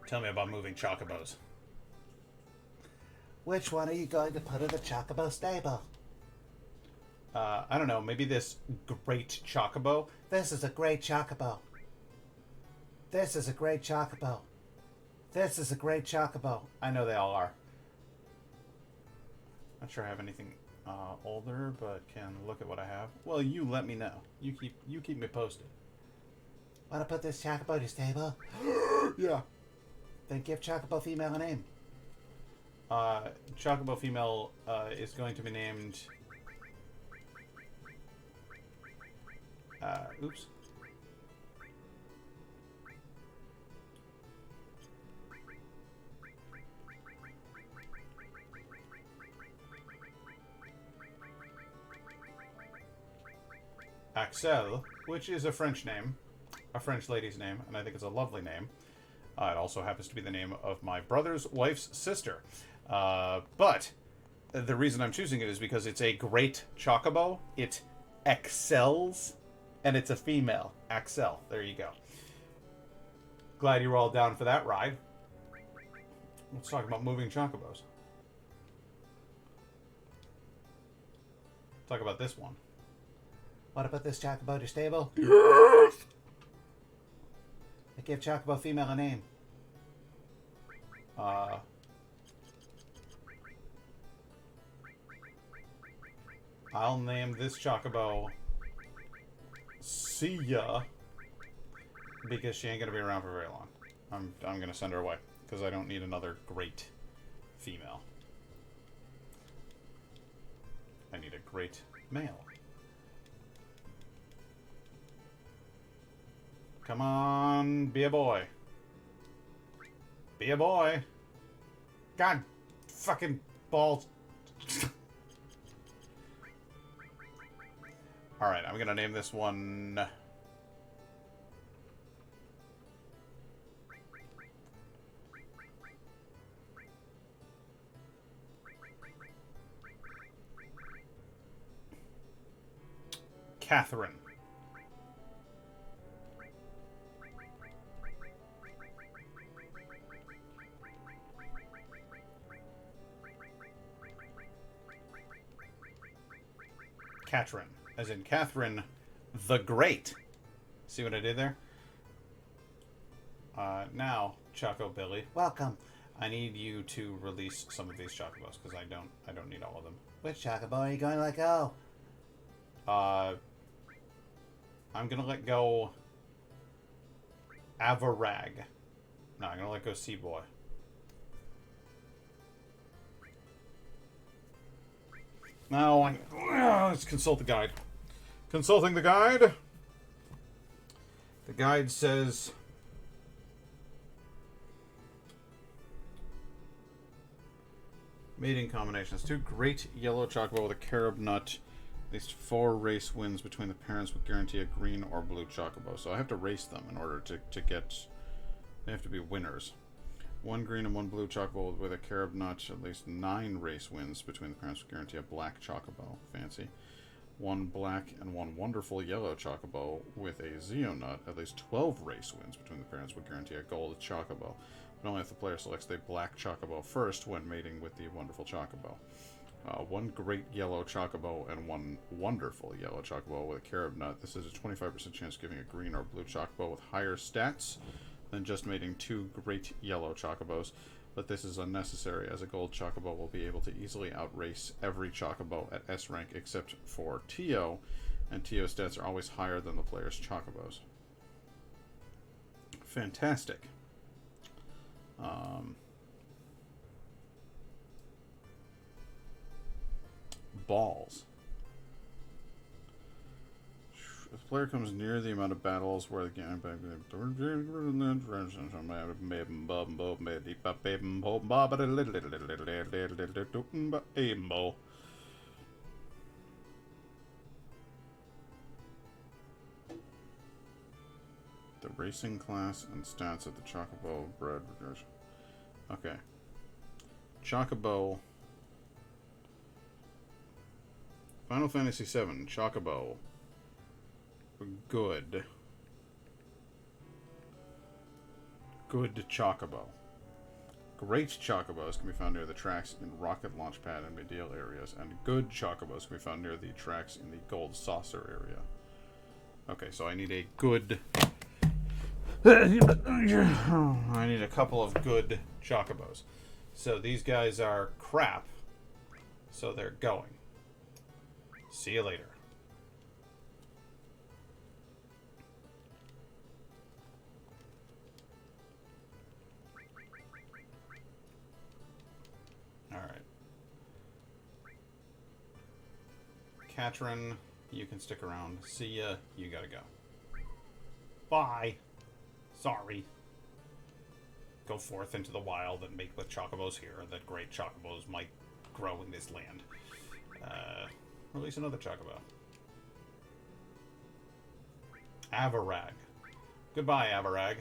Tell me about moving chocobos. Which one are you going to put in the chocobo stable? I don't know. Maybe this great chocobo. This is a great chocobo. This is a great chocobo. This is a great chocobo. I know they all are. Not sure I have anything older, but can look at what I have. Well, you let me know. You keep me posted. Want to put this chocobo in your stable? Yeah. Then give chocobo female a name. Chocobo female is going to be named... oops. Axel, which is a French name, a French lady's name, and I think it's a lovely name. It also happens to be the name of my brother's wife's sister. But the reason I'm choosing it is because it's a great chocobo. It excels, and it's a female. Axel. There you go. Glad you were all down for that ride. Let's talk about moving chocobos. Talk about this one. Want to put this chocobo in your stable? Yes! Give chocobo female a name. I'll name this chocobo See Ya, because she ain't gonna be around for very long. I'm gonna send her away because I don't need another great female. I need a great male. Come on, be a boy. Be a boy. God fucking balls. Alright, I'm gonna name this one... Catherine. Catherine, as in Catherine the Great. See what I did there? Now, Choco Billy, Welcome. I need you to release some of these chocobos because I don't need all of them. Which chocobo are you going to let go? I'm gonna let go Avarag. No, I'm gonna let go Seaboy. Now, let's consult the guide. Consulting the guide. The guide says... Mating combinations. 2 great yellow chocobo with a carob nut. At least 4 race wins between the parents would guarantee a green or blue chocobo. So I have to race them in order to get... They have to be winners. 1 green and 1 blue chocobo with a carob nut. At least 9 race wins between the parents would guarantee a black chocobo. Fancy. 1 black and 1 wonderful yellow chocobo with a Zeonut. At least 12 race wins between the parents would guarantee a gold chocobo, but only if the player selects the black chocobo first when mating with the wonderful chocobo. 1 great yellow chocobo and 1 wonderful yellow chocobo with a carob nut. This is a 25% chance of giving a green or blue chocobo with higher stats than just mating 2 great yellow chocobos, but this is unnecessary as a gold chocobo will be able to easily outrace every chocobo at S rank except for Tio, and Tio's stats are always higher than the player's chocobos. Fantastic. Balls. If the player comes near the amount of battles where the game the racing class and stats of the Chocobo bred version. Okay. Chocobo. Final Fantasy VII, Chocobo. Good. Good Chocobo. Great Chocobos can be found near the tracks in Rocket Launch Pad and Medial areas, and good Chocobos can be found near the tracks in the Gold Saucer area. Okay, so I need a good... I need a couple of good Chocobos. So these guys are crap, so they're going. See you later. Alright. Katrin, you can stick around. See ya. You gotta go. Bye. Sorry. Go forth into the wild and make the chocobos here that great chocobos might grow in this land. Release another chocobo. Avarag. Goodbye, Avarag.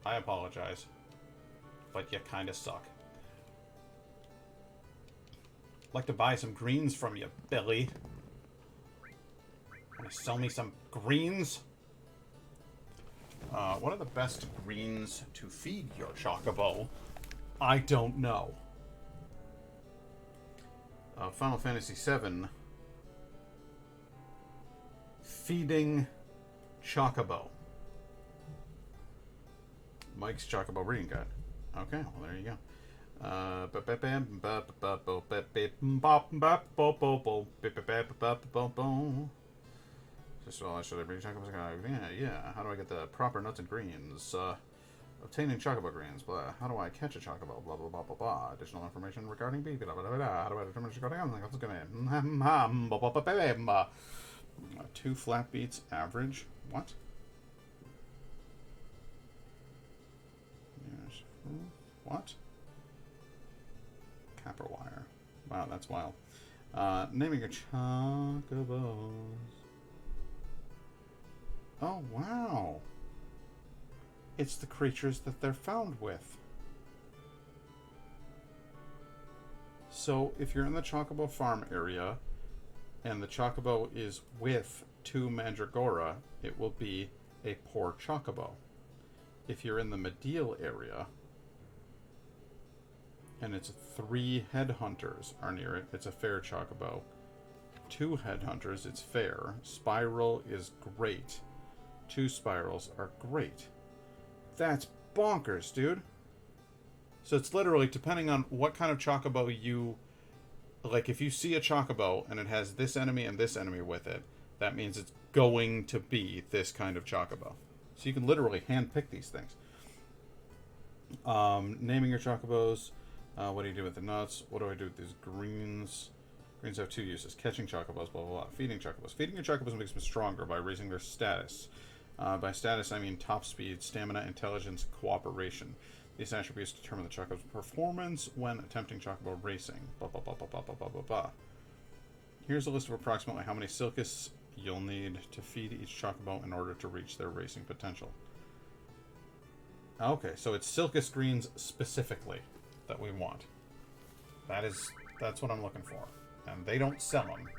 I apologize. But you kinda suck. Like to buy some greens from you, Billy. Wanna sell me some greens? What are the best greens to feed your chocobo? I don't know. Final Fantasy VII. Feeding Chocobo. Mike's Chocobo Reading Guide. Okay, well there you go. Just well, I should have read Chocobos. Yeah. How do I get the proper nuts and greens? Obtaining Chocobo greens. Blah. How do I catch a Chocobo? Blah blah blah blah blah. Additional information regarding B. Blah blah blah blah. How do I determine Chocobo? 2 flat beats average. What? What? Capper wire. Wow, that's wild. Naming your chocobos. Oh, wow. It's the creatures that they're found with. So, if you're in the Chocobo farm area, and the Chocobo is with 2 Mandragora, it will be a poor Chocobo. If you're in the Medial area, and it's 3 Headhunters are near it, it's a fair Chocobo. 2 Headhunters, it's fair. Spiral is great. 2 Spirals are great. That's bonkers, dude. So it's literally, depending on what kind of Chocobo you... Like, if you see a Chocobo and it has this enemy and this enemy with it, that means it's going to be this kind of Chocobo. So you can literally handpick these things. Naming your Chocobos. What do you do with the nuts? What do I do with these greens? Greens have 2 uses. Catching Chocobos, blah, blah, blah. Feeding Chocobos. Feeding your Chocobos makes them stronger by raising their status. By status, I mean top speed, stamina, intelligence, cooperation. These attributes determine the Chocobo's performance when attempting Chocobo racing. Blah, blah, blah, blah, blah, blah, blah, blah, blah. Here's a list of approximately how many Silcus you'll need to feed each Chocobo in order to reach their racing potential. Okay, so it's Silcus greens specifically that we want. That's what I'm looking for. And they don't sell them.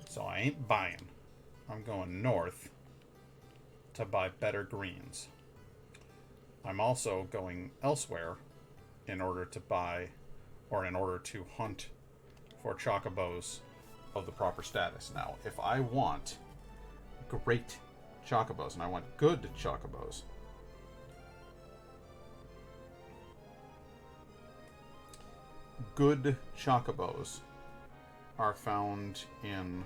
So I ain't buying. I'm going north to buy better greens. I'm also going elsewhere in order to buy, or in order to hunt for chocobos of the proper status. Now, if I want great chocobos, and I want good chocobos, good chocobos are found in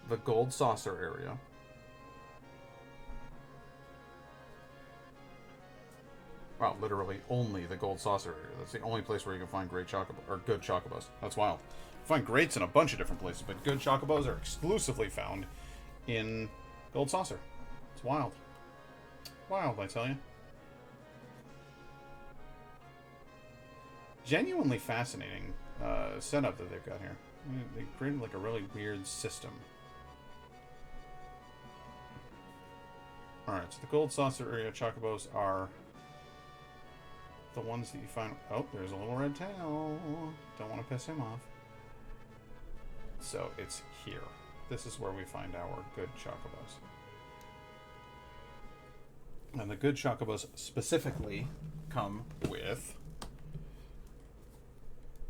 the Gold Saucer area. Well, literally only the Gold Saucer area. That's the only place where you can find great chocobo or good chocobos. That's wild. You find greats in a bunch of different places, but good chocobos are exclusively found in Gold Saucer. It's wild. Wild, I tell you. Genuinely fascinating setup that they've got here. They created like a really weird system. Alright, so the Gold Saucer area chocobos are the ones that you find... Oh, there's a little red tail. Don't want to piss him off. So it's here. This is where we find our good chocobos. And the good chocobos specifically come with...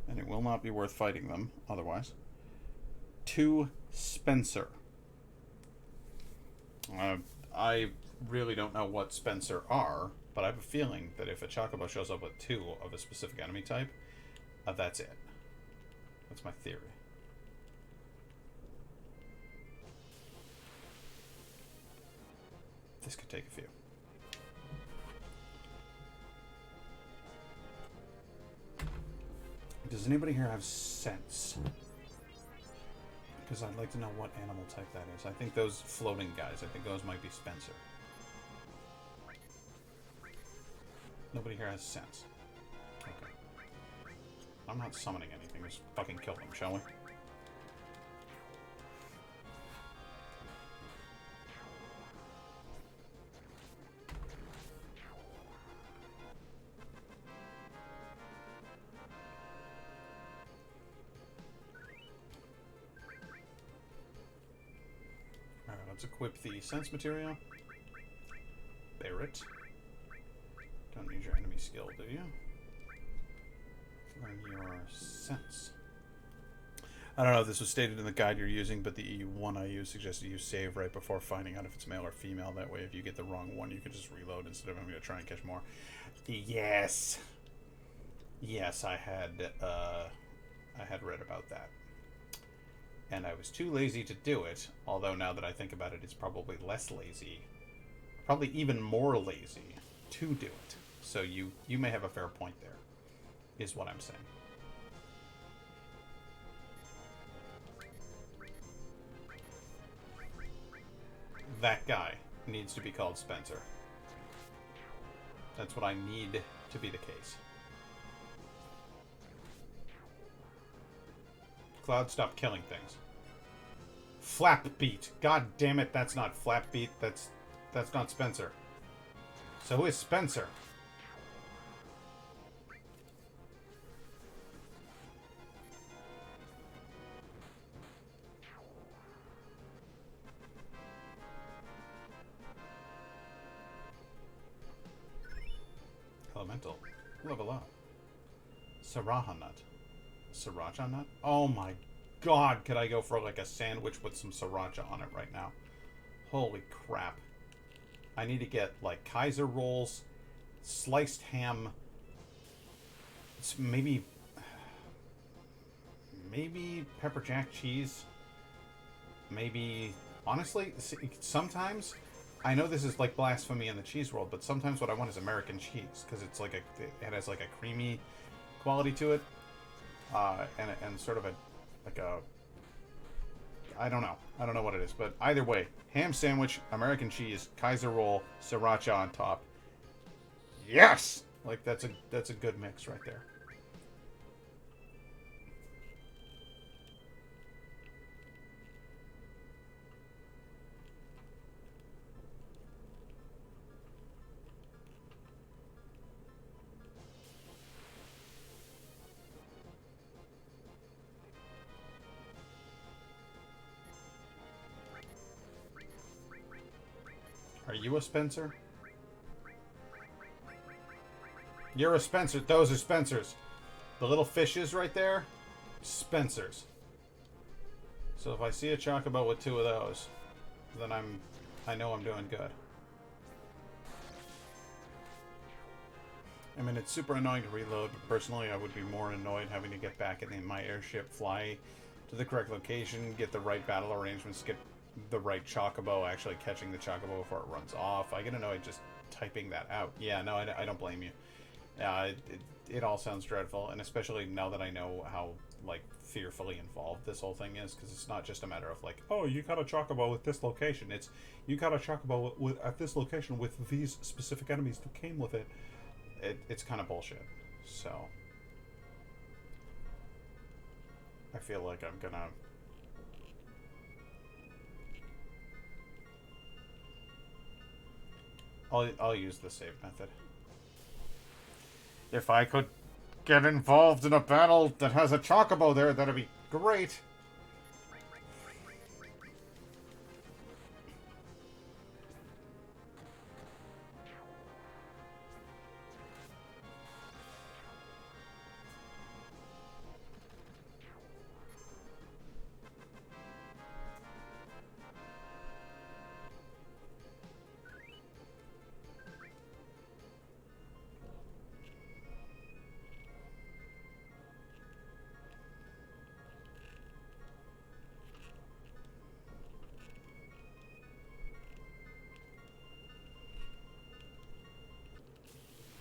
And it will not be worth fighting them otherwise. 2 Spencer. I really don't know what Spencer are, but I have a feeling that if a chocobo shows up with 2 of a specific enemy type, that's it. That's my theory. This could take a few. Does anybody here have sense? Because I'd like to know what animal type that is. I think those floating guys, I think those might be Spencer. Nobody here has sense. Okay. I'm not summoning anything. Just fucking kill them, shall we? Alright, let's equip the sense material. Barret. Don't need your enemy skill, do you? Learn your sense. I don't know if this was stated in the guide you're using, but the one I use suggested you save right before finding out if it's male or female. That way, if you get the wrong one, you can just reload instead of having to try and catch more. Yes. Yes, I had read about that. And I was too lazy to do it, although now that I think about it, it's probably less lazy. Probably even more lazy to do it. So you may have a fair point there, is what I'm saying. That guy needs to be called Spencer. That's what I need to be the case. Cloud, stop killing things. Flapbeat. God damn it, that's not Flapbeat. That's not Spencer. So who is Spencer? Elemental. Level up. Sriracha nut. Sriracha nut? Oh my god, could I go for like a sandwich with some sriracha on it right now? Holy crap. I need to get like Kaiser rolls, sliced ham, maybe pepper jack cheese, maybe, honestly, sometimes, I know this is like blasphemy in the cheese world, but sometimes what I want is American cheese, because it's like it has like a creamy quality to it, and sort of I don't know what it is, but either way, ham sandwich, American cheese, Kaiser roll, sriracha on top. Yes! Like that's a good mix right there. Are you a Spencer? You're a Spencer. Those are Spencers. The little fishes right there, Spencers. So if I see a chocobo with 2 of those, then I know I'm doing good. I mean, it's super annoying to reload, but personally I would be more annoyed having to get back in my airship, fly to the correct location, get the right battle arrangements, get the right chocobo, actually catching the chocobo before it runs off. I get annoyed just typing that out. Yeah, no, I don't blame you. It all sounds dreadful, and especially now that I know how, like, fearfully involved this whole thing is, because it's not just a matter of, like, oh, you got a chocobo with this location. It's, you got a chocobo at this location with these specific enemies that came with it. It's kind of bullshit. So I feel like I'm gonna I'll use the save method. If I could get involved in a battle that has a chocobo there, that'd be great.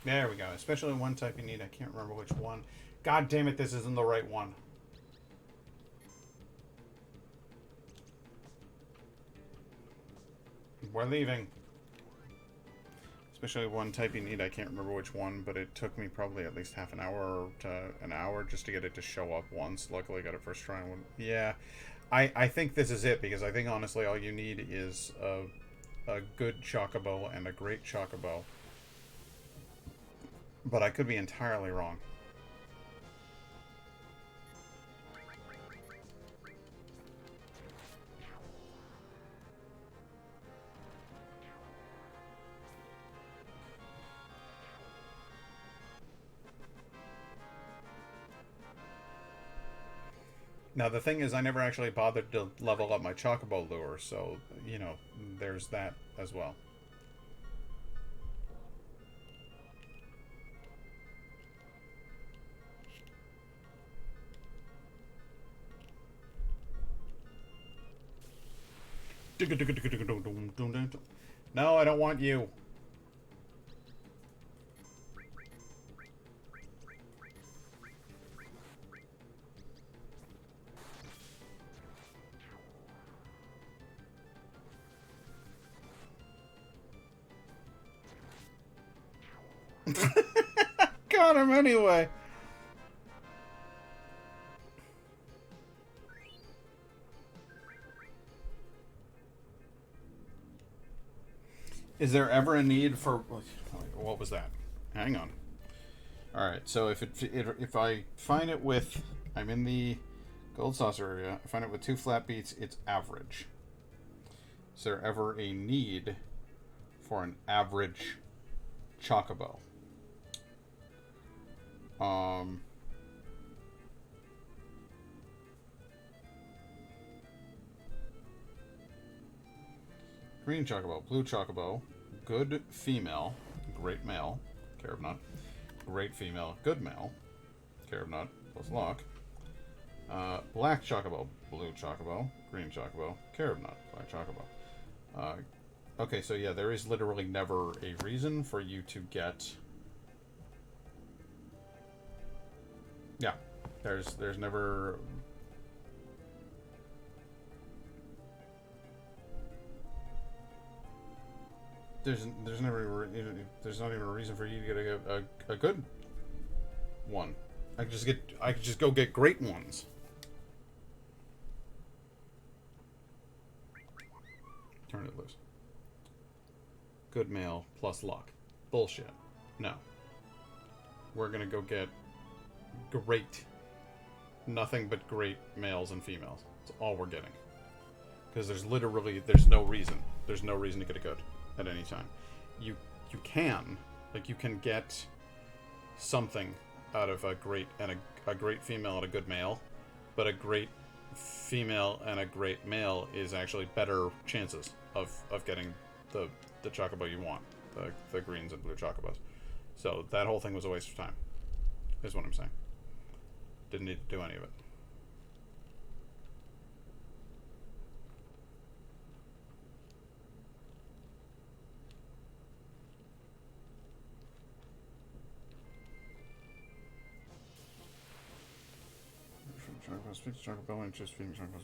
There we go. Especially one type you need. I can't remember which one. God damn it, this isn't the right one. We're leaving. Especially one type you need. I can't remember which one, but it took me probably at least half an hour to an hour just to get it to show up once. Luckily I got it first try. Yeah. I think this is it, because I think honestly all you need is a good chocobo and a great chocobo. But I could be entirely wrong. Now the thing is, I never actually bothered to level up my chocobo lure, so, you know, there's that as well. No, I don't want you. Got him anyway. Is there ever a need for... What was that? Hang on. Alright, so if I find it with... I'm in the gold saucer area. I find it with 2 flat beats, it's average. Is there ever a need for an average chocobo? Green chocobo, blue chocobo, good female, great male, care of none. Great female, good male, care of none, plus lock. Black chocobo, blue chocobo, green chocobo, care of none, black chocobo. Okay, so yeah, there is literally never a reason for you to get... Yeah, there's never... There's not even a reason for you to get a good one. I could just go get great ones. Turn it loose. Good male plus luck. Bullshit. No. We're gonna go get great, nothing but great males and females. That's all we're getting. Because there's no reason. There's no reason to get a good. at any time. You can, like, you can get something out of a great female and a good male, but a great female and a great male is actually better chances of getting the chocobo you want, the greens and blue chocobos. So that whole thing was a waste of time, is what I'm saying. Didn't need to do any of it. Speak to chocobo and just feeding chocobos.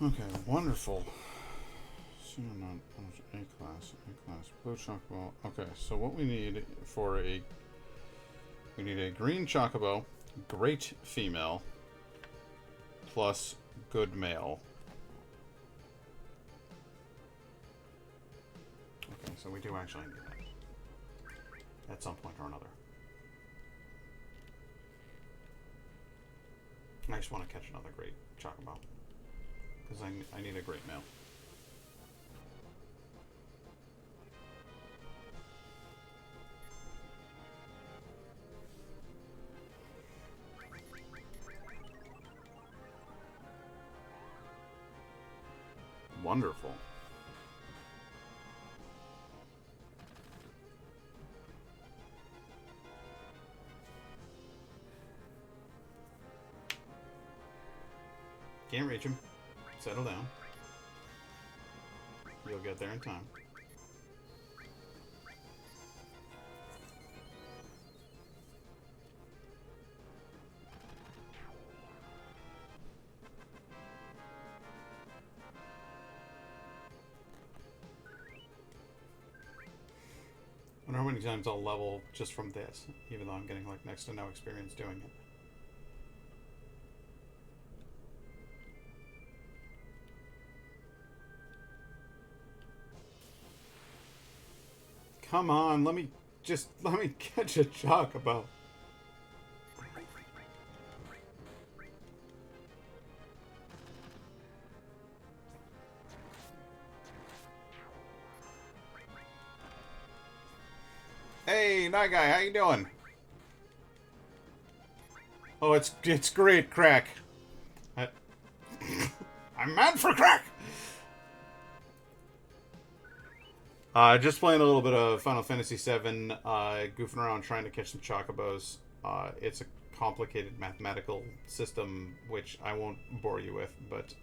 Okay, wonderful. A class, blue chocobo. Okay, so what we need for we need a green chocobo, great female, plus good male. Okay, so we do actually need that at some point or another. I just want to catch another great chocobo. Because I need a great male. Wonderful. Can't reach him. Settle down. You'll get there in time. I wonder how many times I'll level just from this, even though I'm getting like next to no experience doing it. Come on, let me catch a chocobo. Hey, night guy, how you doing? Oh, it's great, crack. I'm mad for crack. Just playing a little bit of Final Fantasy VII, goofing around trying to catch some chocobos. It's a complicated mathematical system, which I won't bore you with, but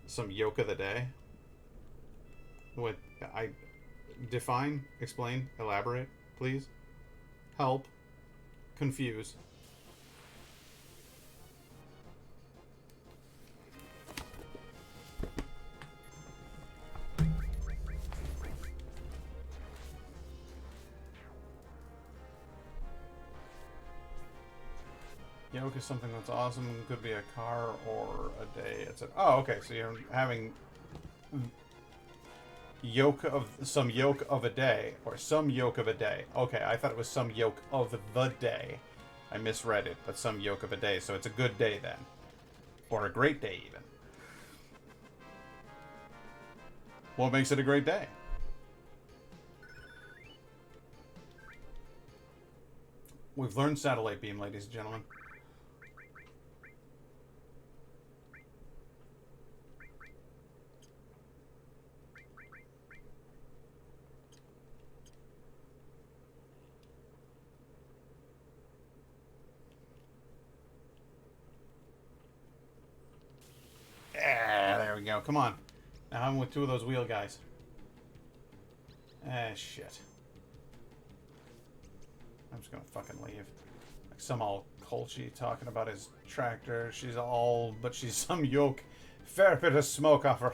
some yoke of the day. What I define, explain, elaborate, please. Help, confuse. Yoke is something that's awesome. It could be a car or a day. It's oh, okay. So you're having yoke of a day, or some yoke of a day. Okay, I thought it was some yoke of the day. I misread it, but some yoke of a day. So it's a good day then, or a great day even. What makes it a great day? We've learned satellite beam, ladies and gentlemen. There we go. Come on. Now I'm with two of those wheel guys. Ah, shit. I'm just gonna fucking leave. some all colchy talking about his tractor. But she's some yoke. Fair bit of smoke off her.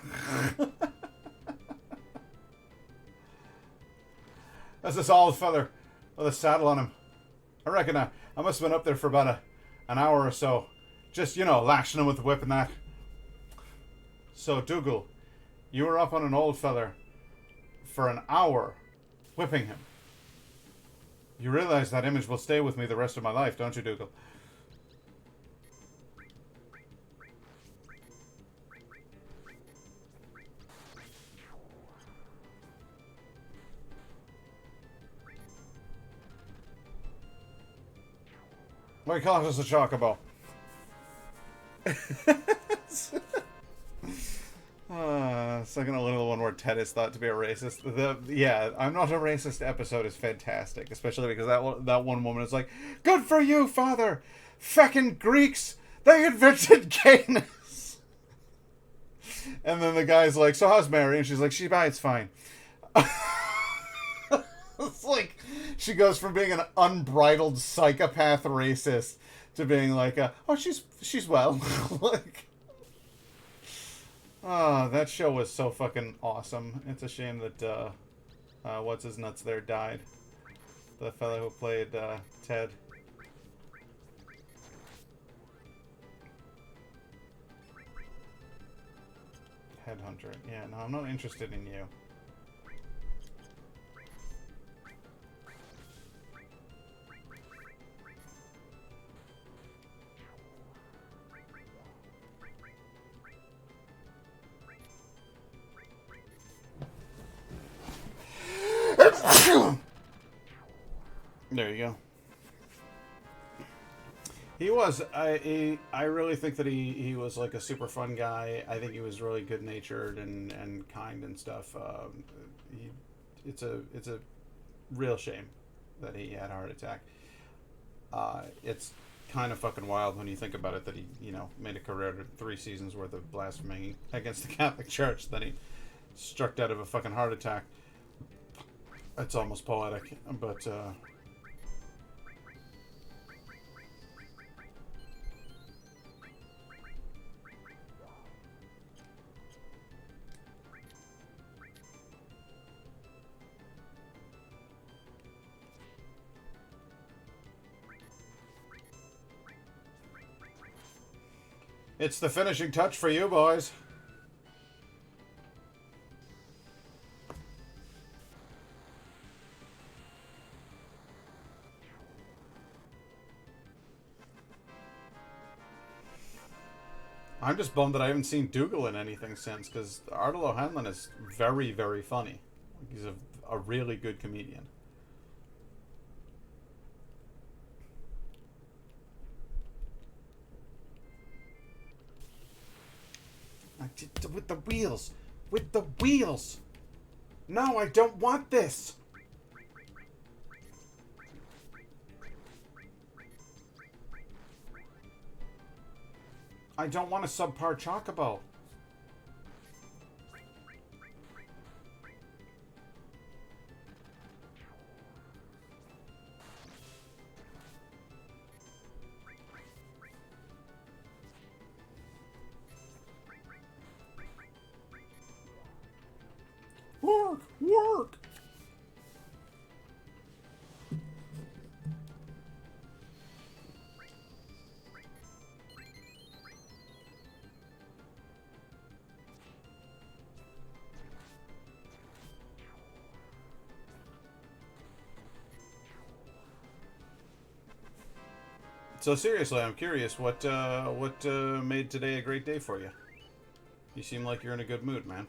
That's this old feather with a saddle on him. I reckon I must have been up there for about an hour or so. Just, lashing him with the whip and that. So, Dougal, you were up on an old feather for an hour, whipping him. You realize that image will stay with me the rest of my life, don't you, Dougal? We call it a chocobo. Second a little one where Ted is thought to be a racist. I'm not a racist episode is fantastic, especially because that one woman is like, "Good for you, father! Feckin' Greeks, they invented gayness." And then the guy's like, "So how's Mary?" And she's like, "She bites fine." It's like she goes from being an unbridled psychopath racist to being like, "Oh, she's well." Like. Oh, that show was so fucking awesome. It's a shame that, what's his nuts there died. The fellow who played, Ted. Headhunter. Yeah, no, I'm not interested in you. There you go. He was. I really think that he was like a super fun guy. I think he was really good natured and kind and stuff. It's a real shame that he had a heart attack. It's kind of fucking wild when you think about it that he made a career of 3 seasons worth of blaspheming against the Catholic Church. Then he struck dead of a fucking heart attack. It's almost poetic, but. It's the finishing touch for you, boys. I'm just bummed that I haven't seen Dougal in anything since, because Ardal O'Hanlon is very, very funny. He's a really good comedian. With the wheels! With the wheels! No, I don't want this! I don't want a subpar chocobo. Work! Work! So seriously, I'm curious, what made today a great day for you? You seem like you're in a good mood, man.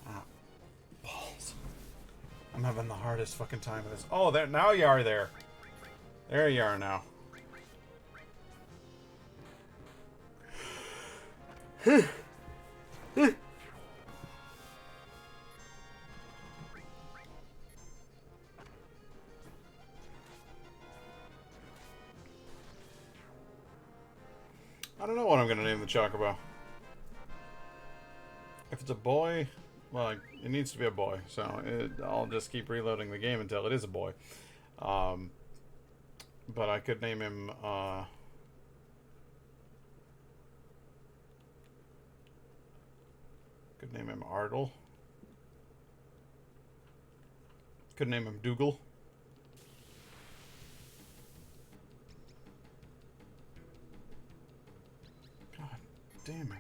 Ah, balls. I'm having the hardest fucking time with this. Oh, there, now you are there. There you are now. I don't know what I'm gonna name the Chocobo. If it's a boy, well, it needs to be a boy, so I'll just keep reloading the game until it is a boy. But I could name him, could name him Ardle. Could name him Dougal. God damn it.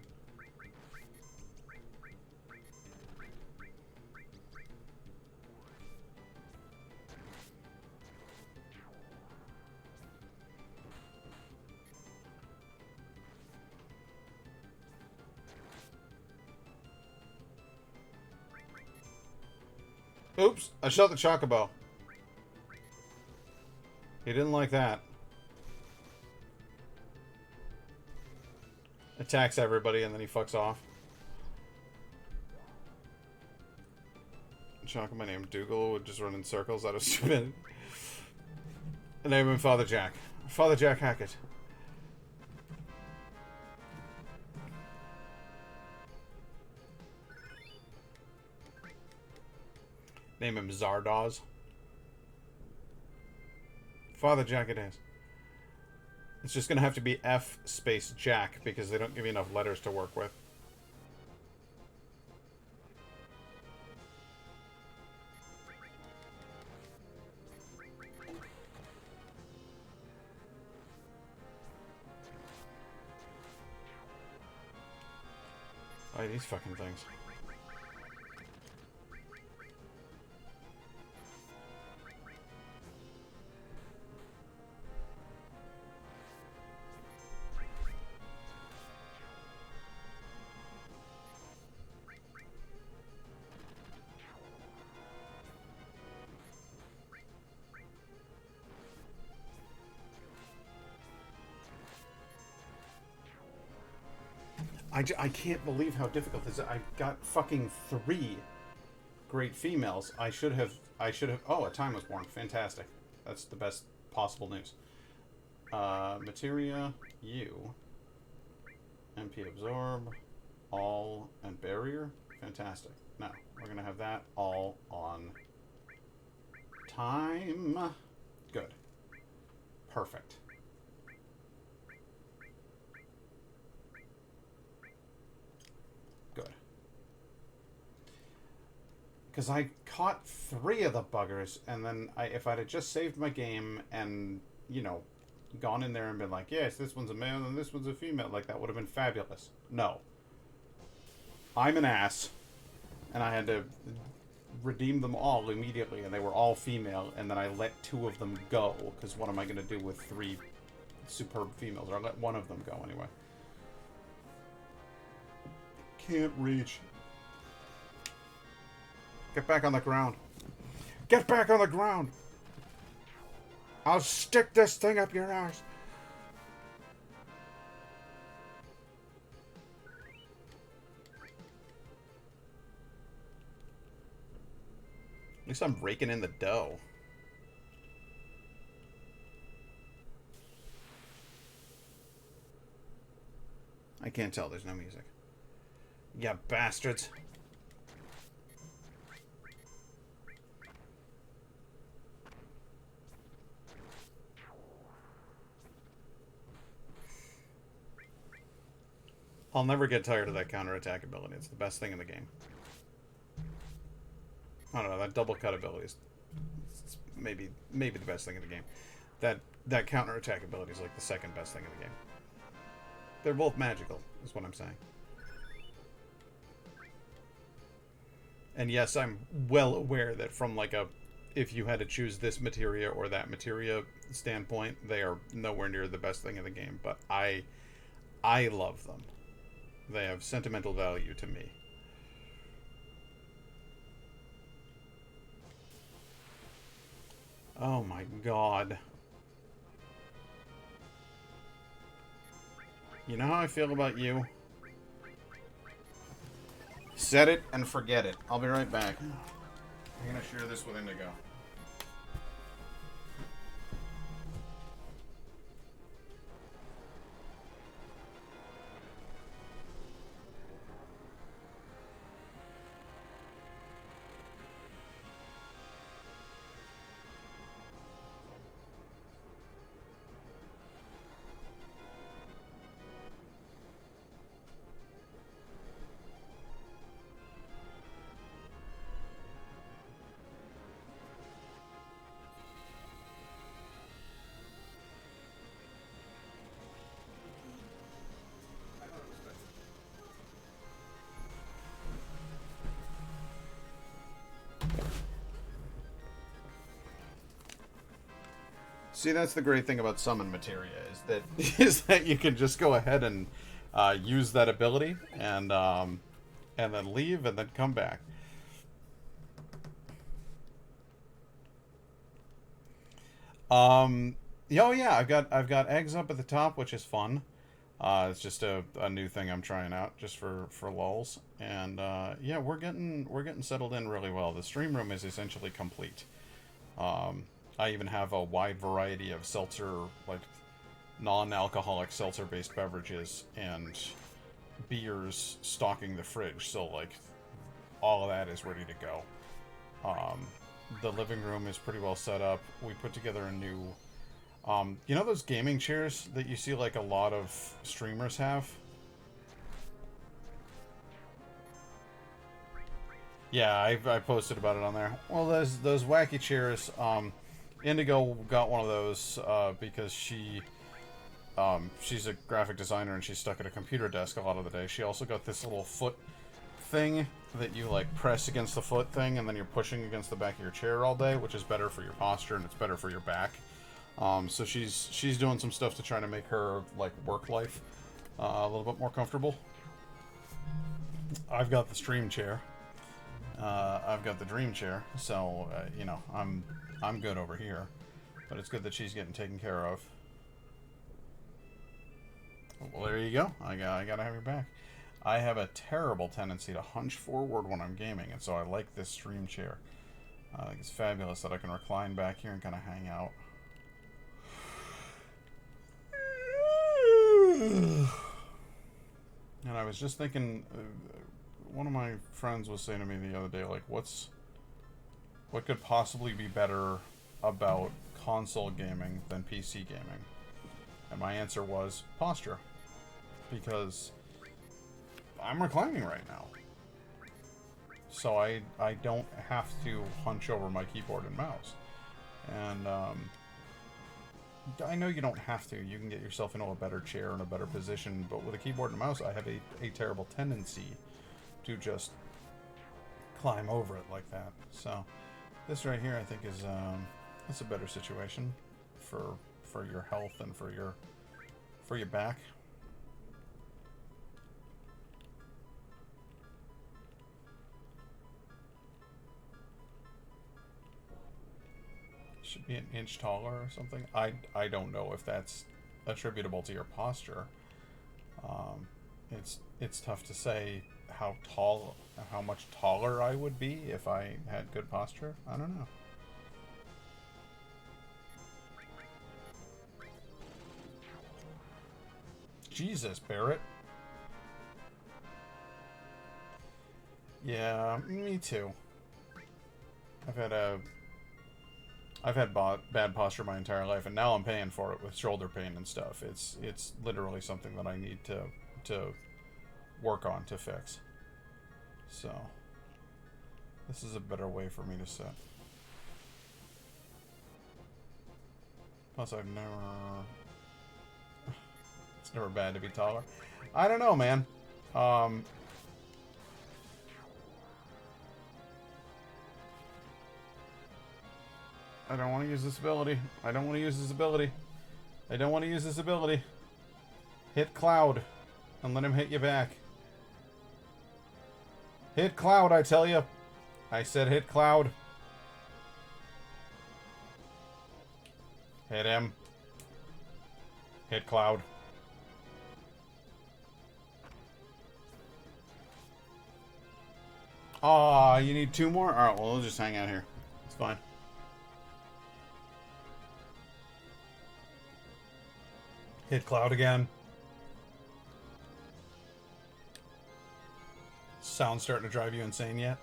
Oops, I shot the Chocobo. He didn't like that. Attacks everybody and then he fucks off. Chocobo named Dougal would just run in circles out of stupid. Name him Father Jack. Father Jack Hackett. Name him Zardoz. Father Jack it is. It's just gonna have to be F space Jack because they don't give you enough letters to work with. Oh, these fucking things. I can't believe how difficult this is. I got fucking 3 great females. I should have... Oh, a time was born. Fantastic. That's the best possible news. Materia, you. MP absorb, all, and barrier. Fantastic. Now, we're going to have that all on time. Good. Perfect. Good. Because I caught 3 of the buggers, and then if I'd have just saved my game and, you know, gone in there and been like, yes, this one's a male and this one's a female, like, that would have been fabulous. No. I'm an ass, and I had to redeem them all immediately, and they were all female, and then I let 2 of them go, because what am I going to do with 3 superb females? Or I let 1 of them go, anyway. Can't reach. Get back on the ground. Get back on the ground! I'll stick this thing up your ass! At least I'm raking in the dough. I can't tell, there's no music. Ya bastards. I'll never get tired of that counterattack ability. It's the best thing in the game. I don't know, that double cut ability is maybe the best thing in the game. That counterattack ability is like the second best thing in the game. They're both magical, is what I'm saying. And yes, I'm well aware that from like if you had to choose this materia or that materia standpoint, they are nowhere near the best thing in the game. But I love them. They have sentimental value to me. Oh my god. You know how I feel about you? Set it and forget it. I'll be right back. I'm gonna share this with Indigo. See, that's the great thing about summon materia is that you can just go ahead and use that ability and then leave and then come back. Oh yeah, I've got eggs up at the top, which is fun. It's just a new thing I'm trying out just for lulz. And yeah, we're getting settled in really well. The stream room is essentially complete. I even have a wide variety of seltzer, like non-alcoholic seltzer-based beverages and beers stocking the fridge. So like all of that is ready to go. The living room is pretty well set up. We put together a new, you know those gaming chairs that you see like a lot of streamers have? Yeah, I posted about it on there. Well, those wacky chairs, Indigo got one of those because she's a graphic designer and she's stuck at a computer desk a lot of the day. She also got this little foot thing that you like press against the foot thing and then you're pushing against the back of your chair all day, which is better for your posture and it's better for your back. So she's doing some stuff to try to make her like work life a little bit more comfortable. I've got the stream chair. I've got the dream chair, so you know I'm good over here, but it's good that she's getting taken care of. Well, there you go. I gotta have your back. I have a terrible tendency to hunch forward when I'm gaming, and so I like this stream chair. I think it's fabulous that I can recline back here and kind of hang out. And I was just thinking, one of my friends was saying to me the other day, like, what could possibly be better about console gaming than PC gaming? And my answer was posture. Because I'm reclining right now. So I don't have to hunch over my keyboard and mouse. And I know you don't have to. You can get yourself into a better chair and a better position. But with a keyboard and mouse, I have a terrible tendency to just climb over it like that. So this right here, I think, is it's a better situation for your health and for your back. Should be an inch taller or something. I don't know if that's attributable to your posture. It's tough to say how much taller I would be if I had good posture. I don't know. Jesus, Barrett. Yeah, me too. I've had bad posture my entire life, and now I'm paying for it with shoulder pain and stuff. It's literally something that I need to work on to fix. So this is a better way for me to sit. Plus, it's never bad to be taller. I don't know, man. I don't want to use this ability. I don't want to use this ability. I don't want to use this ability. Hit Cloud and let him hit you back. Hit Cloud, I tell you. I said hit Cloud. Hit him. Hit Cloud. Aw, you need two more? Alright, well, we'll just hang out here. It's fine. Hit Cloud again. Sound starting to drive you insane yet?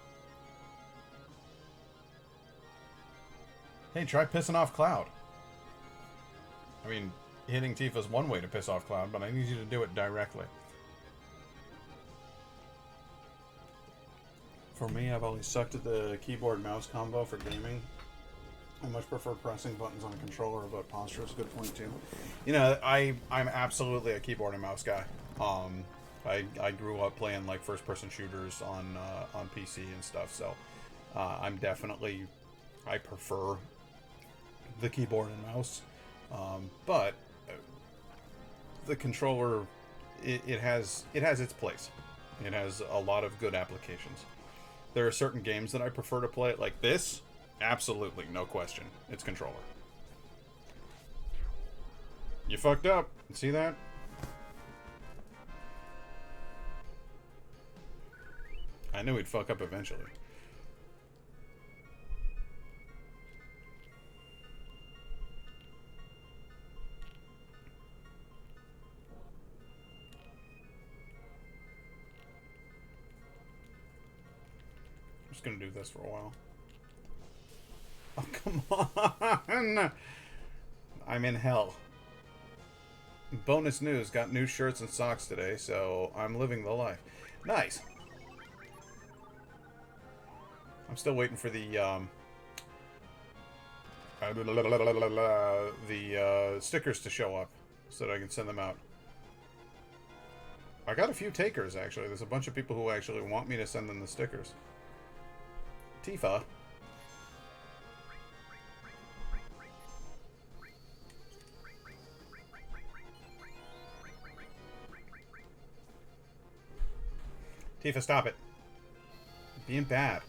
Hey, try pissing off Cloud. I mean, hitting Tifa's one way to piss off Cloud, but I need you to do it directly. For me, I've always sucked at the keyboard-mouse combo for gaming. I much prefer pressing buttons on a controller, but posture is a good point too. You know, I'm absolutely a keyboard and mouse guy. I grew up playing like first-person shooters on PC and stuff, so I prefer the keyboard and mouse. But the controller, it has its place. It has a lot of good applications. There are certain games that I prefer to play it like this. Absolutely, no question. It's controller. You fucked up. See that? I knew he'd fuck up eventually. I'm just gonna do this for a while. Oh, come on! I'm in hell. Bonus news, got new shirts and socks today, so I'm living the life. Nice! I'm still waiting for the stickers to show up so that I can send them out. I got a few takers, actually. There's a bunch of people who actually want me to send them the stickers. Tifa. Tifa, stop it. Being bad.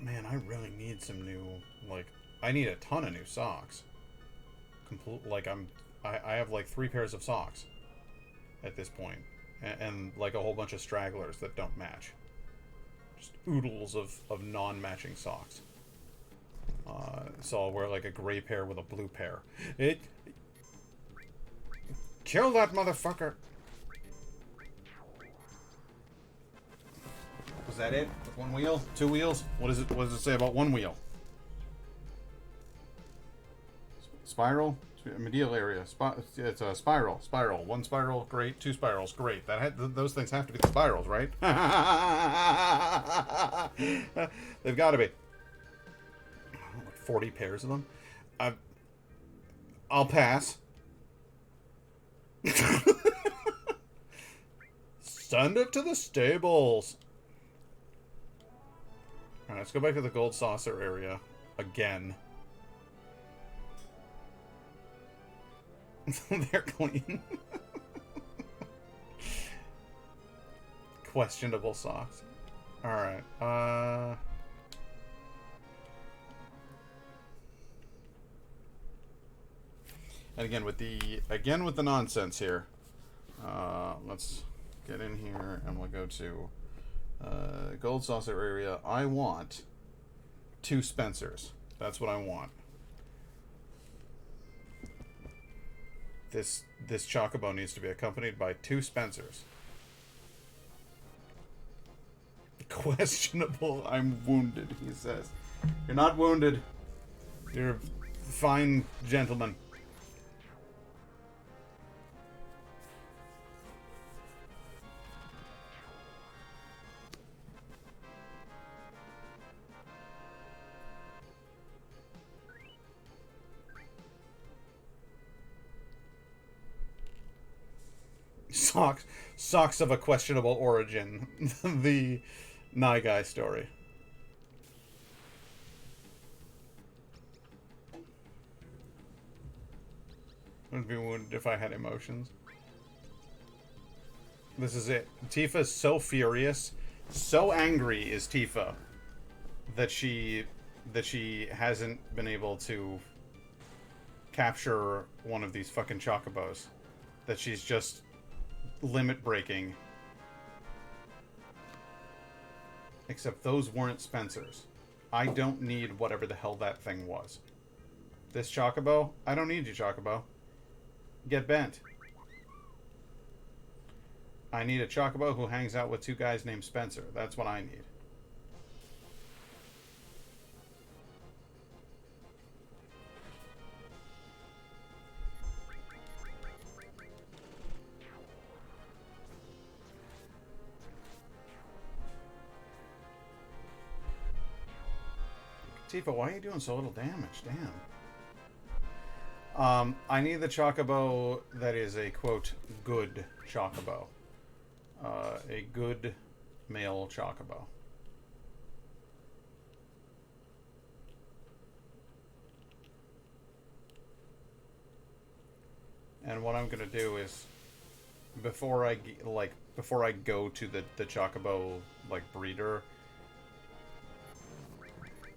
Man, I really need some new, like, I need a ton of new socks. I have like 3 pairs of socks at this point, and like a whole bunch of stragglers that don't match. Just oodles of non-matching socks. So I'll wear like a gray pair with a blue pair. Kill that motherfucker! Was that it? With 1 wheel? 2 wheels? What does it say about 1 wheel? Spiral? Medial area. It's a spiral. Spiral. 1 spiral, great. 2 spirals, great. Those things have to be the spirals, right? They've got to be. 40 pairs of them. I'll pass. Send it to the stables. Alright, let's go back to the gold saucer area again. They're clean. Questionable socks. Alright, and again with the nonsense here. Let's get in here and we'll go to gold saucer area. I want 2 Spencers. That's what I want. This Chocobo needs to be accompanied by 2 Spencers. Questionable. I'm wounded, he says. You're not wounded. You're a fine gentleman. Socks of a questionable origin. The Guy story. Wouldn't be wounded if I had emotions. This is it. Tifa is so furious, so angry is Tifa that she hasn't been able to capture one of these fucking chocobos. That she's just limit breaking. Except those weren't Spencers. I don't need whatever the hell that thing was. This chocobo? I don't need you, chocobo. Get bent. I need a chocobo who hangs out with 2 guys named Spencer. That's what I need. Tifa, why are you doing so little damage? Damn. I need the Chocobo that is a, quote, good Chocobo. A good male Chocobo. And what I'm gonna do is, before I go to the Chocobo like breeder,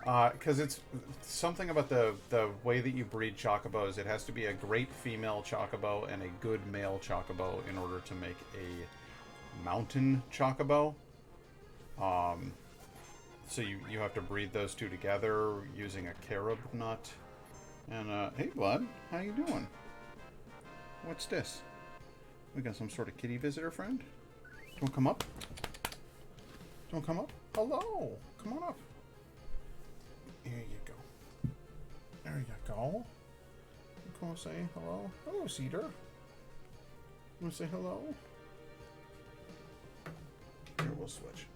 because it's something about the way that you breed Chocobos. It has to be a great female Chocobo and a good male Chocobo in order to make a mountain Chocobo. So you have to breed those two together using a carob nut. And hey bud, how you doing? What's this? We got some sort of kitty visitor friend? Don't come up. Don't come up. Hello. Come on up. Here you go. There you go. You come and say hello. Hello, Cedar. You want to say hello? Here, we'll switch.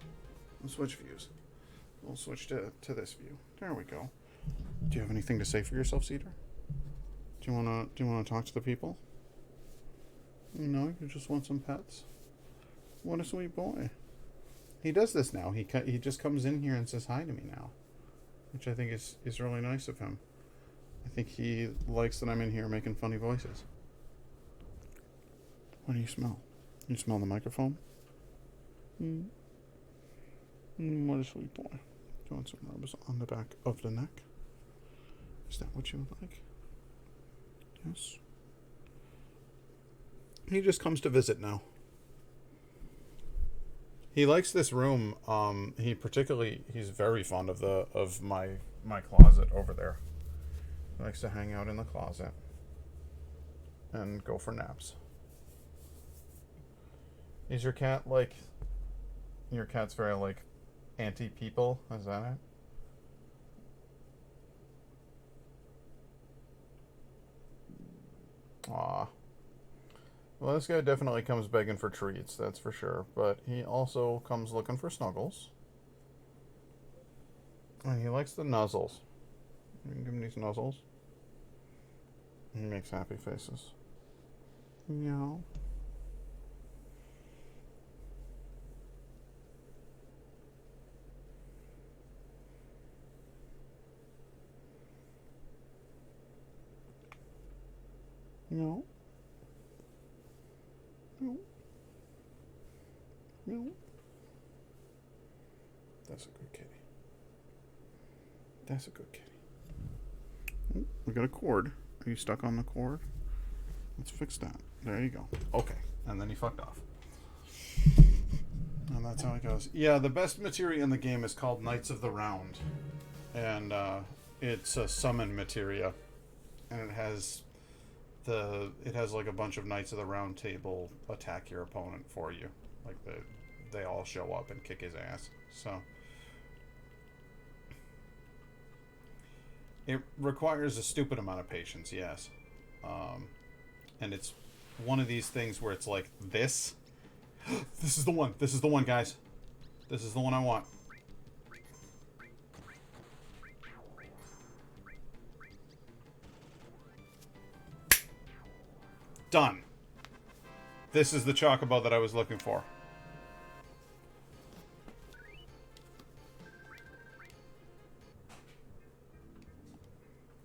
We'll switch views. We'll switch to this view. There we go. Do you have anything to say for yourself, Cedar? Do you wanna talk to the people? No, you just want some pets? What a sweet boy. He does this now. He just comes in here and says hi to me now, which I think is really nice of him. I think he likes that I'm in here making funny voices. What do you smell? You smell the microphone? What a sweet boy. Do you want some rubs on the back of the neck? Is that what you would like? Yes. He just comes to visit now. He likes this room. He's very fond of my closet over there. He likes to hang out in the closet and go for naps. Is your cat like... Your cat's very like anti-people? Is that it? Aw. Well, this guy definitely comes begging for treats, that's for sure. But he also comes looking for snuggles. And he likes the nuzzles. You can give him these nuzzles. He makes happy faces. Meow. No. No. No. That's a good kitty. That's a good kitty. Oh, we got a cord. Are you stuck on the cord? Let's fix that. There you go. Okay. And then he fucked off. And that's how it goes. Yeah, the best materia in the game is called Knights of the Round. And it's a summon materia. And it has like a bunch of Knights of the Round Table attack your opponent for you. Like they all show up and kick his ass. So it requires a stupid amount of patience, yes. And it's one of these things where it's like this. This is the one. This is the one, guys. This is the one I want. Done. This is the Chocobo that I was looking for.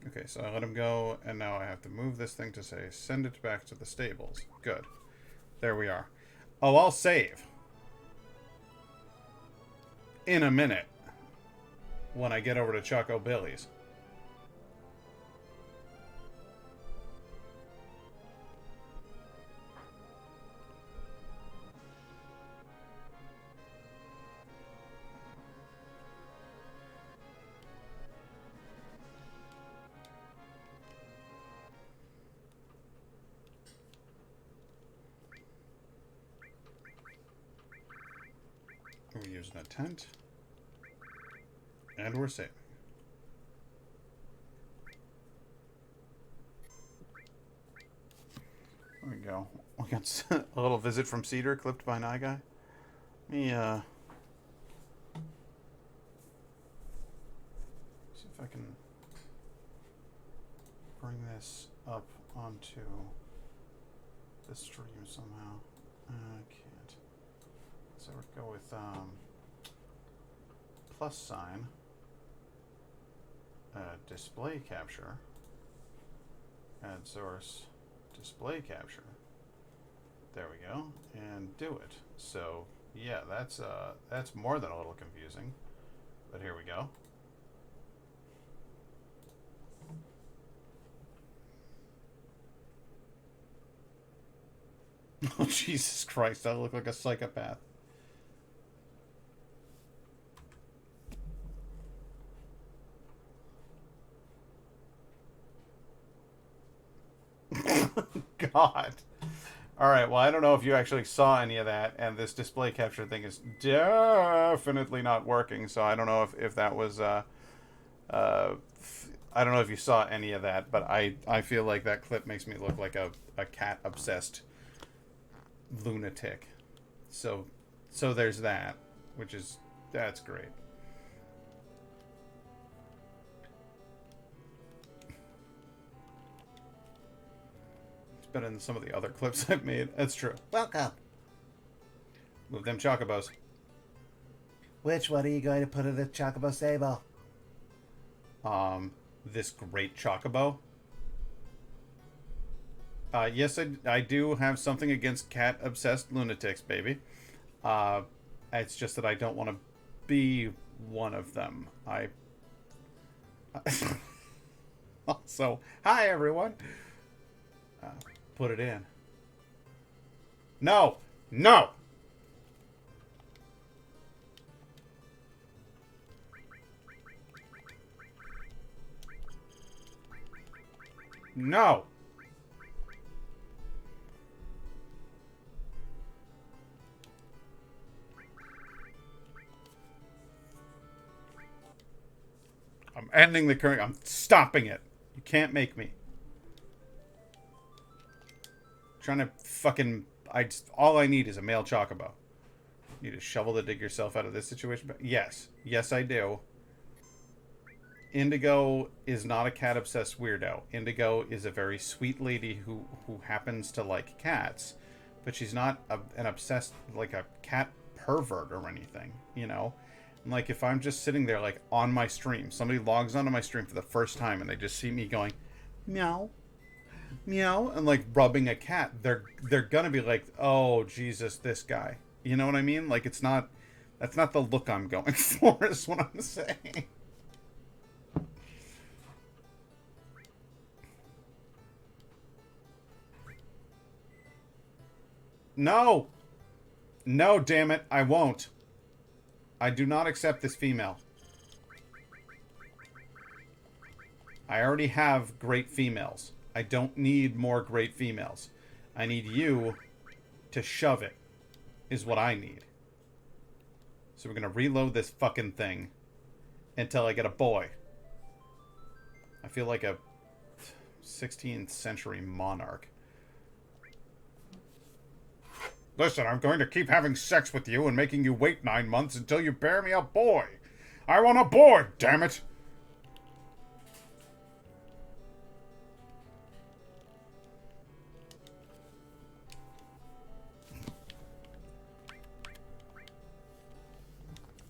Okay, so I let him go, and now I have to move this thing to say, send it back to the stables. Good. There we are. Oh, I'll save. In a minute. When I get over to Choco Billy's. We're using a tent. And we're saving. There we go. We got a little visit from Cedar, clipped by an eye guy. See if I this up onto the stream somehow. I can't. So we'll go with plus sign, display capture, add source, display capture. There we go, and do it. So yeah, that's more than a little confusing, but here we go. Oh, Jesus Christ, I look like a psychopath. God. Alright, well, I don't know if you actually saw any of that, and this display capture thing is definitely not working, so I don't know if that was, I don't know if you saw any of that, but I feel like that clip makes me look like a cat-obsessed lunatic. So there's that, that's great. It's better than some of the other clips I've made. That's true. Welcome. Move them chocobos. Which one are you going to put in the chocobo stable? This great chocobo. Yes, I do have something against cat-obsessed lunatics, baby. It's just that I don't want to be one of them. So, hi, everyone. Put it in. No! No! No! I'm ending the current. I'm stopping it. You can't make me. Trying to fucking. All I need is a male chocobo. You need a shovel to dig yourself out of this situation. But yes, I do. Indigo is not a cat-obsessed weirdo. Indigo is a very sweet lady who happens to like cats, but she's not an obsessed, like a cat pervert or anything, you know? And like, if I'm just sitting there, like, on my stream, somebody logs onto my stream for the first time and they just see me going, meow, meow, and like rubbing a cat, they're gonna be like, oh, Jesus, this guy. You know what I mean? Like, that's not the look I'm going for, is what I'm saying. No! No, damn it, I won't. I do not accept this female. I already have great females. I don't need more great females. I need you to shove it, is what I need. So we're gonna reload this fucking thing until I get a boy. I feel like a 16th century monarch. Listen, I'm going to keep having sex with you and making you wait 9 months until you bear me a boy. I want a boy, damn it!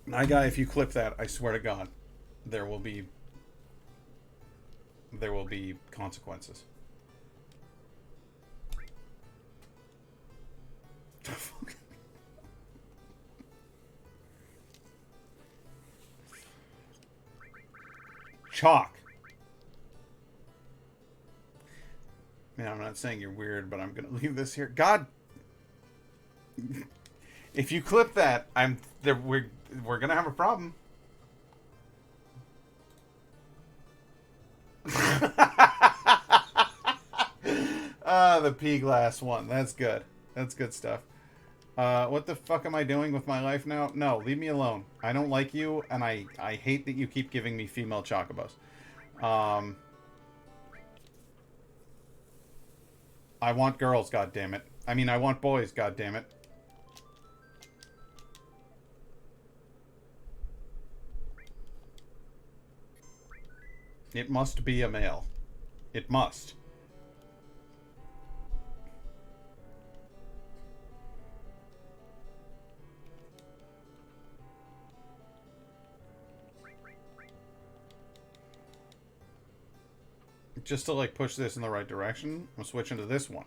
My guy, if you clip that, I swear to God, there will be consequences. Chalk. Man, I'm not saying you're weird, but I'm gonna leave this here. God, if you clip that, we're gonna have a problem. The pea glass one. That's good. That's good stuff. What the fuck am I doing with my life now? No, leave me alone. I don't like you, and I hate that you keep giving me female chocobos. I want girls, goddammit. I mean, I want boys, goddammit. It must be a male. It must. Just to, like, push this in the right direction, I'm switching to this one.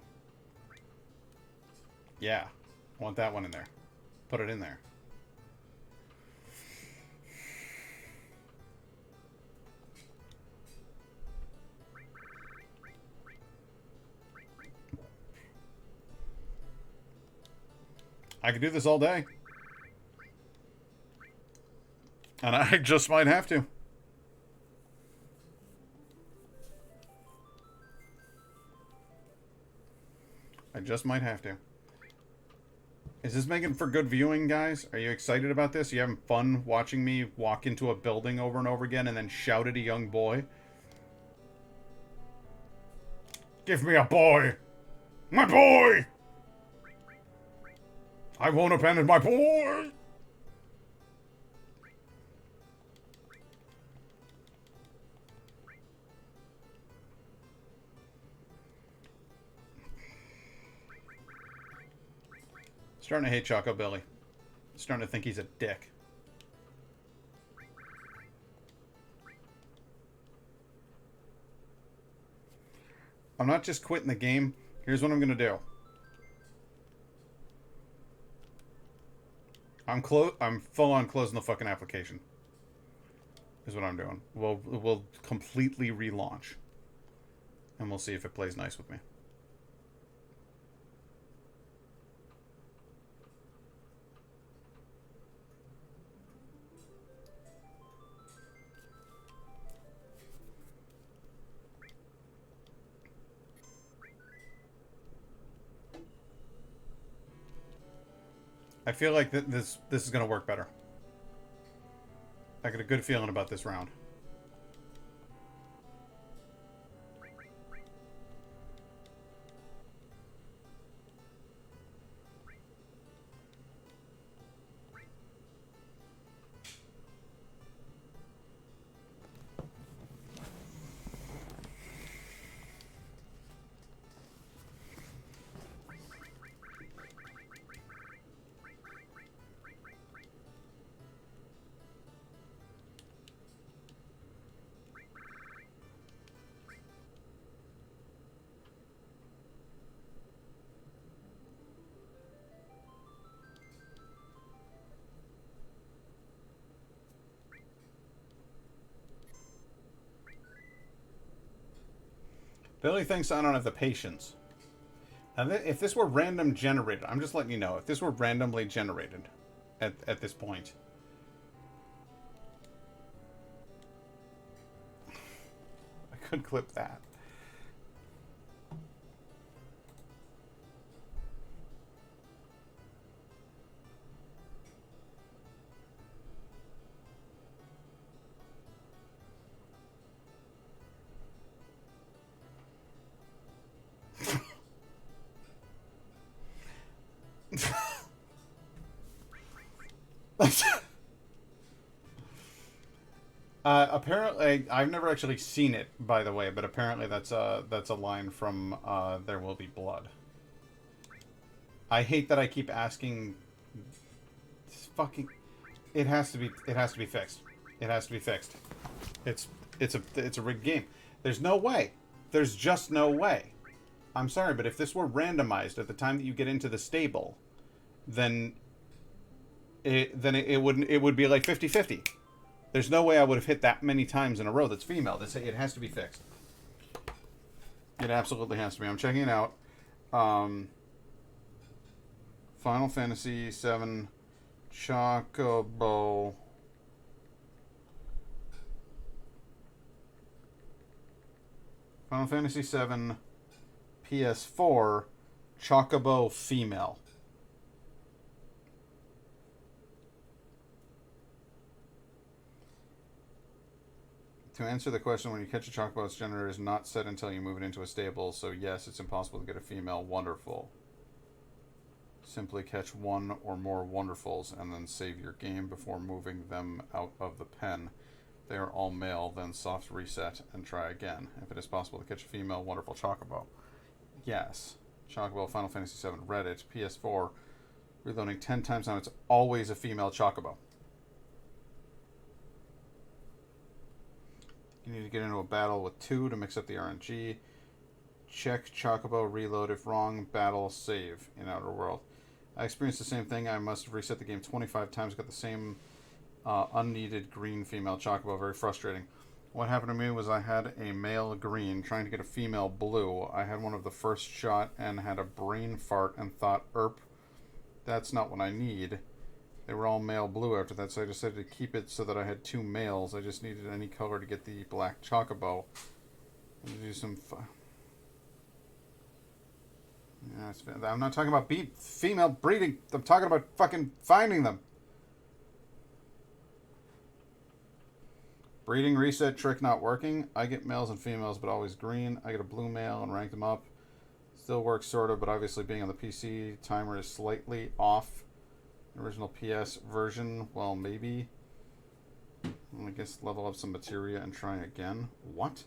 Yeah. I want that one in there. Put it in there. I could do this all day. And I just might have to. I just might have to. Is this making for good viewing, guys? Are you excited about this? Are you having fun watching me walk into a building over and over again and then shout at a young boy? Give me a boy! My boy! I won't abandon my boy! Starting to hate Choco Billy. Starting to think he's a dick. I'm not just quitting the game. Here's what I'm gonna do. I'm full on closing the fucking application. Is what I'm doing. We'll completely relaunch. And we'll see if it plays nice with me. I feel like this is going to work better. I got a good feeling about this round. Billy thinks I don't have the patience. Now, if this were random generated, I'm just letting you know, if this were randomly generated at this point. I could clip that. Apparently, I've never actually seen it, by the way, but apparently that's a line from There Will Be Blood. I hate that I keep asking. Fucking, it has to be fixed. It has to be fixed. It's a rigged game. There's no way. There's just no way. I'm sorry, but if this were randomized at the time that you get into the stable, then it would be like 50-50. There's no way I would have hit that many times in a row that's female. It has to be fixed. It absolutely has to be. I'm checking it out. Final Fantasy VII Chocobo. Final Fantasy VII PS4 Chocobo female. To answer the question, when you catch a chocobo, its gender is not set until you move it into a stable, so yes, it's impossible to get a female. Wonderful. Simply catch one or more wonderfuls and then save your game before moving them out of the pen. they are all male, then soft reset and try again. If it is possible to catch a female, wonderful chocobo. Yes. Chocobo, Final Fantasy VII, Reddit, PS4, reloading 10 times now. It's always a female chocobo. You need to get into a battle with 2 to mix up the RNG. Check chocobo, reload if wrong, battle, save in Outer World. I experienced the same thing. I must have reset the game 25 times, got the same unneeded green female chocobo. Very frustrating. What happened to me was I had a male green trying to get a female blue. I had one of the first shot and had a brain fart and thought, that's not what I need. They were all male blue after that, so I decided to keep it so that I had 2 males. I just needed any color to get the black chocobo. And to do some yeah, I'm not talking about female breeding. I'm talking about fucking finding them. Breeding reset trick not working. I get males and females, but always green. I get a blue male and rank them up. Still works sort of, but obviously being on the PC, timer is slightly off. Original PS version, well, maybe. I guess level up some materia and try again. What?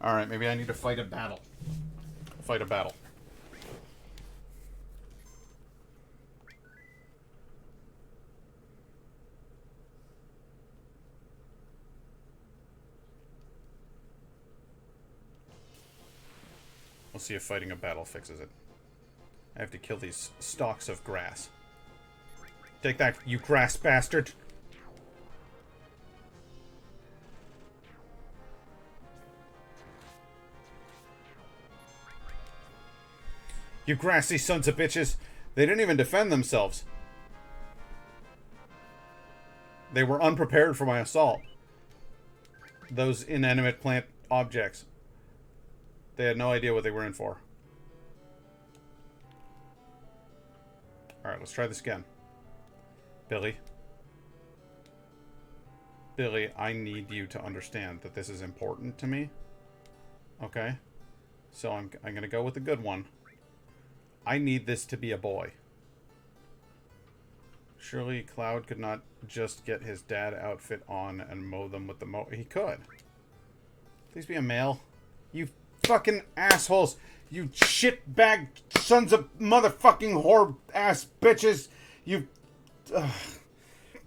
Alright, maybe I need to fight a battle. Fight a battle. We'll see if fighting a battle fixes it. I have to kill these stalks of grass. Take that, you grass bastard! You grassy sons of bitches! They didn't even defend themselves. They were unprepared for my assault. Those inanimate plant objects. They had no idea what they were in for. Alright, let's try this again. Billy. Billy, I need you to understand that this is important to me. Okay? So I'm going to go with the good one. I need this to be a boy. Surely Cloud could not just get his dad outfit on and mow them with the mow. He could. Please be a male. You fucking assholes. You shitbag sons of motherfucking whore ass bitches. You...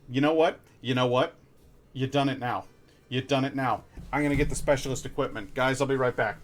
You know what? You know what? You done it now. You done it now. I'm going to get the specialist equipment. Guys, I'll be right back.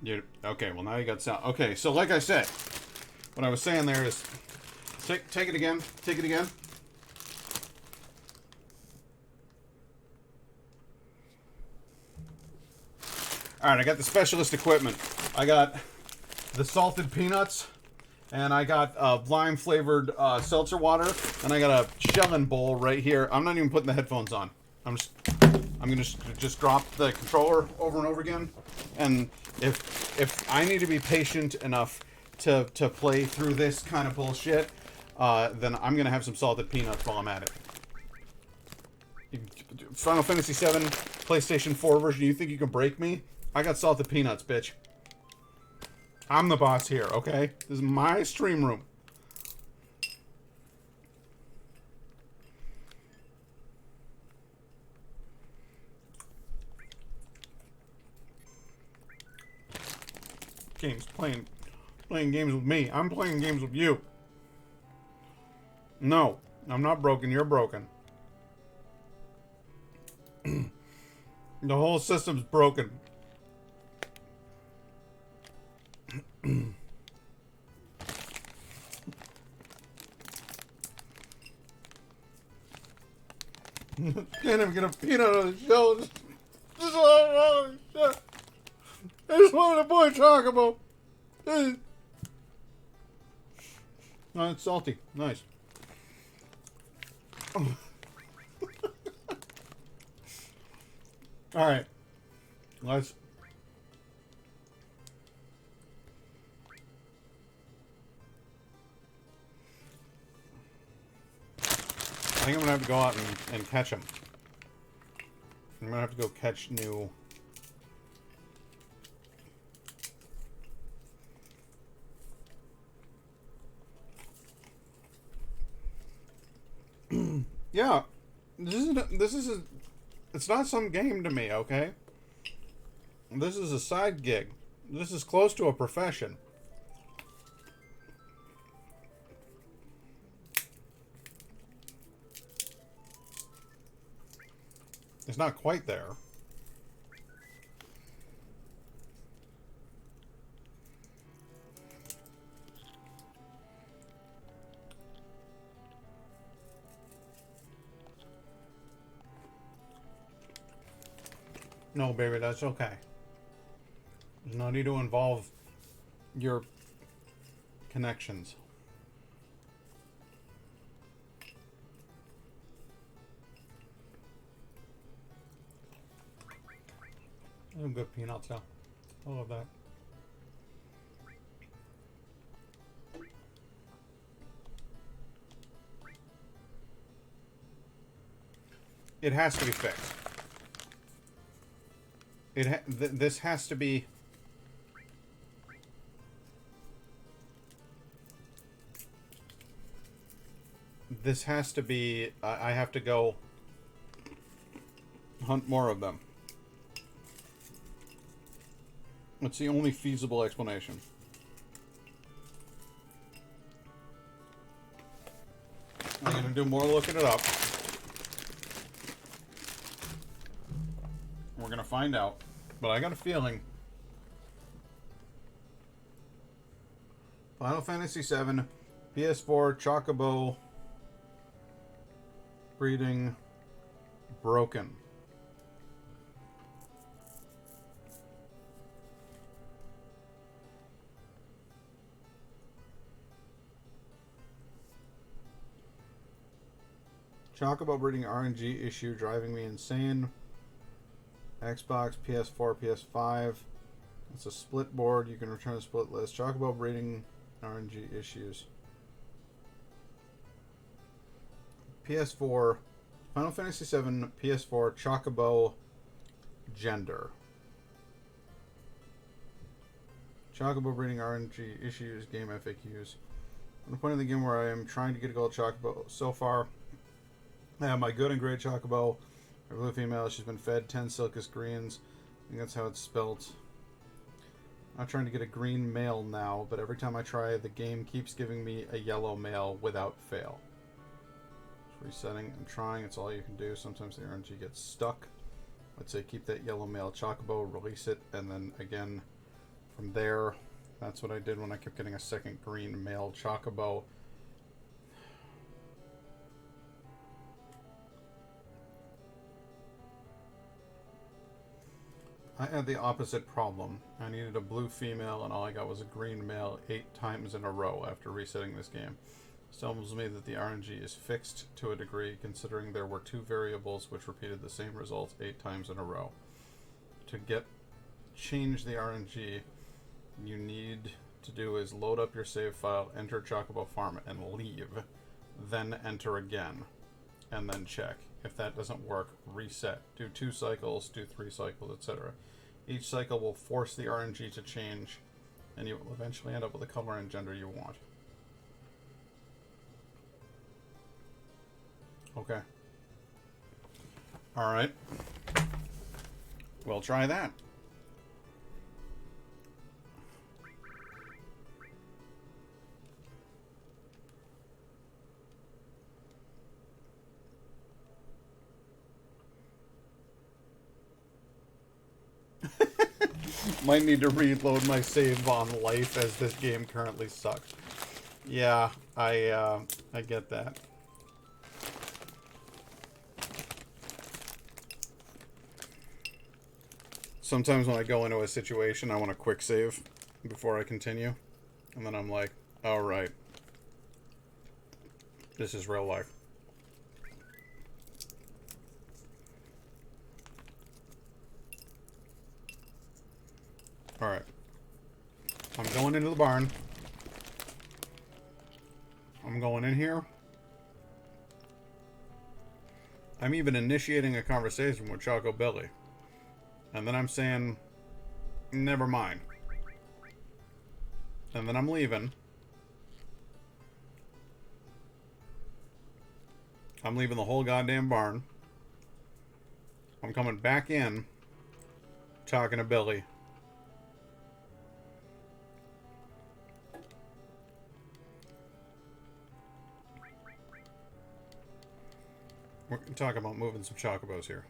Okay, well now you got sound. Okay, so like I said, what I was saying there is, take it again. Take it again. Alright, I got the specialist equipment. I got the salted peanuts, and I got lime flavored seltzer water, and I got a shelling bowl right here. I'm not even putting the headphones on. I'm gonna just drop the controller over and over again, and if I need to be patient enough to play through this kind of bullshit, then I'm gonna have some salted peanuts while I'm at it. Final Fantasy VII PlayStation 4 version. You think you can break me? I got salted peanuts, bitch. I'm the boss here, okay? This is my stream room. Games playing games with me. I'm playing games with you. No, I'm not broken. You're broken. The whole system's broken. Can't even get a peanut on the shell. Holy shit. I just wanted a boy chocobo. Oh, it's salty. Nice. Alright. Let's... I think I'm gonna have to go out and catch them. I'm gonna have to go catch new... Yeah, it's not some game to me, okay? This is a side gig. This is close to a profession. It's not quite there. No, baby, that's okay. There's no need to involve your connections. Some good peanuts, yeah. I love that. It has to be fixed. This has to be... This has to be... I have to go hunt more of them. It's the only feasible explanation. I'm gonna do more looking it up. We're gonna find out. But I got a feeling Final Fantasy VII, PS4, Chocobo, breeding, broken. Chocobo breeding RNG issue driving me insane. Xbox, PS4, PS5. It's a split board. You can return a split list. Chocobo breeding RNG issues. PS4, Final Fantasy VII, PS4, Chocobo, gender. Chocobo breeding RNG issues, game FAQs. I'm at the point in the game where I am trying to get a gold Chocobo. So far, I have my good and great Chocobo. A blue female, she's been fed 10 Silkus greens. I think that's how it's spelt. I'm trying to get a green male now, but every time I try, the game keeps giving me a yellow male without fail. Just resetting and trying, it's all you can do. Sometimes the RNG gets stuck. I'd say keep that yellow male Chocobo, release it, and then again From there, that's what I did when I kept getting a second green male chocobo. I had the opposite problem. I needed a blue female, and all I got was a green male 8 times in a row after resetting this game. This tells me that the RNG is fixed to a degree, considering there were 2 variables which repeated the same results 8 times in a row. To change the RNG, you need to do is load up your save file, enter Chocobo Farm, and leave. Then enter again, and then check. If that doesn't work, reset. Do 2 cycles, do 3 cycles, etc. Each cycle will force the RNG to change, and you will eventually end up with the color and gender you want. Okay. Alright. We'll try that. Might need to reload my save on life as this game currently sucks. Yeah, I get that. Sometimes when I go into a situation, I want a quick save before I continue. And then I'm like, oh, right. This is real life. Alright. I'm going into the barn. I'm going in here. I'm even initiating a conversation with Choco Billy. And then I'm saying, never mind. And then I'm leaving. I'm leaving the whole goddamn barn. I'm coming back in, talking to Billy. We're talking about moving some chocobos here.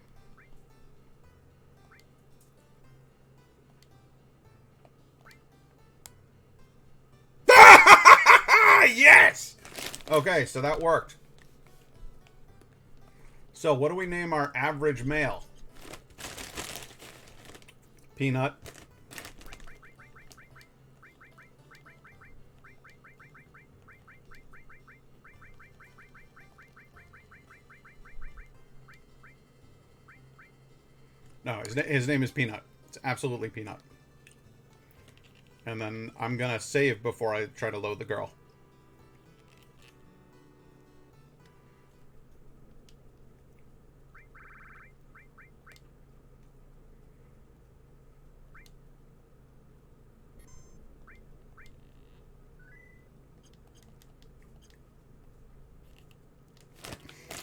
Yes! Okay, so that worked. So what do we name our average male? Peanut. No, his name is Peanut. It's absolutely Peanut. And then I'm gonna save before I try to load the girl.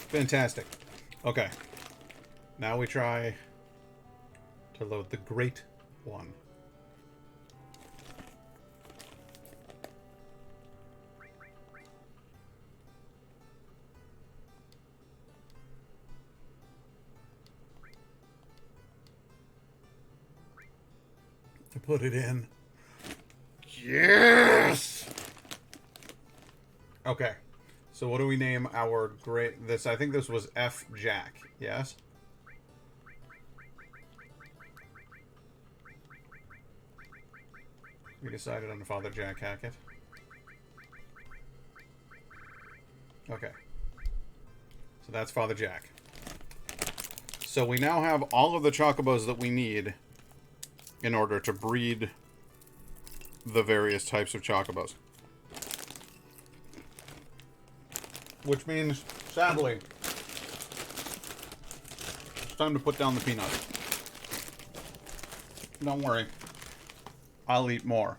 Fantastic. Okay. Now we try to load the great one. To put it in. Yes! Okay. So what do we name our great... This, I think this was F. Jack. Yes? We decided on Father Jack Hackett. Okay. So that's Father Jack. So we now have all of the chocobos that we need in order to breed the various types of chocobos. Which means, sadly, it's time to put down the peanuts. Don't worry. I'll eat more.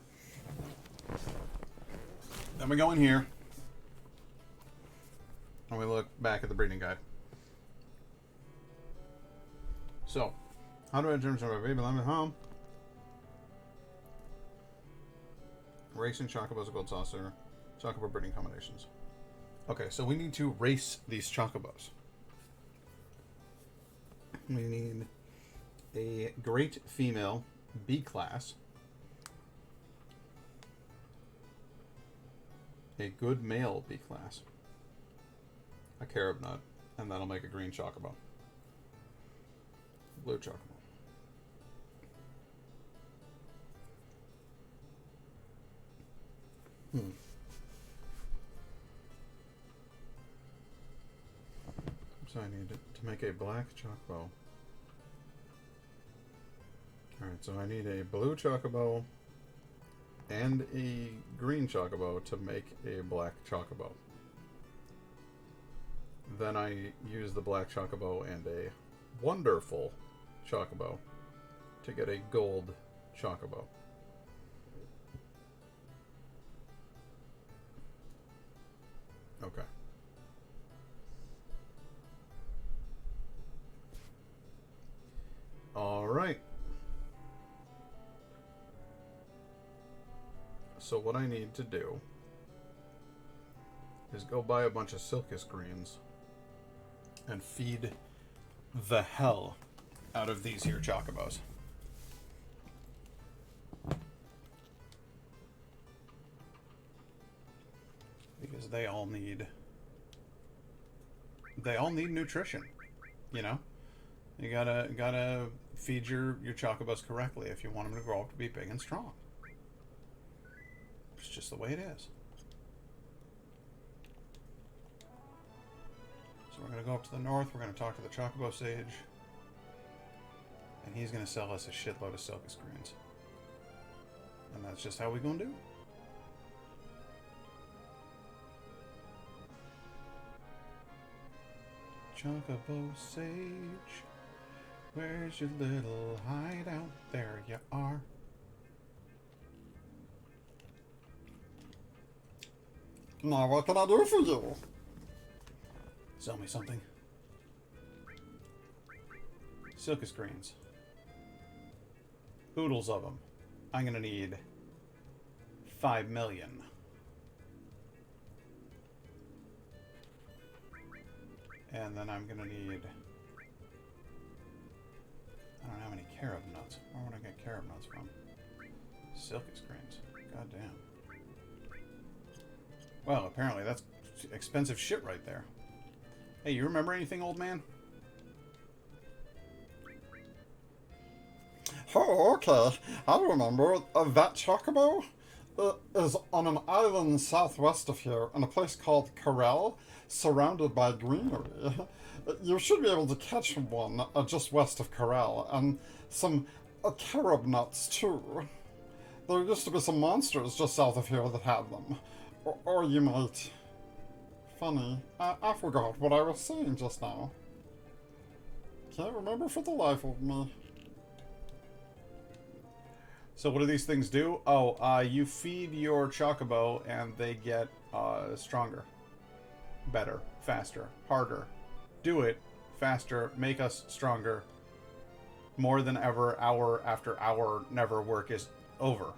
Then we go in here. And we look back at the breeding guide. So, how do I determine my baby lemon home? Racing chocobos, gold saucer, chocobo breeding combinations. Okay, so we need to race these chocobos. We need a great female B class A good male B class. A carob nut. And that'll make a green chocobo. Blue chocobo. So I need to make a black chocobo. Alright, so I need a blue chocobo and a green chocobo to make a black chocobo. Then I use the black chocobo and a wonderful chocobo to get a gold chocobo. Okay. Alright. So what I need to do is go buy a bunch of Silkus greens and feed the hell out of these here chocobos. Because they all need nutrition, you know? You gotta feed your chocobos correctly if you want them to grow up to be big and strong. It's just the way it is. So we're going to go up to the north. We're going to talk to the Chocobo Sage. And he's going to sell us a shitload of Silkus greens. And that's just how we're going to do. Chocobo Sage, where's your little hideout? There you are. Now what can I do for you? Sell me something. Silkus greens. Oodles of them. I'm gonna need 5 million. And then I'm gonna need... I don't have any carob nuts. Where would I get carob nuts from? Silkus greens. God damn. Well, apparently that's expensive shit right there. Hey, you remember anything, old man? Oh, okay. I remember. That chocobo is on an island southwest of here in a place called Corral, surrounded by greenery. You should be able to catch one just west of Corral, and some carob nuts, too. There used to be some monsters just south of here that had them. Or you might... Funny, I forgot what I was saying just now. Can't remember for the life of me. So what do these things do? Oh, you feed your chocobo and they get stronger, better, faster, harder. Do it faster, make us stronger. More than ever, hour after hour, never work is over.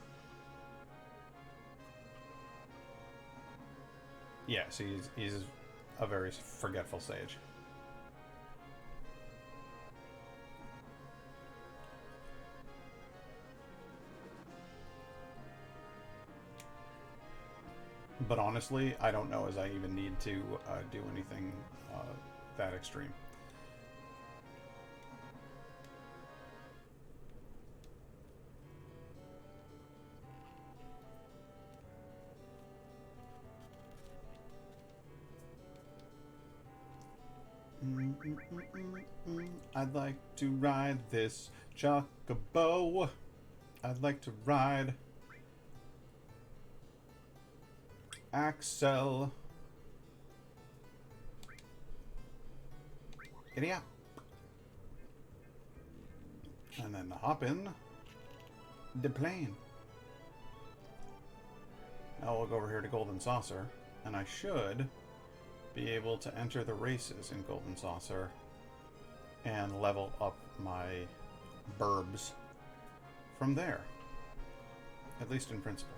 Yes, he's a very forgetful sage. But honestly, I don't know as I even need to do anything that extreme. I'd like to ride this chocobo. I'd like to ride Axel. Giddy up. And then hop in the plane. Now we'll go over here to Golden Saucer, and I should be able to enter the races in Golden Saucer and level up my burbs from there. At least in principle.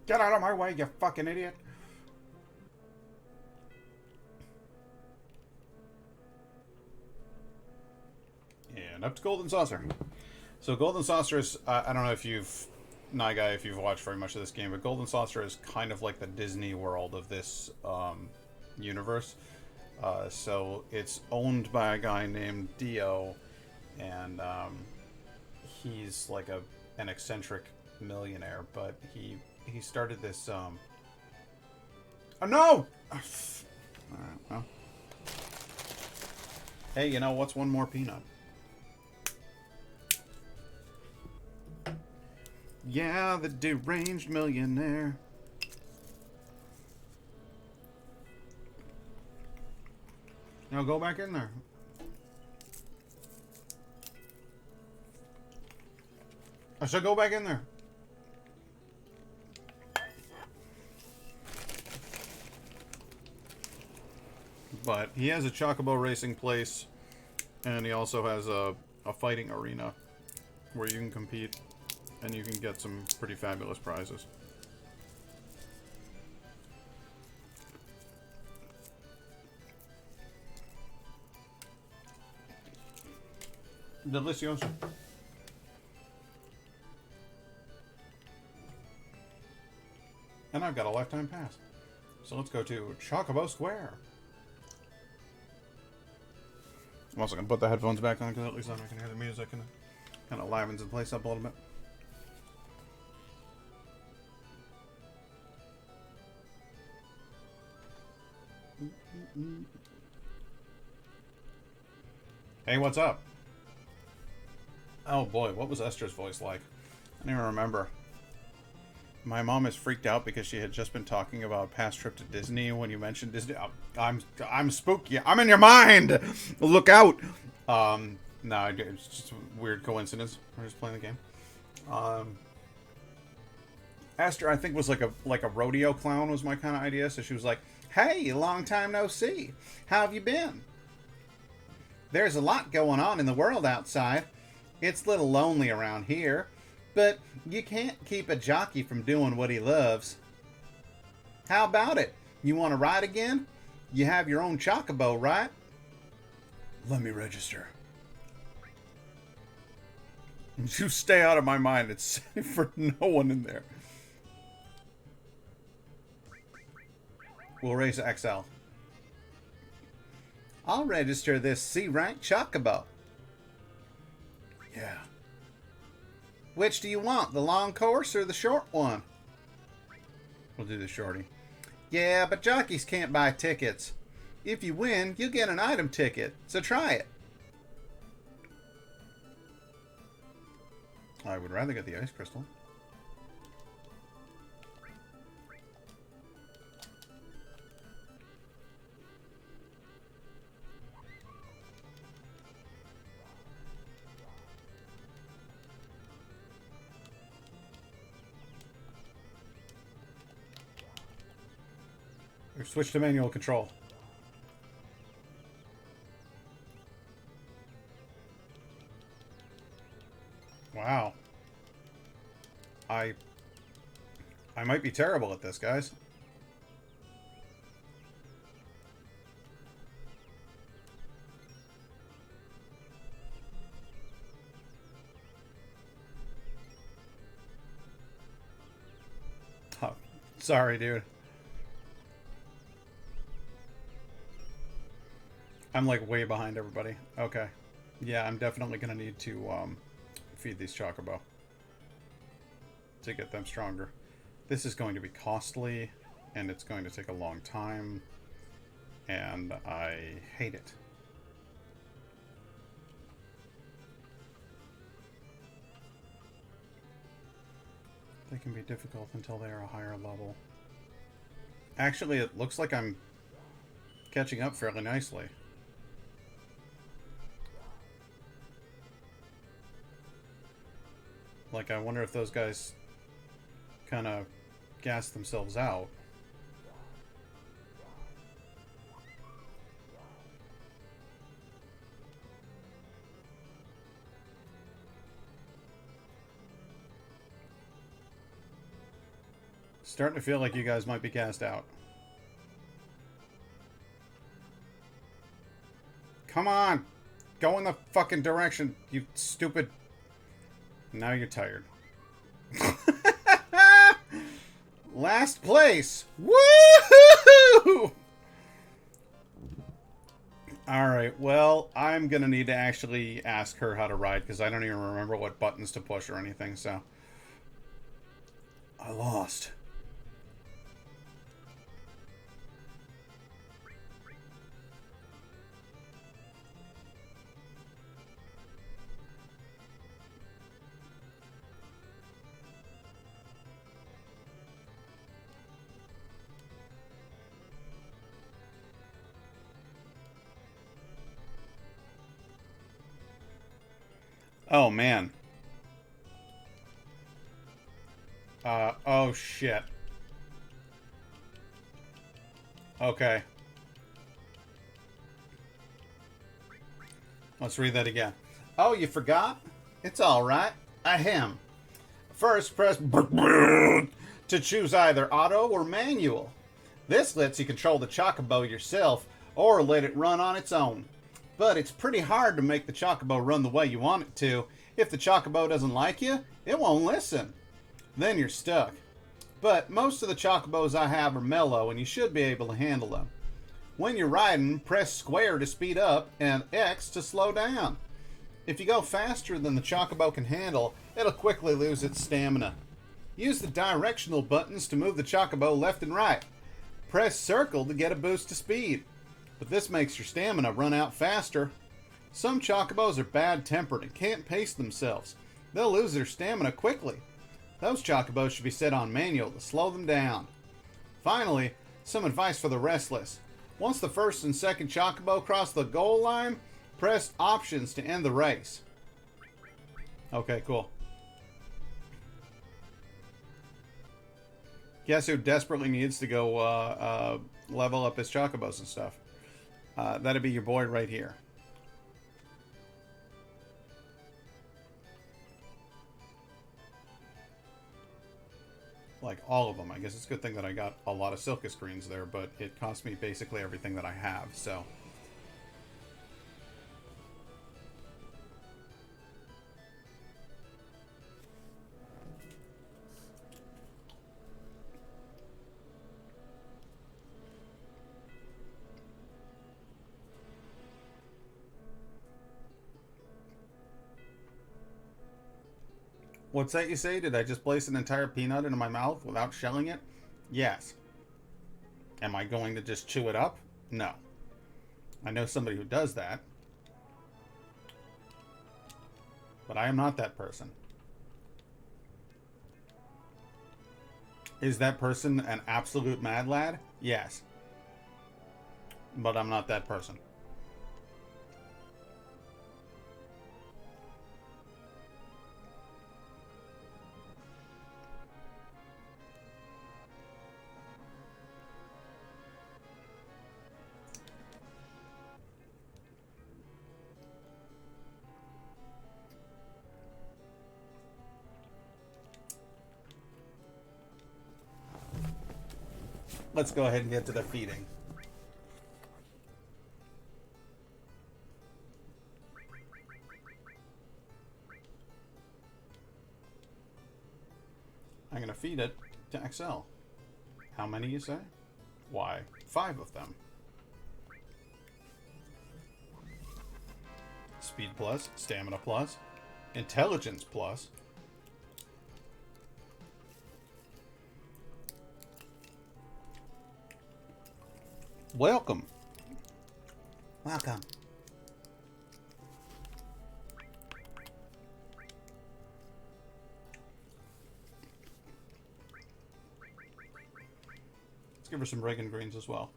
Get out of my way, you fucking idiot. And up to Golden Saucer. So Golden Saucer is, I don't know if you've, Nyguy, if you've watched very much of this game, but Golden Saucer is kind of like the Disney World of this universe. So it's owned by a guy named Dio, and he's like an eccentric millionaire, but he started this oh no! Alright, well. Hey, you know, what's one more peanut? Yeah, the deranged millionaire. Now go back in there. I said go back in there. But he has a chocobo racing place, and he also has a fighting arena where you can compete, and you can get some pretty fabulous prizes. Delicioso. And I've got a lifetime pass. So let's go to Chocobo Square. I'm also going to put the headphones back on because at least then I can hear the music and it kind of livens the place up a little bit. Hey, what's up? Oh boy, what was Esther's voice like? I don't even remember. My mom is freaked out because she had just been talking about a past trip to Disney when you mentioned Disney. I'm spooky. I'm in your mind. Look out. No, it's just a weird coincidence. We're just playing the game. Esther, I think, was like a rodeo clown was my kind of idea. So she was like, "Hey, long time no see. How have you been? There's a lot going on in the world outside. It's a little lonely around here. But you can't keep a jockey from doing what he loves. How about it? You want to ride again? You have your own chocobo, right?" Let me register. You stay out of my mind. It's safe for no one in there. We'll race XL. I'll register this C-rank chocobo. Yeah. Which do you want, the long course or the short one? We'll do the shorty. Yeah, but jockeys can't buy tickets. If you win, you get an item ticket, so try it. I would rather get the ice crystal. Switch to manual control. Wow. I might be terrible at this, guys. Oh, sorry, dude. I'm like way behind everybody. Okay. Yeah, I'm definitely gonna need to feed these chocobo to get them stronger. This is going to be costly, and it's going to take a long time, and I hate it. They can be difficult until they are a higher level. Actually, it looks like I'm catching up fairly nicely. Like, I wonder if those guys kind of gas themselves out. Starting to feel like you guys might be cast out. Come on! Go in the fucking direction, you stupid... Now you're tired. Last place! Woohoo! Alright, well, I'm gonna need to actually ask her how to ride, because I don't even remember what buttons to push or anything, so... I lost. Oh, man. Oh, shit. Okay. Let's read that again. Oh, you forgot? It's alright. Ahem. First, press to choose either auto or manual. This lets you control the Chocobo yourself or let it run on its own. But it's pretty hard to make the Chocobo run the way you want it to. If the Chocobo doesn't like you, it won't listen. Then you're stuck. But most of the Chocobos I have are mellow and you should be able to handle them. When you're riding, press square to speed up and X to slow down. If you go faster than the Chocobo can handle, it'll quickly lose its stamina. Use the directional buttons to move the Chocobo left and right. Press circle to get a boost to speed. But this makes your stamina run out faster. Some Chocobos are bad-tempered and can't pace themselves. They'll lose their stamina quickly. Those Chocobos should be set on manual to slow them down. Finally, some advice for the restless. Once the first and second Chocobo cross the goal line, press options to end the race. Okay, cool. Guess who desperately needs to go level up his Chocobos and stuff? That'd be your boy right here. Like all of them. I guess it's a good thing that I got a lot of Silka screens there, but it cost me basically everything that I have, so... What's that you say? Did I just place an entire peanut into my mouth without shelling it? Yes. Am I going to just chew it up? No. I know somebody who does that. But I am not that person. Is that person an absolute mad lad? Yes. But I'm not that person. Let's go ahead and get to the feeding. I'm going to feed it to Excel. How many, you say? Why, 5 of them. Speed plus, stamina plus, intelligence plus. Welcome. Welcome. Let's give her some Reagan greens as well.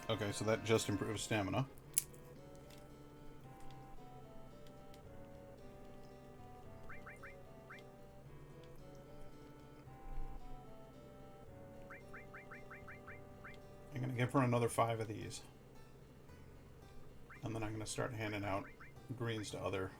Okay, so that just improves stamina. I'm going to give her another 5 of these. going to start handing out greens to other...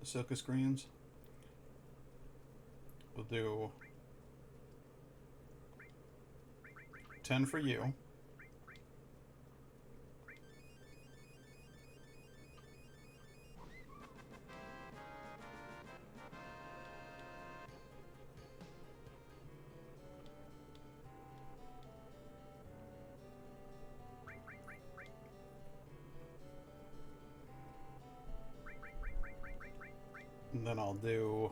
Silkus greens. We'll do 10 for you. And then I'll do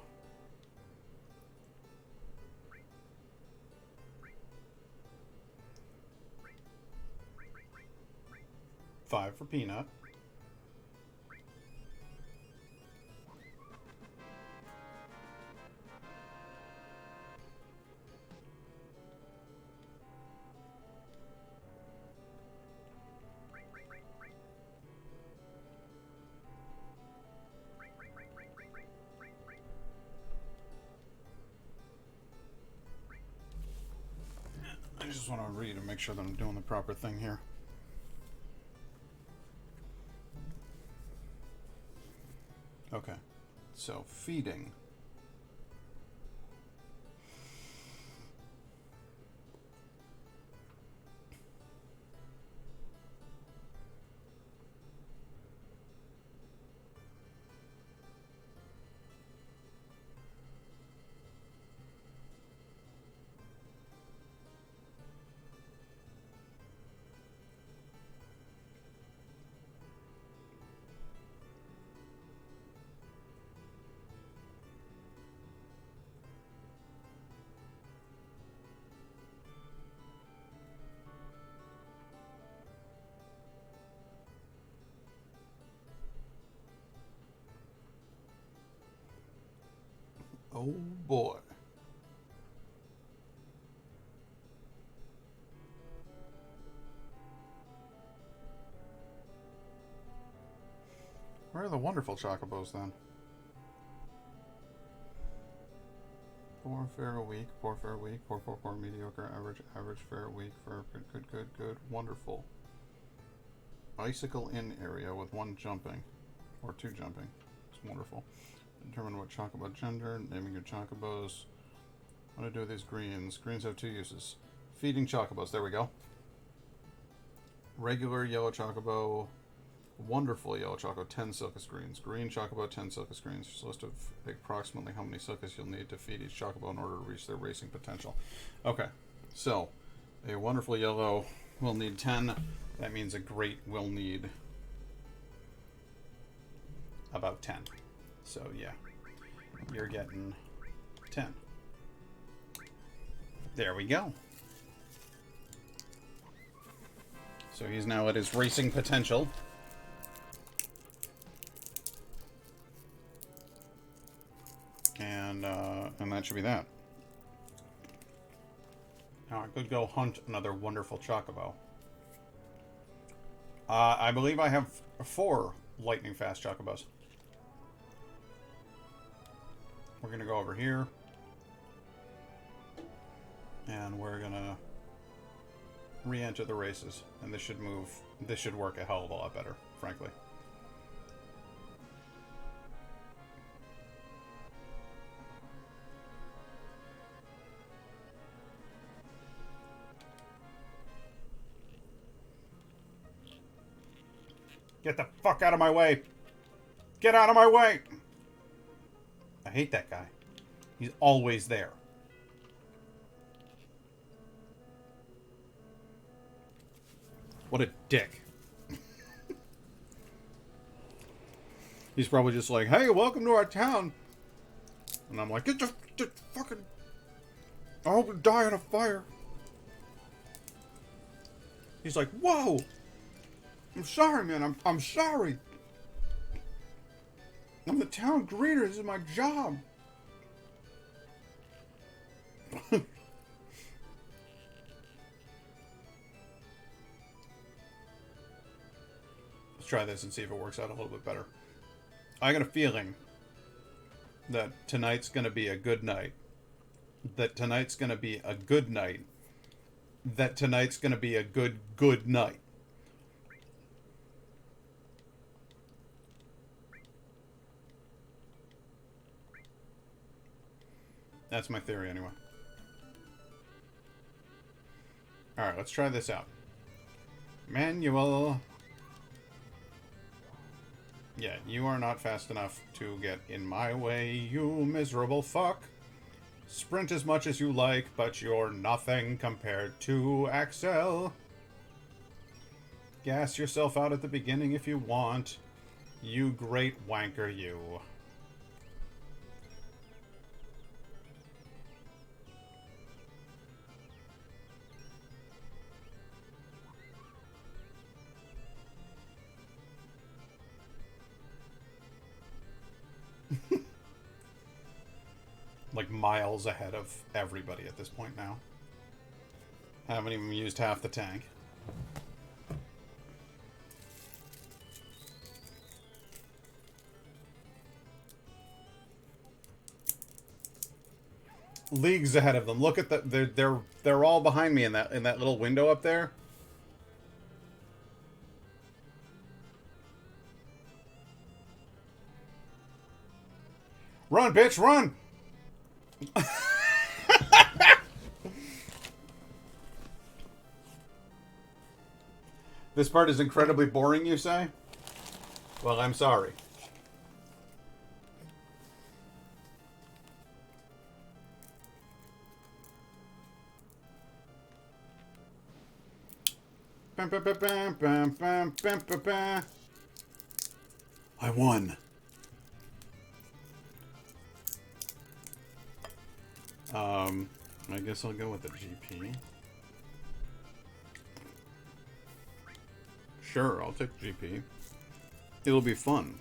5 for Peanut. I just want to read and make sure that I'm doing the proper thing here. Okay, so feeding. Oh boy. Where are the wonderful chocobos then? 4 fare a week, 4 fare a week, 4, 4, 4, mediocre, average, average fare a week, for good, good, good, good, wonderful. Icicle Inn area with 1 jumping, or 2 jumping. It's wonderful. Determine what chocobo gender, naming your chocobos. What do I do with these greens? Greens have 2 uses. Feeding chocobos, there we go. Regular yellow chocobo, wonderful yellow chocobo, 10 silkus greens. Green chocobo, 10 silkus greens. There's a list of approximately how many silkus you'll need to feed each chocobo in order to reach their racing potential. Okay, so a wonderful yellow will need 10. That means a great will need about 10. So yeah, you're getting 10. There we go. So he's now at his racing potential. And that should be that. Now I could go hunt another wonderful chocobo. I believe I have 4 lightning fast chocobos. We're going to go over here. And we're going to re-enter the races. And this should work a hell of a lot better, frankly. Get the fuck out of my way! Get out of my way! I hate that guy. He's always there. What a dick. He's probably just like, hey, welcome to our town. And I'm like, get fucking... I hope you die in a fire. He's like, whoa! I'm sorry, man. I'm sorry. I'm the town greeter. This is my job. Let's try this and see if it works out a little bit better. I got a feeling that tonight's going to be a good night. That tonight's going to be a good night. That tonight's going to be a good night. That's my theory anyway. Alright, let's try this out. Manual. Yeah, you are not fast enough to get in my way, you miserable fuck. Sprint as much as you like, but you're nothing compared to Axel. Gas yourself out at the beginning if you want. You great wanker, you. Like miles ahead of everybody at this point now. Haven't even used half the tank. Leagues ahead of them. Look at the they're all behind me in that little window up there. Run, bitch, run! This part is incredibly boring, you say? Well, I'm sorry. I won. I guess I'll go with the GP. Sure, I'll take GP. It'll be fun.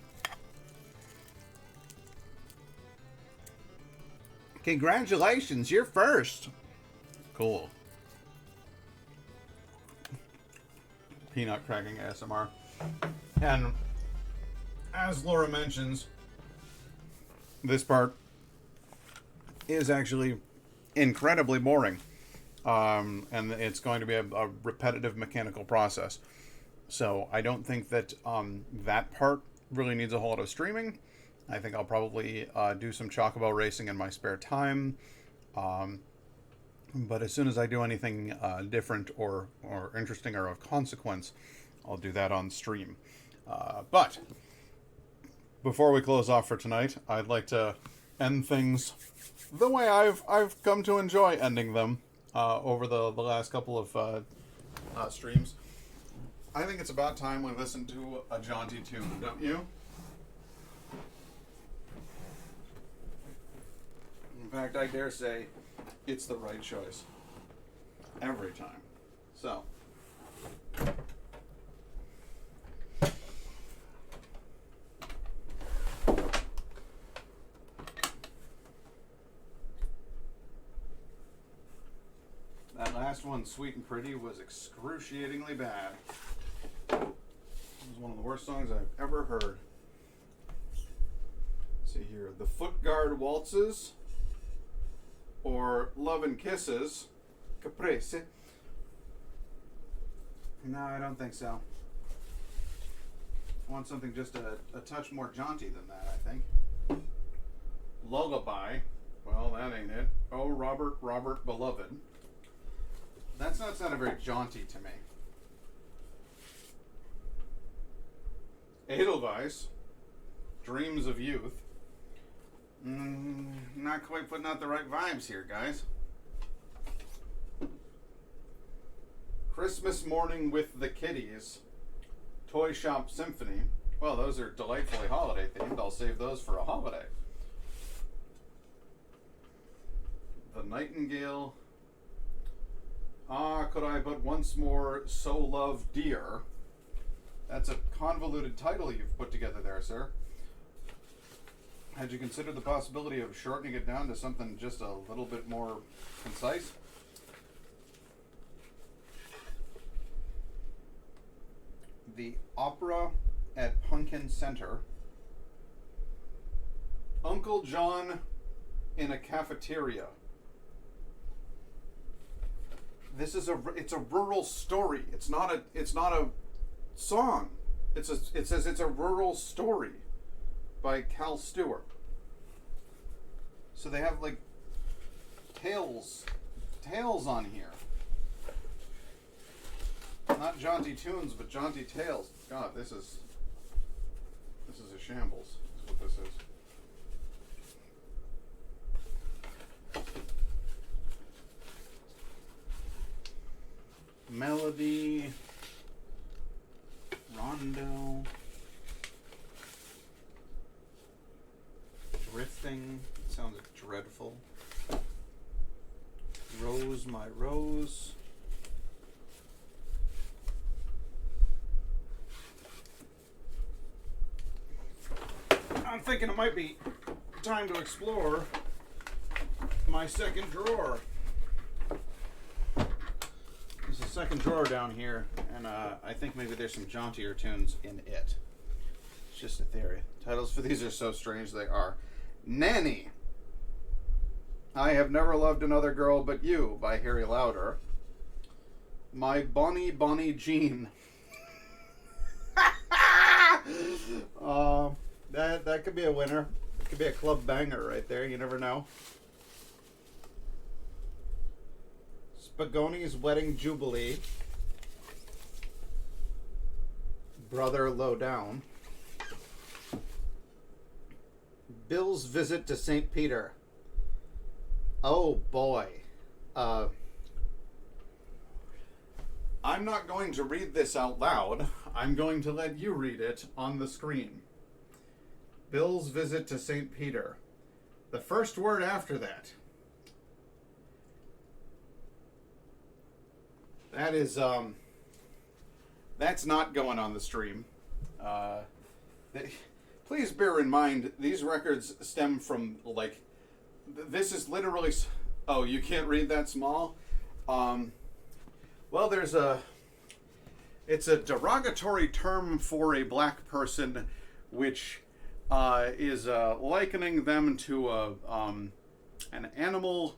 Congratulations, you're first. Cool. Peanut cracking ASMR. And as Laura mentions, this part is actually incredibly boring. And it's going to be a repetitive mechanical process. So I don't think that that part really needs a whole lot of streaming. I think I'll probably do some Chocobo racing in my spare time. But as soon as I do anything different or interesting or of consequence, I'll do that on stream. But before we close off for tonight, I'd like to end things the way I've come to enjoy ending them over the last couple of streams. I think it's about time we listen to a jaunty tune, don't you? In fact, I dare say it's the right choice. Every time. So. That last one, Sweet and Pretty, was excruciatingly bad. It was one of the worst songs I've ever heard. Let's see here. The Foot Guard Waltzes or Love and Kisses. Caprese. No, I don't think so. I want something just a touch more jaunty than that, I think. Lullaby. Well, that ain't it. Oh, Robert, Robert, Beloved. That's not sounding very jaunty to me. Edelweiss. Dreams of Youth. Not quite putting out the right vibes here, guys. Christmas Morning with the Kitties. Toy Shop Symphony. Well, those are delightfully holiday themed. I'll save those for a holiday. The Nightingale. Ah, could I but once more so love dear. That's a convoluted title you've put together there, sir. Had you considered the possibility of shortening it down to something just a little bit more concise? The Opera at Pumpkin Center. Uncle John in a cafeteria. It's a rural story. It's not a song. It says it's a rural story by Cal Stewart. So they have like tales on here. Not jaunty tunes, but jaunty tales. God, this is a shambles. Is what this is. Melody, rondo, drifting. It sounds dreadful. Rose, my rose. I'm thinking it might be time to explore my second drawer. There's a second drawer down here, and I think maybe there's some jauntier tunes in it. It's just a theory. Titles for these are so strange they are. Nanny. I Have Never Loved Another Girl But You by Harry Lauder. My Bonnie Bonnie Jean. That could be a winner. It could be a club banger right there. You never know. Spagoni's Wedding Jubilee. Brother Low Down. Bill's Visit to St. Peter. Oh boy. I'm not going to read this out loud. I'm going to let you read it on the screen. Bill's Visit to St. Peter. The first word after that. That is, that's not going on the stream. Please bear in mind, these records stem from, like, this is literally, oh, you can't read that small? Well, it's a derogatory term for a black person, which is likening them to an animal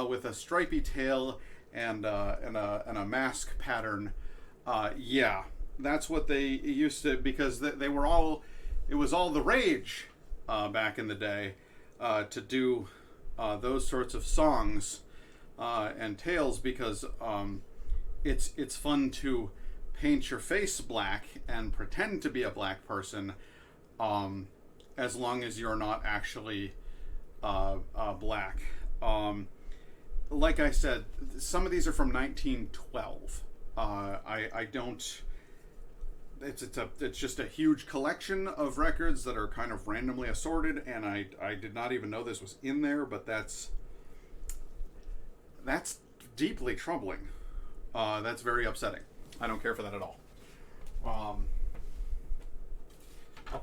with a stripy tail and a mask pattern. Yeah, that's what they used to, because they were all, it was all the rage back in the day to do those sorts of songs and tales, because it's fun to paint your face black and pretend to be a black person, as long as you're not actually black. Like I said, some of these are from 1912. I don't. It's just a huge collection of records that are kind of randomly assorted, and I did not even know this was in there. But that's deeply troubling. That's very upsetting. I don't care for that at all. I'm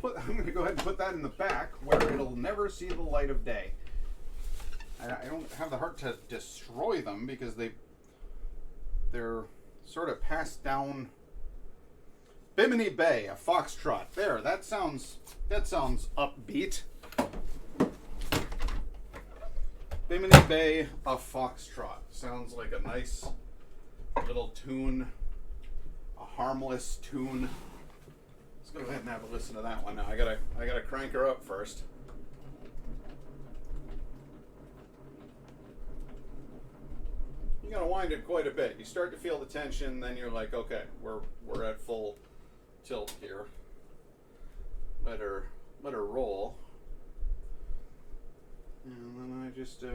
going to go ahead and put that in the back where it'll never see the light of day. I don't have the heart to destroy them because they're sort of passed down. Bimini Bay, a foxtrot. There, that sounds upbeat. Bimini Bay, a foxtrot. Sounds like a nice little tune, a harmless tune. Let's go ahead and have a listen to that one now. I gotta crank her up first. You gotta wind it quite a bit. You start to feel the tension, then you're like, okay, we're at full tilt here. Let her roll. And then I just set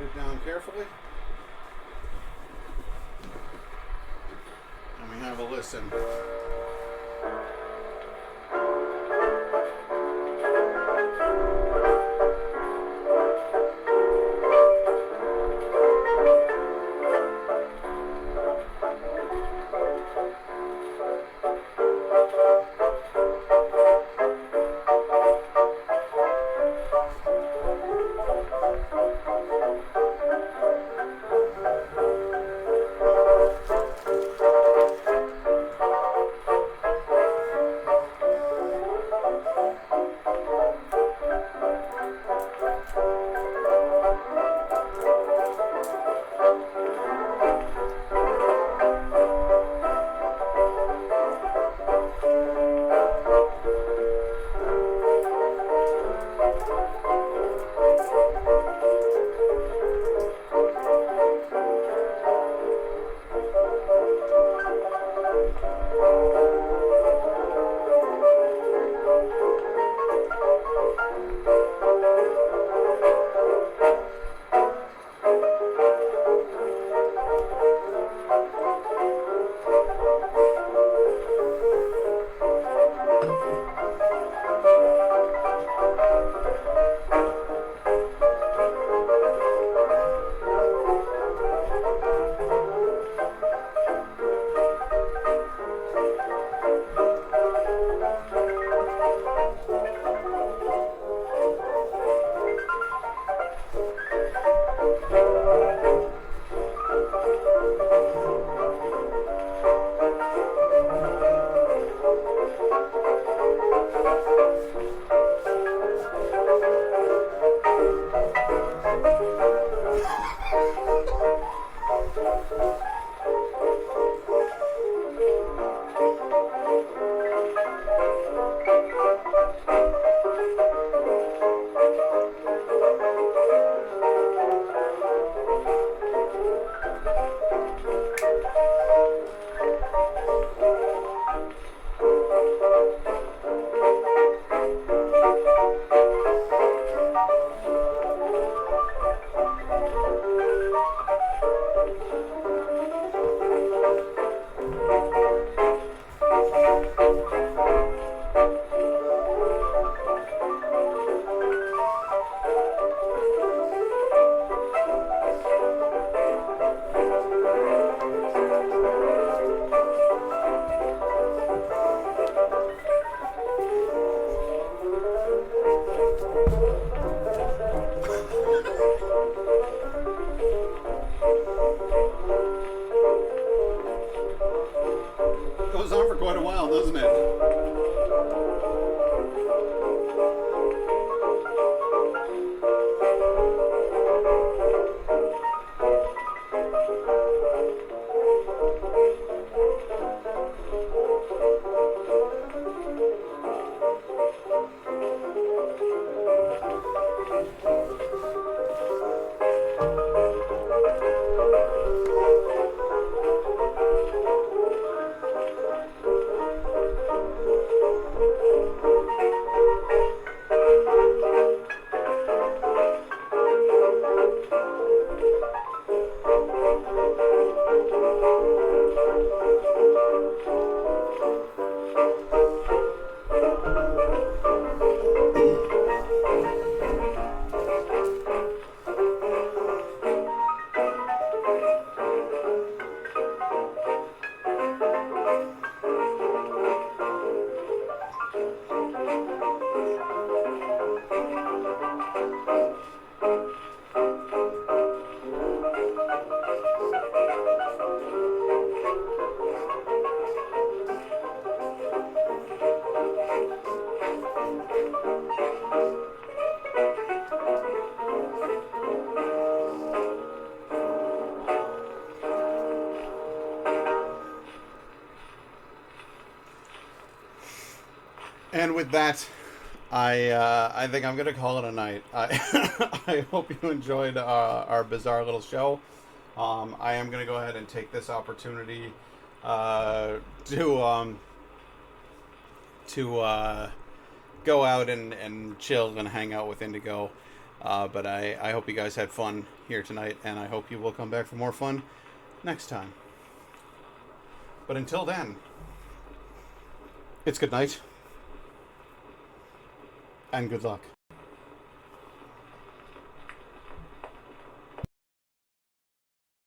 it down carefully. And we have a listen. goes on for quite a while, doesn't it? And with that, I think I'm gonna call it a night. I hope you enjoyed our bizarre little show. I am gonna go ahead and take this opportunity to go out and chill and hang out with Indigo. But I hope you guys had fun here tonight, and I hope you will come back for more fun next time. But until then, it's good night. And good luck.